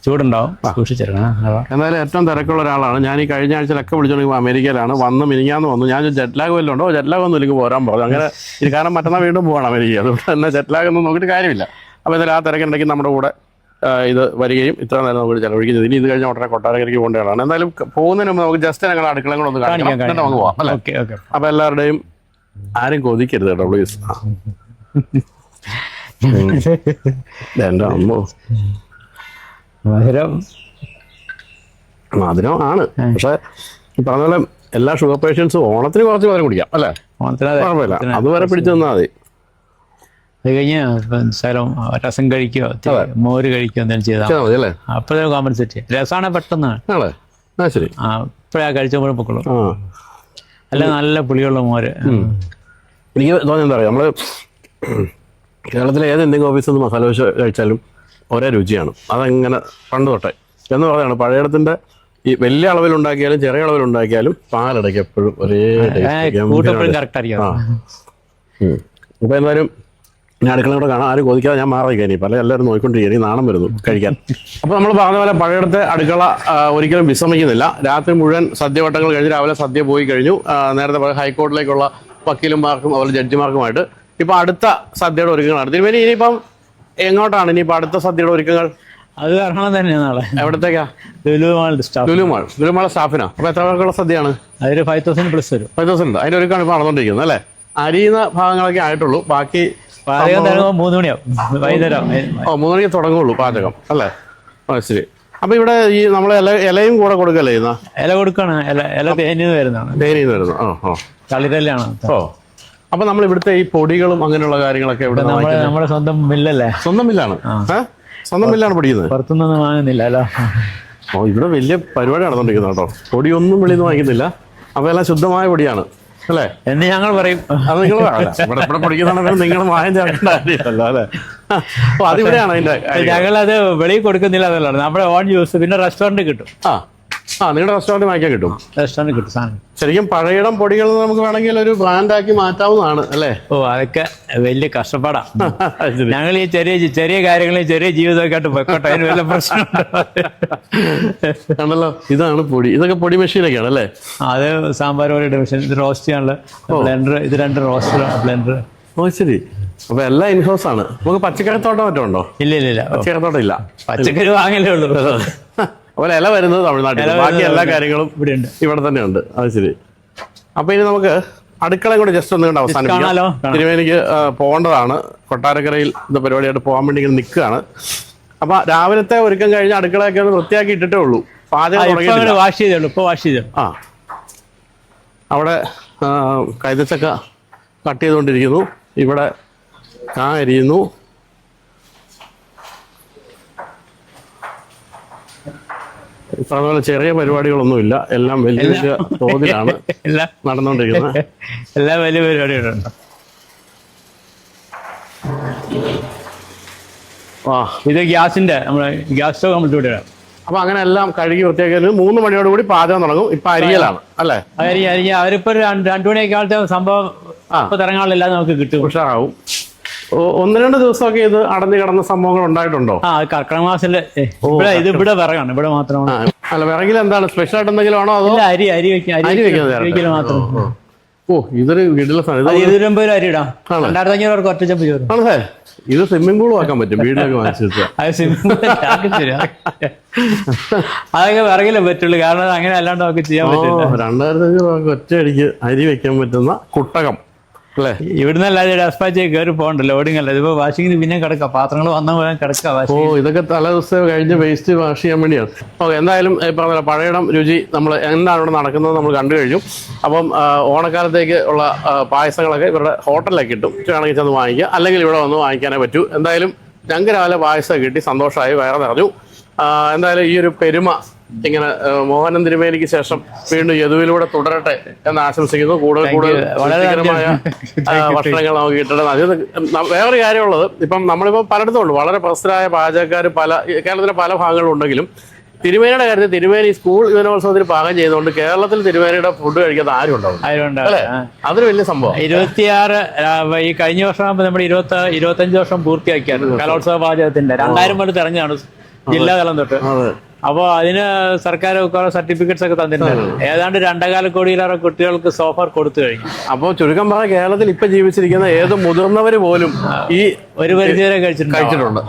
ചൂടുണ്ടാവും, സൂക്ഷിച്ചെടുക്കണം. എന്നാലും ഏറ്റവും തിരക്കുള്ള ഒരാളാണ് ഞാൻ. ഈ കഴിഞ്ഞ ആഴ്ചയിലൊക്കെ വിളിച്ചോണ്ടെങ്കിൽ അമേരിക്കയിലാണ്. മിനിഞ്ഞാന്ന് വന്നു. ഞാൻ ജെറ്റ് ലാഗ് വല്ലതും ഉണ്ടോ? ജെറ്റ് ലാഗ് ഒന്നും എനിക്ക് പോരാൻ പറഞ്ഞു. അങ്ങനെ ഇത് കാരണം മറ്റന്നാൾ വീണ്ടും പോകണം അമേരിക്ക. അതുകൊണ്ട് തന്നെ ജെറ്റ് ലാഗ് ഒന്നും നോക്കിയിട്ട് കാര്യമില്ല. അപ്പോൾ എന്തായാലും ആ തിരക്കുണ്ടെങ്കിൽ നമ്മുടെ കൂടെ ഇത് വരികയും ഇത്ര നേരം നമുക്ക് ചെലവഴിക്കുന്നത്. ഇനി ഇത് കഴിഞ്ഞ ഉടനെ കൊട്ടാരക്കരയ്ക്ക് പോകേണ്ടതാണ്. എന്തായാലും പോകുന്നതിന് മുമ്പ് നമുക്ക് ജസ്റ്റ് ഞങ്ങളുടെ അടുക്കളയും കൂടെ ഒന്ന് കാണിക്കാം, നമുക്ക് പോകാം അല്ലേ? അപ്പോൾ എല്ലാവരുടെയും ആരും കൊതിക്കരുത് കേട്ടോ പ്ലീസ്. എൻ്റെ അമ്മോ, മധുരം ആണ്. പക്ഷെ പറഞ്ഞ പോലെ എല്ലാ ഷുഗർ പേഷ്യൻസും ഓണത്തിന് കുറച്ച് മധുരം കുടിക്കാം അല്ലേ? കുഴപ്പമില്ല, അതുവരെ പിടിച്ചു തന്നാൽ മതി. അത് കഴിഞ്ഞ് രസം കഴിക്കോ മോര് കഴിക്കോ എന്തെങ്കിലും ചെയ്താൽ മതി അല്ലേ? അപ്പോഴേ കോമ്പൻസേറ്റ്. രസമാണ് പെട്ടെന്നാണ്. ശരി, ഇപ്പോഴാ കഴിച്ചപ്പോഴും പൊക്കോളൂ. അല്ല, നല്ല പുളിയുള്ള മോര്. എനിക്ക് തോന്നുന്നത് എന്താ പറയുക, നമ്മള് കേരളത്തിലെ ഏത് എന്തെങ്കിലും ഓഫീസിൽ നിന്ന് മസാല ദോശ കഴിച്ചാലും ഒരേ രുചിയാണ്. അതങ്ങനെ പണ്ട് തൊട്ടേ എന്ന് പറയുകയാണ്. പഴയടത്തിന്റെ ഈ വലിയ അളവിലുണ്ടാക്കിയാലും ചെറിയ അളവിലുണ്ടാക്കിയാലും പാലടയ്ക്ക് എപ്പോഴും ഒരേ കറക്റ്റ് ആയിരിക്കും. അപ്പൊ എന്തായാലും ഞാൻ അടുക്കളയോടെ കാണാൻ ആരും കൊതിക്കാതെ ഞാൻ മാറി കഴിഞ്ഞു. പല എല്ലാവരും നോക്കിക്കൊണ്ടിരിക്കുക, നാണം വരുന്നു കഴിക്കാൻ. അപ്പൊ നമ്മൾ പറഞ്ഞ പോലെ പഴയടത്തെ അടുക്കള ഒരിക്കലും വിശ്രമിക്കുന്നില്ല. രാത്രി മുഴുവൻ സദ്യവട്ടങ്ങൾ കഴിഞ്ഞ് രാവിലെ സദ്യ പോയി കഴിഞ്ഞു. നേരത്തെ ഹൈക്കോടതിയിലേക്കുള്ള വക്കീലന്മാർക്കും അതുപോലെ ജഡ്ജിമാർക്കുമായിട്ട് ഇപ്പൊ അടുത്ത സദ്യയുടെ ഒരുക്കങ്ങളാണ്. തിരുമേനി ഇനിയിപ്പം എങ്ങോട്ടാണ് ഇനിയിപ്പോൾ അടുത്ത സദ്യയുടെ ഒരുക്കങ്ങൾ? അത് കാരണം തന്നെയാണ് നാളെ. എവിടത്തേക്കാ? ലുലുമാൾ സ്റ്റാഫിനാ. അപ്പൊ എത്ര പേർക്കുള്ള സദ്യയാണ്? അതൊരു 5,000 പ്ലസ് വരും. 5,000. അതിന്റെ ഒരുക്കാണ് ഇപ്പൊ നടന്നുകൊണ്ടിരിക്കുന്നത് അല്ലേ? അരിയുന്ന ഭാഗങ്ങളൊക്കെ ആയിട്ടുള്ളൂ. ബാക്കി 3 മണിയാവും, വൈകുന്നേരം. 3 മണിക്ക് തുടങ്ങുള്ളൂ പാചകം അല്ലേ? ശരി. അപ്പൊ ഇവിടെ ഈ നമ്മളെ ഇലയും കൂടെ കൊടുക്കല്ലേ? ഇല കൊടുക്കണം. ഇല തേനിന്ന് വരുന്നതാണ്. തേനിന്ന് വരുന്നു. കളിരല്ലാണ്. അപ്പൊ നമ്മൾ ഇവിടുത്തെ ഈ പൊടികളും അങ്ങനെയുള്ള കാര്യങ്ങളൊക്കെ ഇവിടെ നമ്മുടെ സ്വന്തം മില്ലല്ലേ? സ്വന്തം മില്ലാണ്. സ്വന്തം മില്ലാണ് പൊടിക്കുന്നത്, പുറത്തുനിന്ന് വാങ്ങുന്നില്ല. ഇവിടെ വലിയ പരിപാടി നടന്നുകൊണ്ടിരിക്കുന്നത് കേട്ടോ. പൊടിയൊന്നും വെളിയിൽ നിന്ന് വാങ്ങിക്കുന്നില്ല. അപ്പൊ എല്ലാം ശുദ്ധമായ പൊടിയാണ് അല്ലേ എന്ന് ഞങ്ങൾ പറയും. അത് നിങ്ങൾ ഇവിടെ പൊടിക്കുന്ന നിങ്ങൾ മായം ചേർക്കേണ്ട കാര്യമല്ലോ അല്ലേ? അതിവിടെയാണ് അതിന്റെ. ഞങ്ങളത് വെളിയിൽ കൊടുക്കുന്നില്ല എന്നുള്ളതാണ്. നമ്മുടെ ഓൺ യൂസ്. പിന്നെ റെസ്റ്റോറൻറ്റ് കിട്ടും. നിങ്ങളുടെ റെസ്റ്റോറൻറ്റ് വാങ്ങിക്കാൻ കിട്ടും. റെസ്റ്റോറൻറ്റ് കിട്ടും സാധനം. ശരിക്കും പഴയടം പൊടികൾ നമുക്ക് വേണമെങ്കിൽ ഒരു ബ്രാൻഡാക്കി മാറ്റാവുന്നതാണ് അല്ലേ? അതൊക്കെ വലിയ കഷ്ടപ്പാടാണ്. ഞങ്ങൾ ഈ ചെറിയ കാര്യങ്ങളിൽ ചെറിയ ജീവിതമൊക്കെ ആയിട്ട് പോയിക്കോട്ടെ, അതിന് വല്ല പ്രശ്നമുണ്ടല്ലോ. ഇതാണ് പൊടി. ഇതൊക്കെ പൊടി മെഷീനൊക്കെയാണ് അല്ലേ? അത് സാമ്പാർ പൊടിയുടെ മെഷീൻ. ഇത് റോസ്റ്റ് ചെയ്യാനുള്ള ബ്ലെൻഡർ. ഇത് 2 റോസ്റ്റ് ബ്ലെൻഡർ. ശരി. അപ്പൊ എല്ലാം ഇൻഹൗസ് ആണ്. നമുക്ക് പച്ചക്കറിത്തോട്ടം മറ്റോ ഉണ്ടോ? ഇല്ല, പച്ചക്കറിത്തോട്ടം ഇല്ല. പച്ചക്കറി വാങ്ങലേ ഉള്ളൂ. അതുപോലെ ഇല വരുന്നത് തമിഴ്നാട്ടിൽ. ബാക്കി എല്ലാ കാര്യങ്ങളും ഇവിടെ തന്നെ ഉണ്ട്. അത് ശരി. അപ്പൊ ഇനി നമുക്ക് അടുക്കളയും കൂടെ ജസ്റ്റ് ഒന്ന് കണ്ട് അവസാനിപ്പിക്കാം. തിരുവേനിക്ക് പോകേണ്ടതാണ്. കൊട്ടാരക്കരയിൽ ഇത് പരിപാടിയായിട്ട് പോകാൻ വേണ്ടി ഇങ്ങനെ നിൽക്കുകയാണ്. അപ്പൊ രാവിലത്തെ ഒരുക്കം കഴിഞ്ഞ് അടുക്കളയൊക്കെ ഒന്ന് വൃത്തിയാക്കി ഇട്ടിട്ടേ ഉള്ളൂ. പാചകം വാഷ് ചെയ്തേ ഇപ്പൊ വാഷ് ചെയ്തു. അവിടെ കൈതച്ചക്ക കട്ട് ചെയ്തുകൊണ്ടിരിക്കുന്നു. ഇവിടെ കാ അരിയുന്നു. അതുപോലെ ചെറിയ പരിപാടികളൊന്നുമില്ല, എല്ലാം വലിയ വലിയ തോതിലാണ് എല്ലാം നടന്നുകൊണ്ടിരിക്കുന്നത്. എല്ലാ വലിയ പരിപാടികളുണ്ട്. ഇത് ഗ്യാസിന്റെ നമ്മുടെ ഗ്യാസ് സ്റ്റവ് നമ്മൾ ഇവിടെ. അപ്പൊ അങ്ങനെ എല്ലാം കഴുകി വൃത്തിയാക്കി 3 മണിയോടുകൂടി പാചകം തുടങ്ങും. ഇപ്പൊ അരിയലാണ് അല്ലേ? അരി അവരിപ്പോ 2 മണിയൊക്കെ ആളത്തെ സംഭവം ഇപ്പൊ തിറങ്ങാളില്ലാതെ നമുക്ക് കിട്ടും, ഉഷാറാവും. 1-2 ദിവസമൊക്കെ ഇത് അടഞ്ഞു കിടന്ന സംഭവങ്ങൾ ഉണ്ടായിട്ടുണ്ടോ? കർക്കിടക മാസത്തില് ഇത് ഇവിടെ വിറകാണ്, ഇവിടെ മാത്രമാണ്. അല്ല, വിറകിൽ എന്താണ് സ്പെഷ്യൽ ആയിട്ട് എന്തെങ്കിലും ആണോ അതോ അരി വെക്കാൻ മാത്രം? ഇതൊരു വീട്ടിലെ 250 അരി ഇടാം, 2500 ഒറ്റച്ചപ്പ് ചോറ്. ആണല്ലേ? ഇത് സ്വിമ്മിംഗ് പൂളും ആക്കാൻ പറ്റും വീട്ടിലൊക്കെ വാങ്ങിച്ചിട്ട്. അതൊക്കെ വിറകിലേ പറ്റുള്ളൂ, കാരണം അങ്ങനെ അല്ലാണ്ട് നമുക്ക് ചെയ്യാൻ പറ്റില്ല. 2500 ഒറ്റയടിക്ക് അരി വെക്കാൻ പറ്റുന്ന കുട്ടകം അല്ലേ? ഇവിടുന്ന് അല്ലാതെ ഡെസ്പാച്ച് കയറി പോകണ്ട, ലോഡിങ് അല്ല. ഇതിപ്പോ വാഷിങ്ങിന് പിന്നെ കിടക്കാം, പാത്രങ്ങൾ വന്ന പോലെ കിടക്കാം. ഇതൊക്കെ തലേ ദിവസം കഴിഞ്ഞ് വേസ്റ്റ് വാഷ് ചെയ്യാൻ വേണ്ടിയാണ്. എന്തായാലും പറഞ്ഞ പഴയടം രുചി നമ്മൾ എന്താണ് ഇവിടെ നടക്കുന്നത് നമ്മൾ കണ്ടു കഴിഞ്ഞു. അപ്പം ഓണക്കാലത്തേക്ക് ഉള്ള പായസങ്ങളൊക്കെ ഇവരുടെ ഹോട്ടലിലേക്ക് കിട്ടും, വേണമെങ്കിൽ ചെന്ന് വാങ്ങിക്കുക, അല്ലെങ്കിൽ ഇവിടെ വന്ന് വാങ്ങിക്കാനേ പറ്റൂ. എന്തായാലും ഞങ്ങൾക്ക് രാവിലെ പായസം കിട്ടി, സന്തോഷമായി, വയറ് നിറഞ്ഞു. എന്തായാലും ഈ ഒരു പെരുമ ഇങ്ങനെ മോഹനൻ തിരുമേനിക്ക് ശേഷം വീണ്ടും യദുവിലൂടെ തുടരട്ടെ എന്ന് ആശംസിക്കുന്നു. കൂടുതൽ രുചികരമായ ഭക്ഷണങ്ങൾ നമുക്ക് കിട്ടണം. അത് വേറൊരു കാര്യമുള്ളത്, ഇപ്പം നമ്മളിപ്പോൾ പലയിടത്തും ഉണ്ട് വളരെ പ്രശസ്തരായ പാചകക്കാർ കേരളത്തിലെ പല ഭാഗങ്ങളിലും ഉണ്ടെങ്കിലും തിരുമേനിയുടെ കാര്യത്തിൽ തിരുമേനി സ്കൂൾ യുവജനോത്സവത്തിന് പാകം ചെയ്യുന്നതുകൊണ്ട് കേരളത്തിൽ തിരുമേനിയുടെ ഫുഡ് കഴിക്കാത്ത ആരും ഉണ്ടാവും. അല്ലേ? അതൊരു വലിയ സംഭവം. 26 ഈ കഴിഞ്ഞ വർഷം നമ്മുടെ 25 വർഷം പൂർത്തിയാക്കിയാണ് കലോത്സവ പാചകത്തിന്റെ. 2000 മുതൽ തെരഞ്ഞാണ് ജില്ലാതലം തൊട്ട്. അപ്പൊ അതിന് സർക്കാർ കുറെ സർട്ടിഫിക്കറ്റ്സ് ഒക്കെ തന്നിട്ടുണ്ട്. ഏതാണ്ട് 2.25 കോടിയിലേറെ കുട്ടികൾക്ക് സോഫർ കൊടുത്തു കഴിഞ്ഞു. അപ്പോൾ ചുരുക്കം പറഞ്ഞ കേരളത്തിൽ ഇപ്പൊ ജീവിച്ചിരിക്കുന്ന ഏത് മുതിർന്നവര് പോലും ഈ ഒരു പരിധിവരെ കഴിച്ചിട്ടുണ്ട്.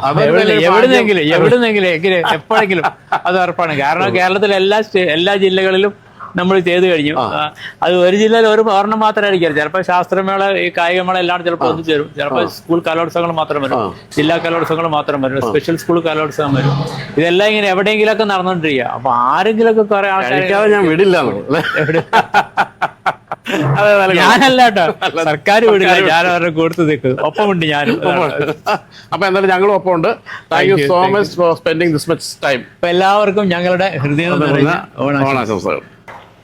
എവിടുന്നെങ്കിലും എപ്പോഴെങ്കിലും അത് ഉറപ്പാണ്. കാരണം കേരളത്തിലെ എല്ലാ ജില്ലകളിലും നമ്മൾ ചെയ്തു കഴിഞ്ഞു. അത് ഒരു ജില്ലയിൽ ഒരെണ്ണം മാത്രമേ അടിക്കാറ്. ചിലപ്പോൾ ശാസ്ത്രമേള, ഈ കായികമേള എല്ലാം ചിലപ്പോൾ ഒന്നു ചേരും. ചിലപ്പോൾ സ്കൂൾ കലോത്സവങ്ങൾ മാത്രം വരും, ജില്ലാ കലോത്സവങ്ങൾ മാത്രം വരും, സ്പെഷ്യൽ സ്കൂൾ കലോത്സവം വരും. ഇതെല്ലാം ഇങ്ങനെ എവിടെയെങ്കിലൊക്കെ നടന്നുകൊണ്ടിരിക്കുക. അപ്പൊ ആരെങ്കിലൊക്കെ കുറെ ആൾക്കാർ ഞാൻ വിടില്ല. ഞാനല്ല കേട്ടോ, സർക്കാർ വിടില്ല, ഞാൻ അവരുടെ കൊടുത്ത് നിൽക്കും, ഒപ്പമുണ്ട് ഞാൻ. അപ്പൊ എന്തായാലും ഞങ്ങളും ഒപ്പം ഉണ്ട്. Thank you so much for spending this much time. അപ്പൊ എല്ലാവർക്കും ഞങ്ങളുടെ ഹൃദയം നിറഞ്ഞ ഓണാശംസകൾ.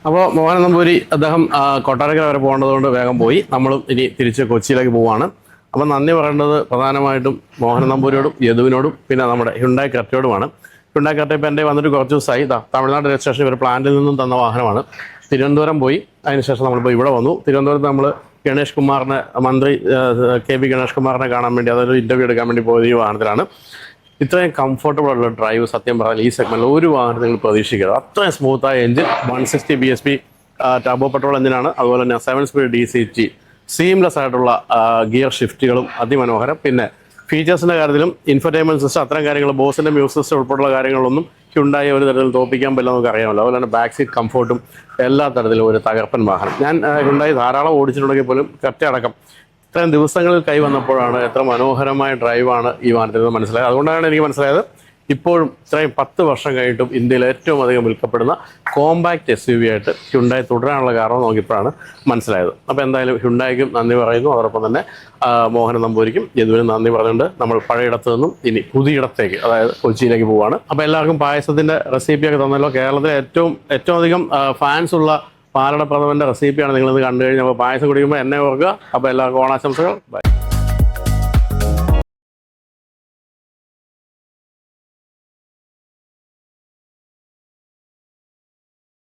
അപ്പോൾ മോഹനൻ നമ്പൂരി അദ്ദേഹം കൊട്ടാരക്കര വരെ പോകേണ്ടതുകൊണ്ട് വേഗം പോയി. നമ്മളും ഇനി തിരിച്ച് കൊച്ചിയിലേക്ക് പോവാണ്. അപ്പം നന്ദി പറയേണ്ടത് പ്രധാനമായിട്ടും മോഹനൻ നമ്പൂരിയോടും യദുവിനോടും പിന്നെ നമ്മുടെ ഹ്യുണ്ടായി ക്രെറ്റയോടുമാണ്. ഹ്യുണ്ടായി ക്രെറ്റ ഇപ്പം എൻ്റെ വന്നിട്ട് കുറച്ച് ദിവസമായി. തമിഴ്നാട് രജിസ്ട്രേഷൻ ഇവർ പ്ലാന്റിൽ നിന്നും തന്ന വാഹനമാണ്. തിരുവനന്തപുരം പോയി, അതിനുശേഷം നമ്മളിപ്പോൾ ഇവിടെ വന്നു. തിരുവനന്തപുരത്ത് നമ്മൾ ഗണേഷ് കുമാറിനെ, മന്ത്രി KV ഗണേഷ് കുമാറിനെ കാണാൻ വേണ്ടി, അതൊരു ഇൻ്റർവ്യൂ എടുക്കാൻ വേണ്ടി പോയത് ഈ വാഹനത്തിലാണ്. ഇത്രയും കംഫർട്ടബിൾ ഉള്ള ഡ്രൈവ് സത്യം പറഞ്ഞാൽ ഈ സെഗ്മെന്റിൽ ഒരു വാഹനത്തിൽ നിങ്ങൾ പ്രതീക്ഷിക്കരുത്. അത്രയും സ്മൂത്തായ എഞ്ചിൻ, 160 bhp ടർബോ പെട്രോൾ എഞ്ചിനാണ്. അതുപോലെ തന്നെ 7 സ്പീഡ് DCT, സീംലെസ് ആയിട്ടുള്ള ഗിയർ ഷിഫ്റ്റുകളും അതിമനോഹരം. പിന്നെ ഫീച്ചേഴ്സിൻ്റെ കാര്യത്തിലും ഇൻഫർടൈൻമെന്റ് സിസ്റ്റം, അത്തരം കാര്യങ്ങൾ, ബോസിൻ്റെ മ്യൂസിക് സിസ്റ്റം ഉൾപ്പെടെയുള്ള കാര്യങ്ങളൊന്നും ഹ്യുണ്ടായി ഒരു തരത്തിൽ തോൽപ്പിക്കാൻ പറ്റില്ല, നമുക്ക് അറിയാമല്ലോ. അതുപോലെ തന്നെ ബാക്ക് സീറ്റ് കംഫോർട്ടും എല്ലാ തരത്തിലും ഒരു തകർപ്പൻ വാഹനം. ഞാൻ ഹ്യുണ്ടായി ധാരാളം ഓടിച്ചിട്ടുണ്ടെങ്കിൽ പോലും ക്രെറ്റ അടക്കം ഇത്രയും ദിവസങ്ങളിൽ കൈവന്നപ്പോഴാണ് എത്ര മനോഹരമായ ഡ്രൈവാണ് ഈ വാഹനത്തിൽ നിന്ന് മനസ്സിലായത്. അതുകൊണ്ടാണ് എനിക്ക് മനസ്സിലായത് ഇപ്പോഴും ഇത്രയും 10 വർഷം കഴിഞ്ഞിട്ടും ഇന്ത്യയിൽ ഏറ്റവും അധികം വിൽക്കപ്പെടുന്ന കോമ്പാക്ട് SUV ആയിട്ട് ഹ്യുണ്ടായി തുടരാനുള്ള കാരണം നമുക്കിപ്പോഴാണ് മനസ്സിലായത്. അപ്പോൾ എന്തായാലും ഹ്യുണ്ടായിക്കും നന്ദി പറയുന്നു. അതോടൊപ്പം തന്നെ മോഹനൻ നമ്പൂരിക്കും യദുവിനും നന്ദി പറഞ്ഞുകൊണ്ട് നമ്മൾ പഴയിടത്ത് നിന്നും ഇനി പുതിയിടത്തേക്ക്, അതായത് കൊച്ചിയിലേക്ക് പോവുകയാണ്. അപ്പോൾ എല്ലാവർക്കും പായസത്തിൻ്റെ റെസിപ്പിയൊക്കെ തന്നല്ലോ. കേരളത്തിലെ ഏറ്റവും അധികം ഫാൻസ് ഉള്ള പാലട പ്രഥമന്റെ റെസിപ്പിയാണ് നിങ്ങളിന്ന് കണ്ടു കഴിഞ്ഞാൽ. അപ്പോൾ പായസം കുടിക്കുമ്പോൾ എന്നെ ഓർക്കുക. അപ്പോൾ എല്ലാവർക്കും ഓണാശംസകൾ. ബൈ.